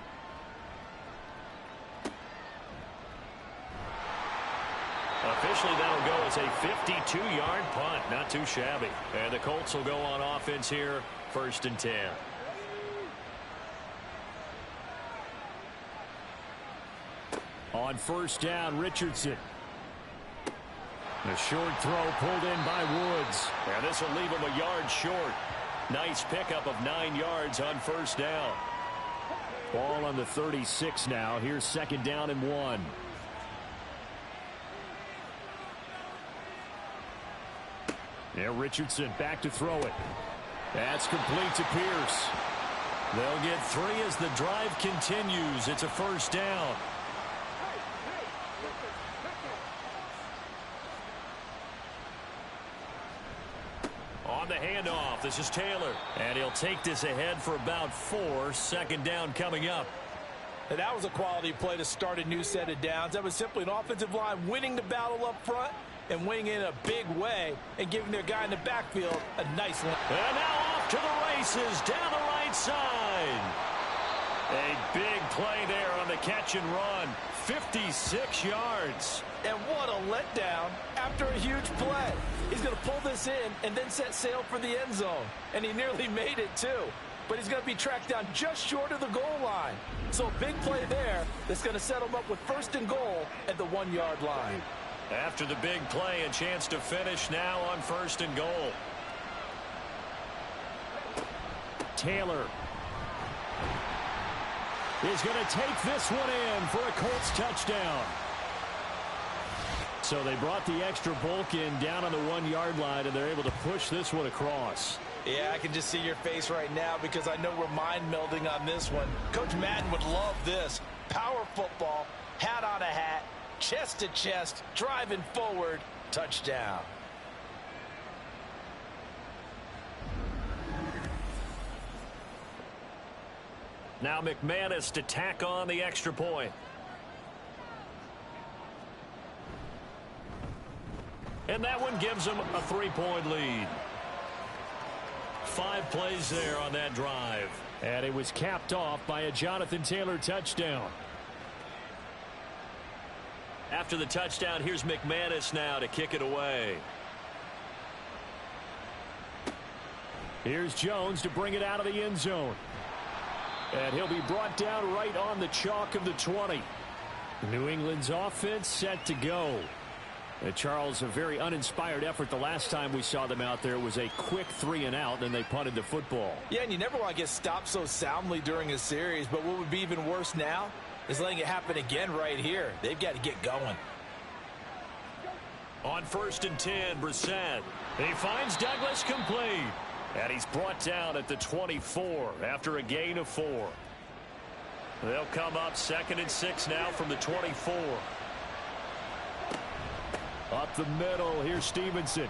Officially, that'll go as a 52-yard punt. Not too shabby. And the Colts will go on offense here, 1st and 10. On 1st down, Richardson. A short throw pulled in by Woods. And this will leave him a yard short. Nice pickup of 9 yards on 1st down. Ball on the 36 now. Here's 2nd down and 1. Yeah, Richardson back to throw it. That's complete to Pierce. They'll get 3 as the drive continues. It's a 1st down. On the handoff, this is Taylor. And he'll take this ahead for about 4. 2nd down coming up. And that was a quality play to start a new set of downs. That was simply an offensive line winning the battle up front and winning in a big way and giving their guy in the backfield a nice line. And now off to the races down the right side. A big play there on the catch and run. 56 yards. And what a letdown after a huge play. He's going to pull this in and then set sail for the end zone. And he nearly made it, too. But he's going to be tracked down just short of the goal line. So a big play there that's going to set him up with 1st and goal at the 1-yard line. After the big play, a chance to finish now on 1st and goal. Taylor is going to take this one in for a Colts touchdown. So they brought the extra bulk in down on the 1-yard line, and they're able to push this one across. Yeah, I can just see your face right now because I know we're mind melding on this one. Coach Madden would love this. Power football, hat on a hat, chest to chest, driving forward, touchdown. Now McManus to tack on the extra point. And that one gives them a 3-point lead. 5 plays there on that drive. And it was capped off by a Jonathan Taylor touchdown. After the touchdown, here's McManus now to kick it away. Here's Jones to bring it out of the end zone. And he'll be brought down right on the chalk of the 20. New England's offense set to go. Charles, a very uninspired effort the last time we saw them out there. Was a quick 3-and-out, and they punted the football. Yeah, and you never want to get stopped so soundly during a series, but what would be even worse now is letting it happen again right here. They've got to get going. On 1st and 10, Brissett. He finds Douglas complete. And he's brought down at the 24 after a gain of 4. They'll come up 2nd and 6 now from the 24. Up the middle, here's Stevenson.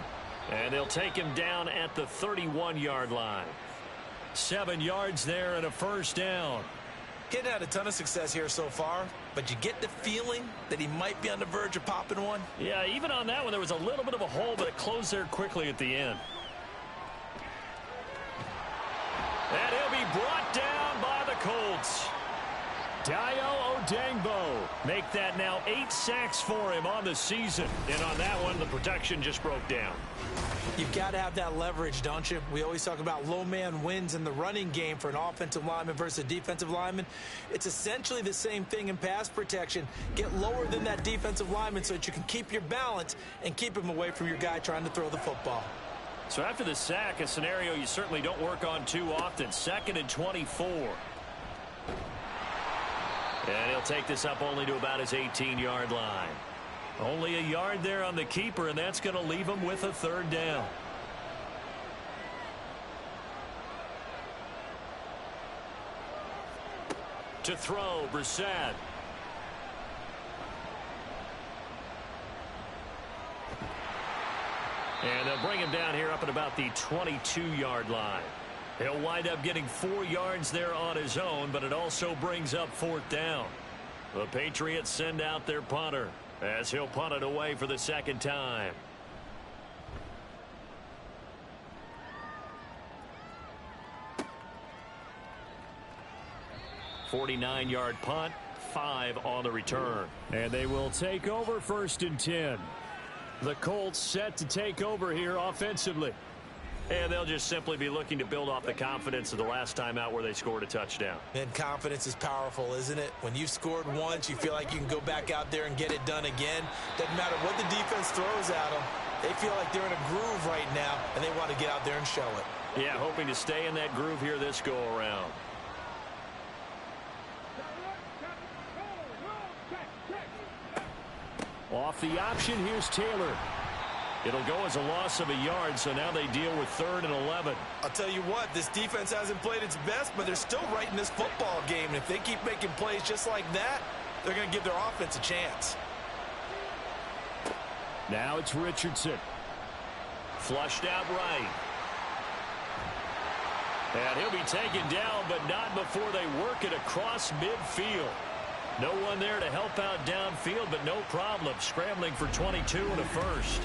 And they'll take him down at the 31-yard line. 7 yards there and a 1st down. Getting had a ton of success here so far, but you get the feeling that he might be on the verge of popping one. Yeah, even on that one, there was a little bit of a hole, but it closed there quickly at the end. And he'll be brought down by the Colts. Dayo Odengbo. Make that now 8 sacks for him on the season. And on that one, the protection just broke down. You've got to have that leverage, don't you? We always talk about low man wins in the running game for an offensive lineman versus a defensive lineman. It's essentially the same thing in pass protection. Get lower than that defensive lineman so that you can keep your balance and keep him away from your guy trying to throw the football. So after the sack, a scenario you certainly don't work on too often. 2nd and 24. And he'll take this up only to about his 18-yard line. Only a yard there on the keeper, and that's going to leave him with a 3rd down. To throw, Brissett. And they'll bring him down here up at about the 22-yard line. He'll wind up getting 4 yards there on his own, but it also brings up 4th down. The Patriots send out their punter as he'll punt it away for the 2nd time. .49-yard punt, 5 on the return. And they will take over 1st and 10. The Colts set to take over here offensively. And they'll just simply be looking to build off the confidence of the last time out where they scored a touchdown. And confidence is powerful, isn't it? When you've scored once, you feel like you can go back out there and get it done again. Doesn't matter what the defense throws at them. They feel like they're in a groove right now, and they want to get out there and show it. Yeah, hoping to stay in that groove here this go-around. Off the option, here's Taylor. It'll go as a loss of a yard, so now they deal with 3rd and 11. I'll tell you what, this defense hasn't played its best, but they're still right in this football game. And if they keep making plays just like that, they're going to give their offense a chance. Now it's Richardson. Flushed out right. And he'll be taken down, but not before they work it across midfield. No one there to help out downfield, but no problem. Scrambling for 22 and a first.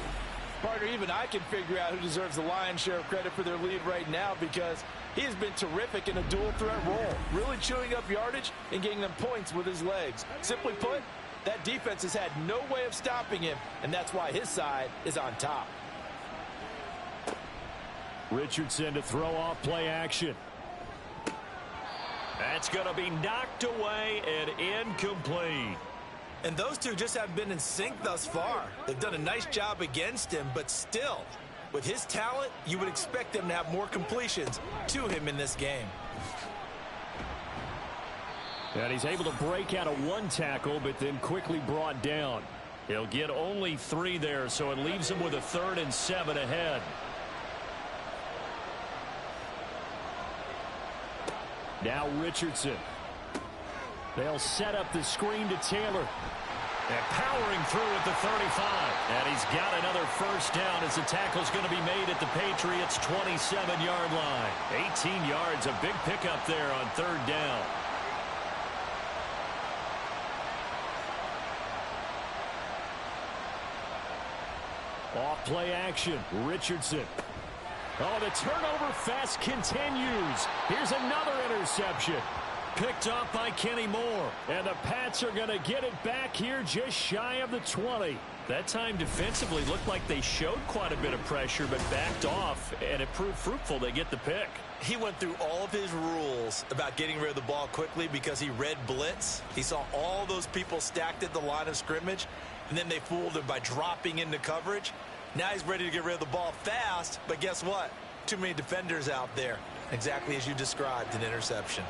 Partner, even I can figure out who deserves the lion's share of credit for their lead right now, because he has been terrific in a dual threat role, really chewing up yardage and getting them points with his legs. Simply put, that defense has had no way of stopping him, and that's why his side is on top. Richardson to throw off play action. That's going to be knocked away and incomplete. And those two just haven't been in sync thus far. They've done a nice job against him, but still, with his talent, you would expect them to have more completions to him in this game. And he's able to break out of one tackle, but then quickly brought down. He'll get only 3 there, so it leaves him with a 3rd and 7 ahead. Now Richardson. They'll set up the screen to Taylor. And powering through at the 35. And he's got another first down as the tackle's going to be made at the Patriots' 27-yard line. 18 yards, a big pickup there on 3rd down. Off play action, Richardson. Oh, the turnover fest continues. Here's another interception. Picked off by Kenny Moore. And the Pats are going to get it back here just shy of the 20. That time defensively looked like they showed quite a bit of pressure but backed off, and it proved fruitful. They get the pick. He went through all of his rules about getting rid of the ball quickly because he read blitz. He saw all those people stacked at the line of scrimmage, and then they fooled him by dropping into coverage. Now he's ready to get rid of the ball fast, but guess what? Too many defenders out there. Exactly as you described, an interception.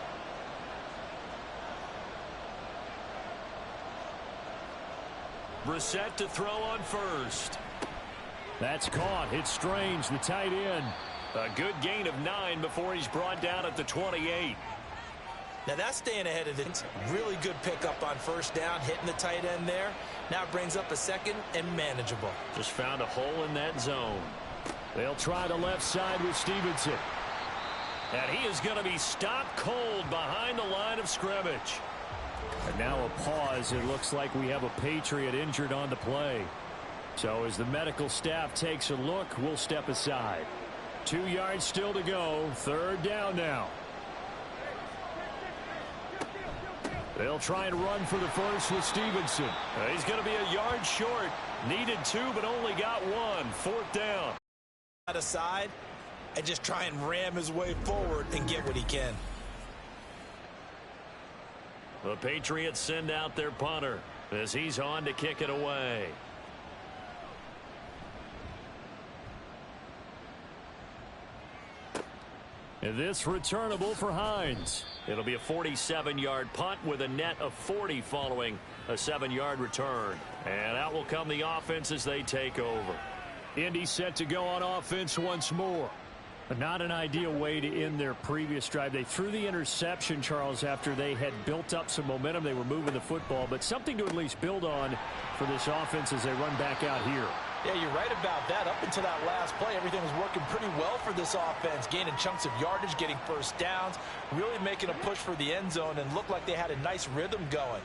Brissett to throw on first. That's caught. It's Strange, the tight end. A good gain of 9 before he's brought down at the 28. Now that's staying ahead of it. Really good pickup on first down, hitting the tight end there. Now it brings up a 2nd and manageable. Just found a hole in that zone. They'll try the left side with Stevenson. And he is going to be stopped cold behind the line of scrimmage. And now a pause. It looks like we have a Patriot injured on the play. So as the medical staff takes a look, we'll step aside. 2 yards still to go. 3rd down now. They'll try and run for the first with Stevenson. He's going to be a yard short. Needed 2, but only got 1. 4th down. Out of side and just try and ram his way forward and get what he can. The Patriots send out their punter as he's on to kick it away. And this returnable for Hines. It'll be a 47-yard punt with a net of 40 following a 7-yard return. And out will come the offense as they take over. Indy set to go on offense once more. But not an ideal way to end their previous drive. They threw the interception, Charles, after they had built up some momentum. They were moving the football, but something to at least build on for this offense as they run back out here. Yeah, you're right about that. Up until that last play, everything was working pretty well for this offense, gaining chunks of yardage, getting first downs, really making a push for the end zone, and looked like they had a nice rhythm going.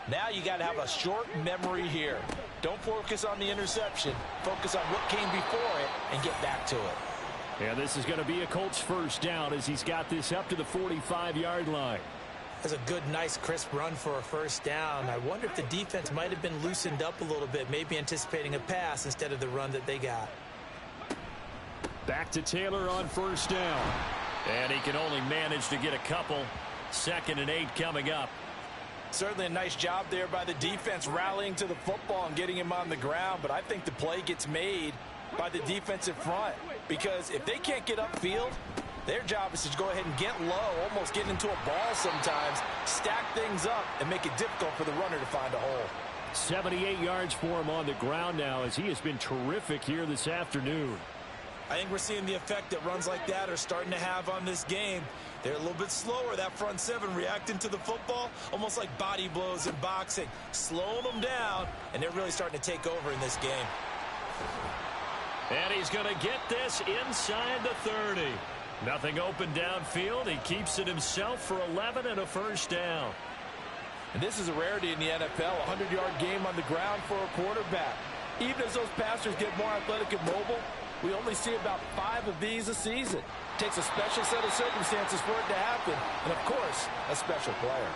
Now you got to have a short memory here. Don't focus on the interception. Focus on what came before it and get back to it. And this is going to be a Colts first down as he's got this up to the 45-yard line. That's a good, nice, crisp run for a first down. I wonder if the defense might have been loosened up a little bit, maybe anticipating a pass instead of the run that they got. Back to Taylor on first down. And he can only manage to get a couple. 2nd and 8 coming up. Certainly a nice job there by the defense rallying to the football and getting him on the ground, but I think the play gets made by the defensive front, because if they can't get upfield, their job is to go ahead and get low, almost get into a ball sometimes, stack things up, and make it difficult for the runner to find a hole. 78 yards for him on the ground now, as he has been terrific here this afternoon. I think we're seeing the effect that runs like that are starting to have on this game. They're a little bit slower, that front seven, reacting to the football, almost like body blows in boxing, slowing them down, and they're really starting to take over in this game. And he's going to get this inside the 30. Nothing open downfield. He keeps it himself for 11 and a first down. And this is a rarity in the NFL, a 100-yard game on the ground for a quarterback. Even as those passers get more athletic and mobile, we only see about 5 of these a season. It takes a special set of circumstances for it to happen, and, of course, a special player.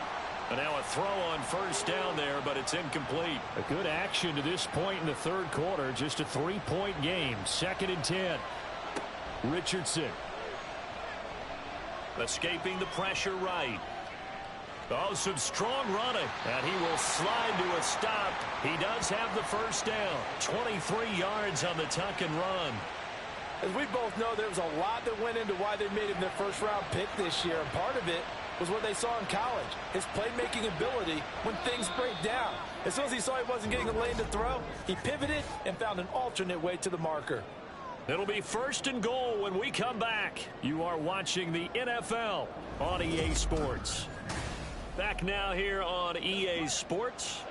And now a throw on first down there, but it's incomplete. A good action to this point in the third quarter. Just a 3-point game. 2nd and 10. Richardson. Escaping the pressure right. Oh, some strong running. And he will slide to a stop. He does have the first down. 23 yards on the tuck and run. As we both know, there was a lot that went into why they made him their first-round pick this year, and part of it was what they saw in college, his playmaking ability when things break down. As soon as he saw he wasn't getting a lane to throw, he pivoted and found an alternate way to the marker. It'll be 1st and goal when we come back. You are watching the NFL on EA Sports. Back now here on EA Sports.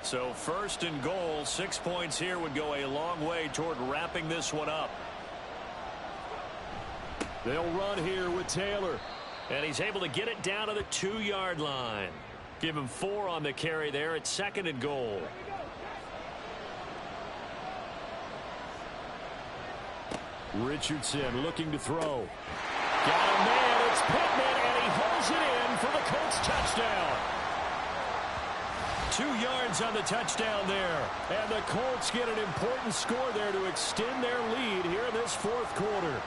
So 1st and goal, 6 points here would go a long way toward wrapping this one up. They'll run here with Taylor. And he's able to get it down to the 2-yard line. Give him 4 on the carry there at 2nd and goal. Richardson looking to throw. Got a man. It's Pittman, and he holds it in for the Colts touchdown. 2 yards on the touchdown there. And the Colts get an important score there to extend their lead here in this 4th quarter.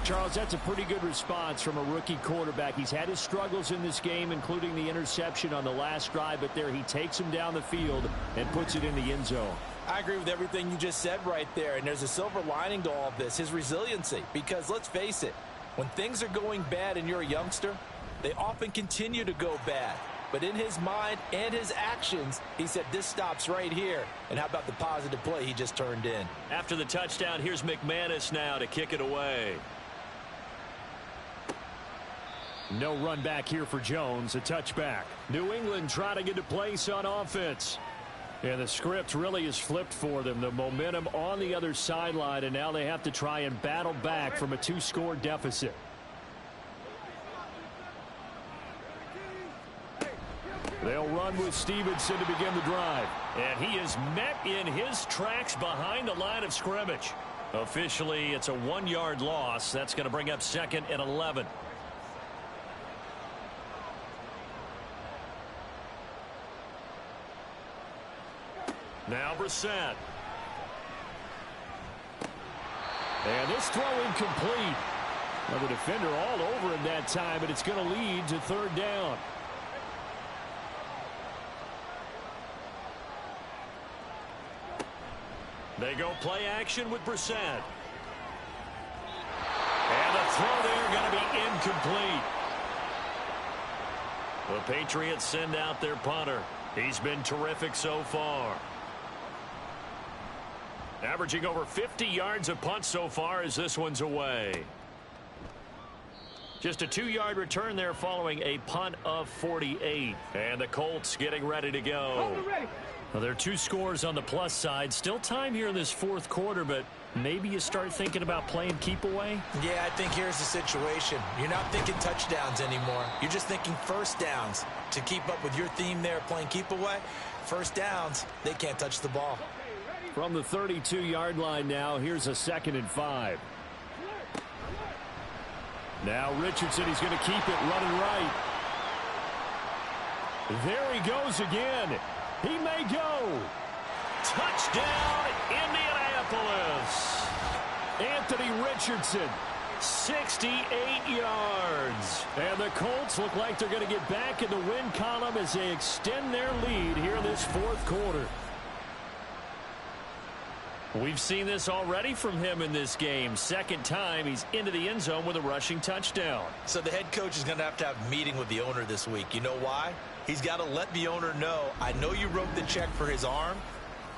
Charles, that's a pretty good response from a rookie quarterback. He's had his struggles in this game, including the interception on the last drive, but there he takes him down the field and puts it in the end zone. I agree with everything you just said right there, and there's a silver lining to all of this, his resiliency. Because let's face it, when things are going bad and you're a youngster, they often continue to go bad. But in his mind and his actions, he said, this stops right here. And how about the positive play he just turned in? After the touchdown, here's McManus now to kick it away. No run back here for Jones, a touchback. New England trying to get to place on offense. And the script really is flipped for them. The momentum on the other sideline, and now they have to try and battle back from a 2-score deficit. They'll run with Stevenson to begin the drive. And he is met in his tracks behind the line of scrimmage. Officially, it's a 1-yard loss. That's going to bring up 2nd and 11. Now Brissett. And this throw incomplete. Well, the defender all over him that time, but it's going to lead to 3rd down. They go play action with Brissett. And the throw there going to be incomplete. The Patriots send out their punter. He's been terrific so far. Averaging over 50 yards a punt so far as this one's away. Just a 2-yard return there following a punt of 48. And the Colts getting ready to go. Well, there are 2 scores on the plus side. Still time here in this 4th quarter, but maybe you start thinking about playing keep away? Yeah, I think here's the situation. You're not thinking touchdowns anymore. You're just thinking first downs. To keep up with your theme there, playing keep away, first downs, they can't touch the ball. From the 32-yard line now, here's a 2nd and 5. Now Richardson, he's going to keep it running right. There he goes again. He may go. Touchdown, Indianapolis. Anthony Richardson, 68 yards. And the Colts look like they're going to get back in the win column as they extend their lead here in this fourth quarter. We've seen this already from him in this game. Second time he's into the end zone with a rushing touchdown. So the head coach is going to have a meeting with the owner this week. You know why? He's got to let the owner know, I know you wrote the check for his arm,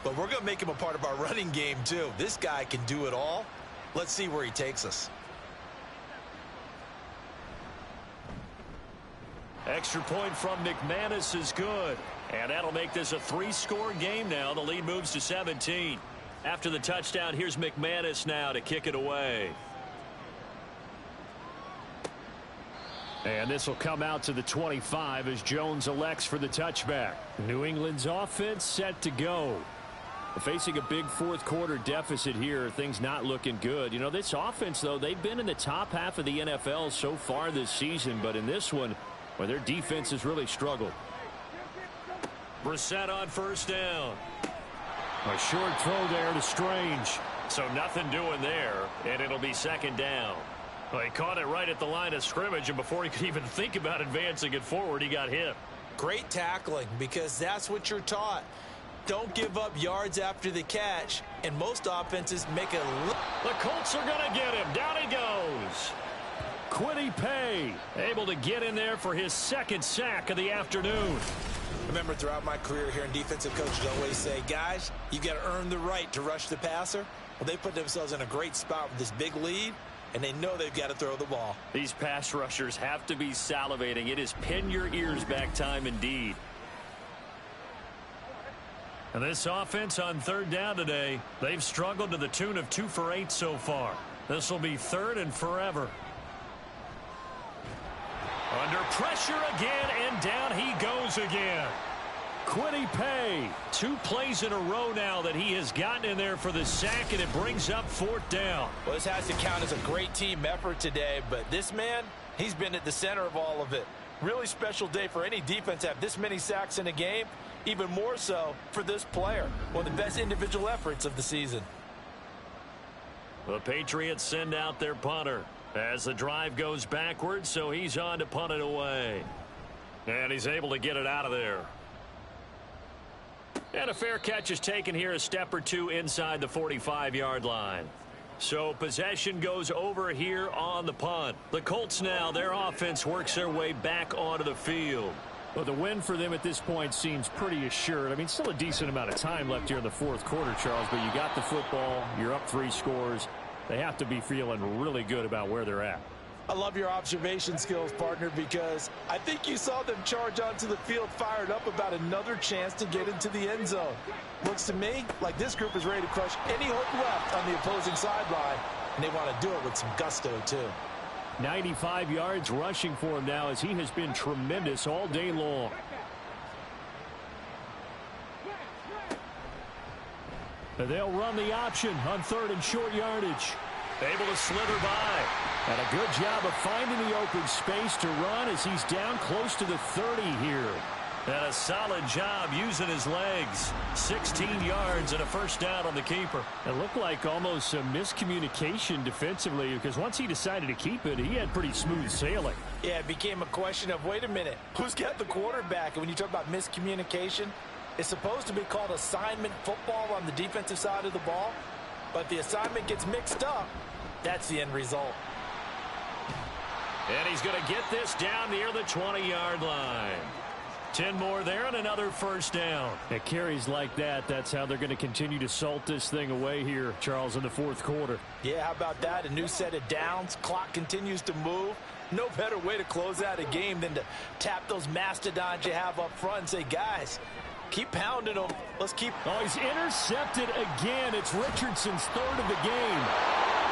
but we're going to make him a part of our running game too. This guy can do it all. Let's see where he takes us. Extra point from McManus is good. And that'll make this a 3-score game now. The lead moves to 17. After the touchdown, here's McManus now to kick it away. And this will come out to the 25 as Jones elects for the touchback. New England's offense set to go. Facing a big fourth quarter deficit here, things not looking good. You know, this offense, though, they've been in the top half of the NFL so far this season, but in this one, well, their defense has really struggled. Brissett on first down. A short throw there to Strange. So nothing doing there, and it'll be second down. Well, he caught it right at the line of scrimmage, and before he could even think about advancing it forward, he got hit. Great tackling, because that's what you're taught. Don't give up yards after the catch, and most offenses make it look. The Colts are going to get him. Down he goes. Kwity Paye able to get in there for his second sack of the afternoon. Remember, throughout my career here in defensive coaches always say, guys, you got to earn the right to rush the passer. Well, they put themselves in a great spot with this big lead, and they know they've got to throw the ball. These pass rushers have to be salivating. It is pin your ears back time indeed. And this offense on third down today, they've struggled to the tune of 2 for 8 so far. This will be third and forever. Under pressure again, and down he goes again. Kwity Paye. 2 plays in a row now that he has gotten in there for the sack, and it brings up fourth down. Well, this has to count as a great team effort today, but this man, he's been at the center of all of it. Really special day for any defense to have this many sacks in a game, even more so for this player. One of the best individual efforts of the season. The Patriots send out their punter as the drive goes backwards, so he's on to punt it away. And he's able to get it out of there. And a fair catch is taken here, a step or two inside the 45-yard line. So possession goes over here on the punt. The Colts now, their offense works their way back onto the field. Well, the win for them at this point seems pretty assured. I mean, still a decent amount of time left here in the fourth quarter, Charles, but you got the football, you're up 3 scores. They have to be feeling really good about where they're at. I love your observation skills, partner, because I think you saw them charge onto the field fired up about another chance to get into the end zone. Looks to me like this group is ready to crush any hope left on the opposing sideline, and they want to do it with some gusto, too. 95 yards rushing for him now as he has been tremendous all day long. And they'll run the option on third and short yardage. Able to slither by. And a good job of finding the open space to run as he's down close to the 30 here. And a solid job using his legs. 16 yards and a first down on the keeper. It looked like almost a miscommunication defensively because once he decided to keep it, he had pretty smooth sailing. Yeah, it became a question of, wait a minute, who's got the quarterback? And when you talk about miscommunication, it's supposed to be called assignment football on the defensive side of the ball. But the assignment gets mixed up. That's the end result. And he's going to get this down near the 20-yard line. 10 more there and another first down. It carries like that. That's how they're going to continue to salt this thing away here, Charles, in the fourth quarter. Yeah, how about that? A new set of downs. Clock continues to move. No better way to close out a game than to tap those mastodons you have up front and say, guys, keep pounding them. Let's keep. Oh, he's intercepted again. It's Richardson's third of the game.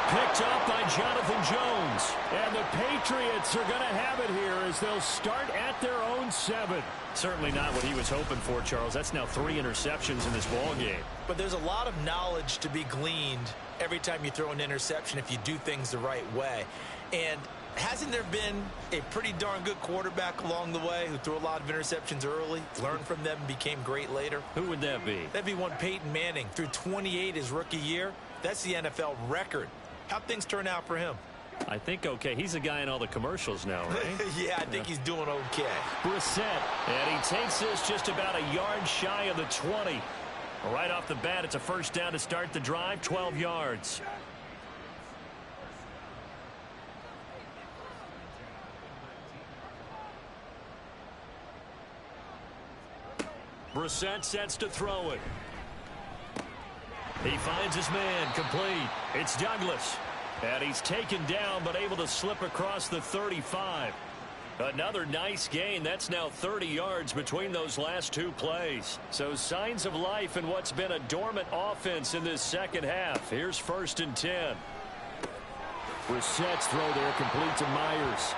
Picked up by Jonathan Jones. And the Patriots are going to have it here as they'll start at their own 7. Certainly not what he was hoping for, Charles. That's now 3 interceptions in this ball game. But there's a lot of knowledge to be gleaned every time you throw an interception if you do things the right way. And Hasn't there been a pretty darn good quarterback along the way who threw a lot of interceptions early, learned from them, and became great later? Who would that be? That'd be one Peyton Manning. Threw 28 his rookie year. That's the NFL record. How'd things turn out for him? I think okay. He's a guy in all the commercials now, right? Yeah, I think he's doing okay. Brissett, and he takes this just about a yard shy of the 20. Right off the bat, it's a first down to start the drive, 12 yards. Brissett sets to throw it. He finds his man, complete. It's Douglas. And he's taken down, but able to slip across the 35. Another nice gain. That's now 30 yards between those last two plays. So signs of life in what's been a dormant offense in this second half. Here's 1st and 10. Brissett's throw there complete to Myers.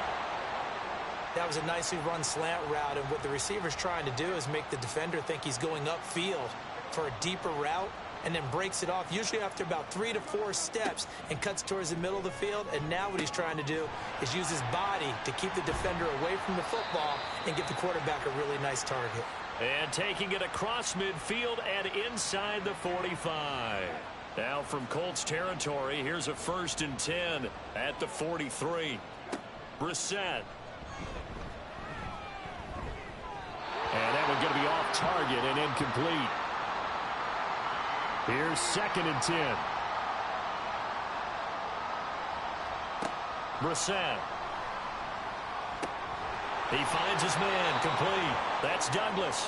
That was a nicely run slant route, and what the receiver's trying to do is make the defender think he's going upfield for a deeper route, and then breaks it off, usually after about 3 to 4 steps, and cuts towards the middle of the field. And now what he's trying to do is use his body to keep the defender away from the football and give the quarterback a really nice target. And taking it across midfield and inside the 45. Now from Colts territory, here's a 1st and 10 at the 43. Brissett. And that one going to be off target and incomplete. Here's 2nd and 10. Brissett. He finds his man, complete. That's Douglas.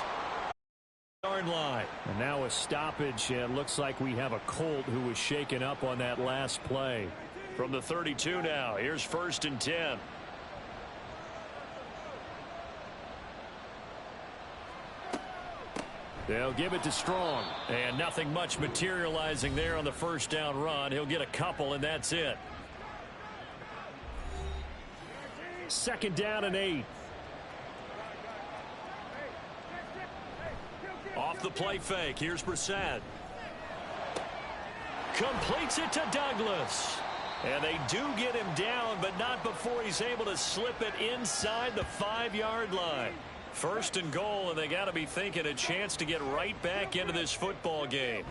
Yard line. And now a stoppage, and it looks like we have a Colt who was shaken up on that last play. From the 32 now, here's 1st and 10. They'll give it to Strong. And nothing much materializing there on the first down run. He'll get a couple, and that's it. 2nd down and 8. Off the play fake. Here's Brissett. Completes it to Douglas. And they do get him down, but not before he's able to slip it inside the 5-yard line. 1st and goal, and they got to be thinking a chance to get right back into this football game.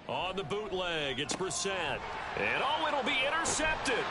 On the bootleg, it's Brissett. And oh, it'll be intercepted.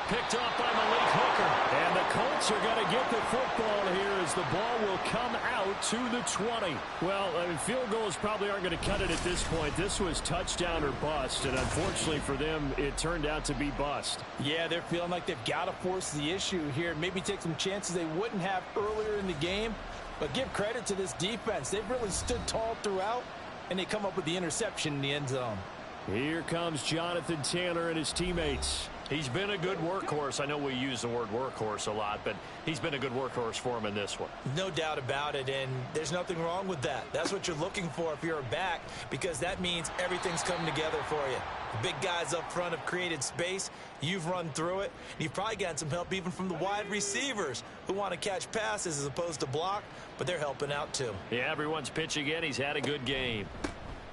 Picked off by Malik Hooker. And the Colts are going to get the football here as the ball will come out to the 20. Well, I mean, field goals probably aren't going to cut it at this point. This was touchdown or bust, and unfortunately for them, it turned out to be bust. Yeah, they're feeling like they've got to force the issue here. Maybe take some chances they wouldn't have earlier in the game. But give credit to this defense. They've really stood tall throughout, and they come up with the interception in the end zone. Here comes Jonathan Taylor and his teammates. He's been a good workhorse. I know we use the word workhorse a lot, but he's been a good workhorse for him in this one. No doubt about it, and there's nothing wrong with that. That's what you're looking for if you're a back, because that means everything's coming together for you. The big guys up front have created space. You've run through it. You've probably gotten some help even from the wide receivers who want to catch passes as opposed to block, but they're helping out too. Yeah, everyone's pitching in. He's had a good game.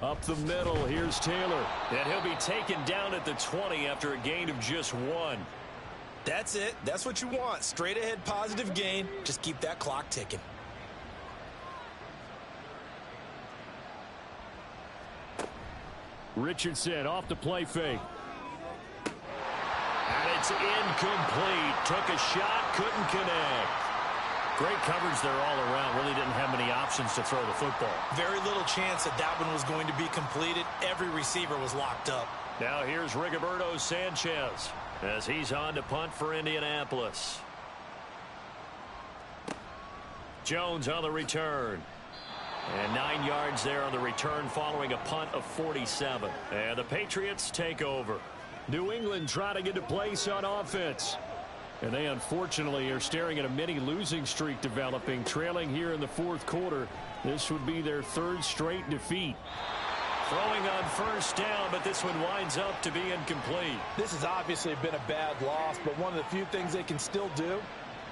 Up the middle, here's Taylor. And he'll be taken down at the 20 after a gain of just 1. That's it. That's what you want. Straight ahead positive gain. Just keep that clock ticking. Richardson off the play fake. And it's incomplete. Took a shot, couldn't connect. Great coverage there all around. Really didn't have many options to throw the football. Very little chance that that one was going to be completed. Every receiver was locked up. Now here's Rigoberto Sanchez as he's on to punt for Indianapolis. Jones on the return. And 9 yards there on the return following a punt of 47. And the Patriots take over. New England trying to get a place on offense. And they unfortunately are staring at a mini losing streak developing, trailing here in the 4th quarter. This would be their 3rd straight defeat. Throwing on first down, but this one winds up to be incomplete. This has obviously been a bad loss, but one of the few things they can still do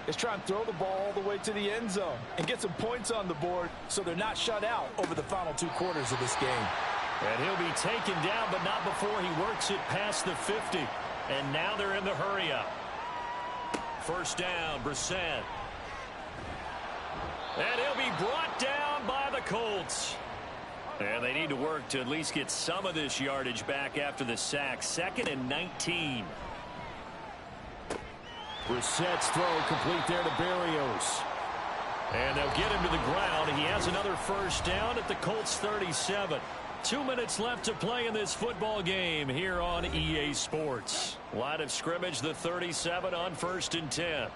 is try and throw the ball all the way to the end zone and get some points on the board so they're not shut out over the final 2 quarters of this game. And he'll be taken down, but not before he works it past the 50. And now they're in the hurry-up. First down, Brissett. And he'll be brought down by the Colts. And they need to work to at least get some of this yardage back after the sack. 2nd and 19. Brissett's throw complete there to Berrios. And they'll get him to the ground. He has another first down at the Colts 37. 2 minutes left to play in this football game here on EA Sports. Line of scrimmage, the 37 on 1st and 10.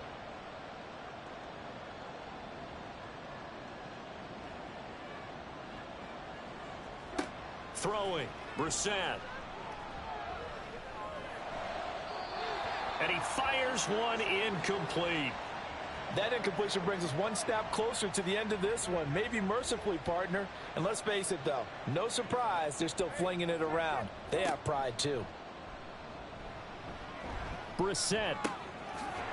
Throwing, Brissett. And he fires one incomplete. That incompletion brings us one step closer to the end of this one. Maybe mercifully, partner. And let's face it, though. No surprise, they're still flinging it around. They have pride, too. Brissett.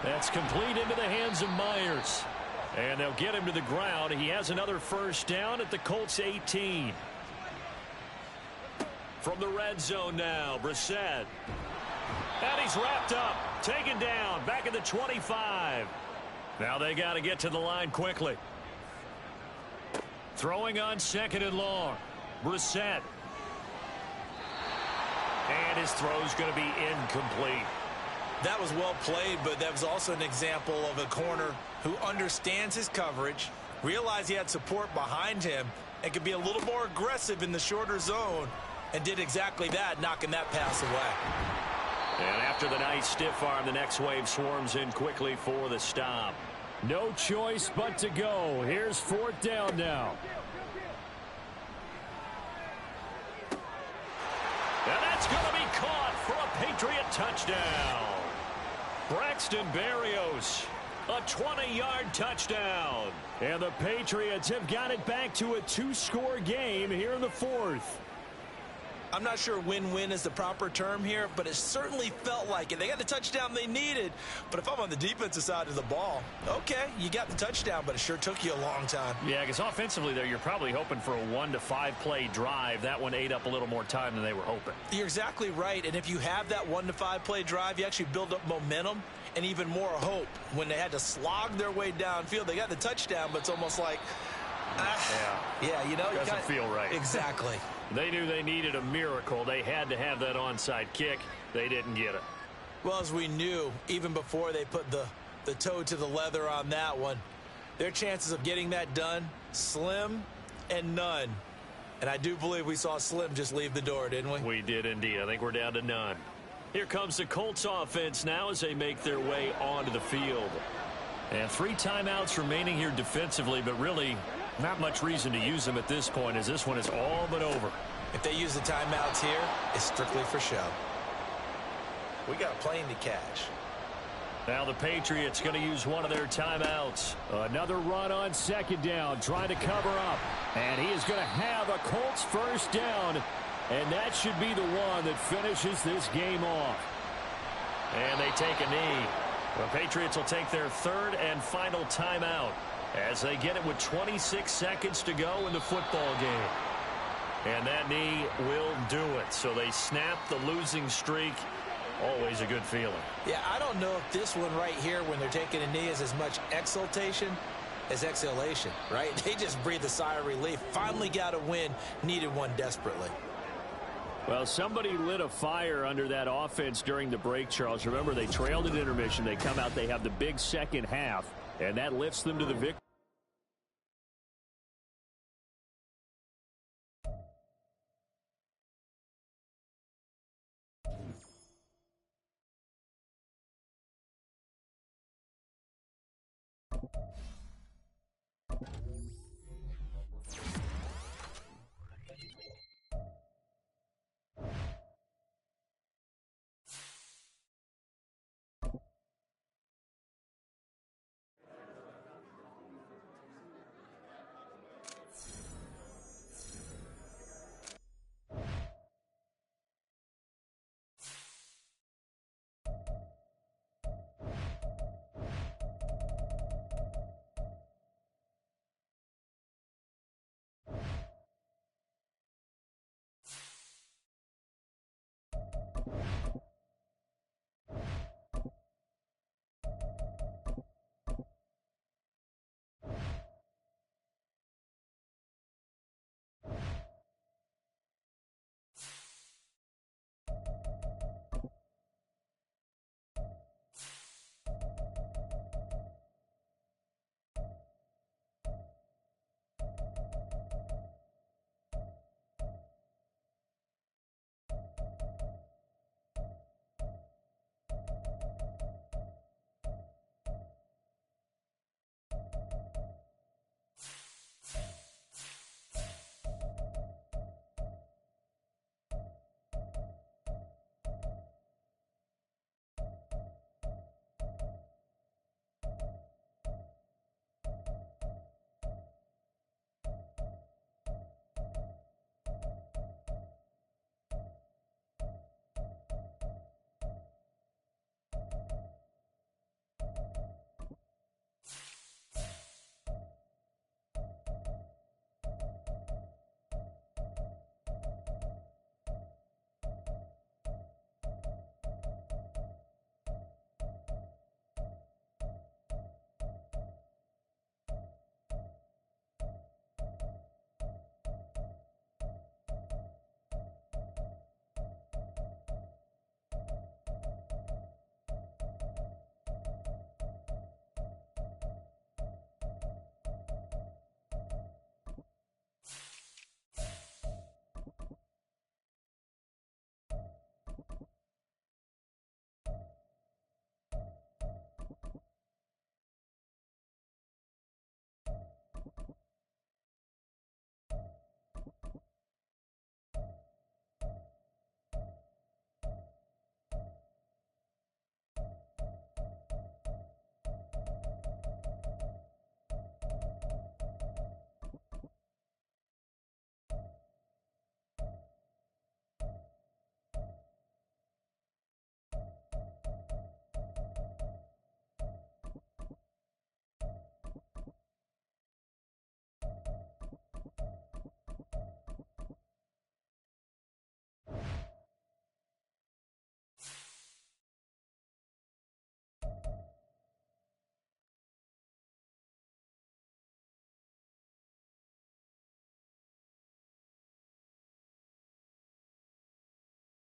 That's complete into the hands of Myers. And they'll get him to the ground. He has another first down at the Colts 18. From the red zone now, Brissett. And he's wrapped up. Taken down. Back at the 25. Now they got to get to the line quickly. Throwing on 2nd and long. Brissett. And his throw's going to be incomplete. That was well played, but that was also an example of a corner who understands his coverage, realized he had support behind him, and could be a little more aggressive in the shorter zone, and did exactly that, knocking that pass away. And after the nice stiff arm, the next wave swarms in quickly for the stop. No choice but to go. Here's 4th down now. And that's going to be caught for a Patriot touchdown. Braxton Berrios, a 20-yard touchdown. And the Patriots have got it back to a 2-score game here in the 4th. I'm not sure win-win is the proper term here, but it certainly felt like it. They got the touchdown they needed, but if I'm on the defensive side of the ball, okay, you got the touchdown, but it sure took you a long time. Yeah, because offensively there, you're probably hoping for a 1 to 5 play drive. That one ate up a little more time than they were hoping. You're exactly right, and if you have that 1 to 5 play drive, you actually build up momentum and even more hope. When they had to slog their way downfield, they got the touchdown, but it's almost like, yeah, you know, it doesn't feel right. Exactly. They knew they needed a miracle. They had to have that onside kick. They didn't get it. Well, as we knew, even before they put the toe to the leather on that one, their chances of getting that done, slim and none. And I do believe we saw Slim just leave the door, didn't we? We did indeed. I think we're down to none. Here comes the Colts offense now as they make their way onto the field. And 3 timeouts remaining here defensively, but really not much reason to use them at this point, as this one is all but over. If they use the timeouts here, it's strictly for show. We got a plane to catch. Now the Patriots going to use one of their timeouts. Another run on 2nd down, trying to cover up. And he is going to have a Colts first down. And that should be the one that finishes this game off. And they take a knee. The Patriots will take their 3rd and final timeout as they get it with 26 seconds to go in the football game. And that knee will do it. So they snap the losing streak. Always a good feeling. Yeah, I don't know if this one right here, when they're taking a knee, is as much exultation as exhalation, right? They just breathe a sigh of relief. Finally got a win. Needed one desperately. Well, somebody lit a fire under that offense during the break, Charles. Remember, they trailed at intermission. They come out, they have the big second half, and that lifts them to the victory.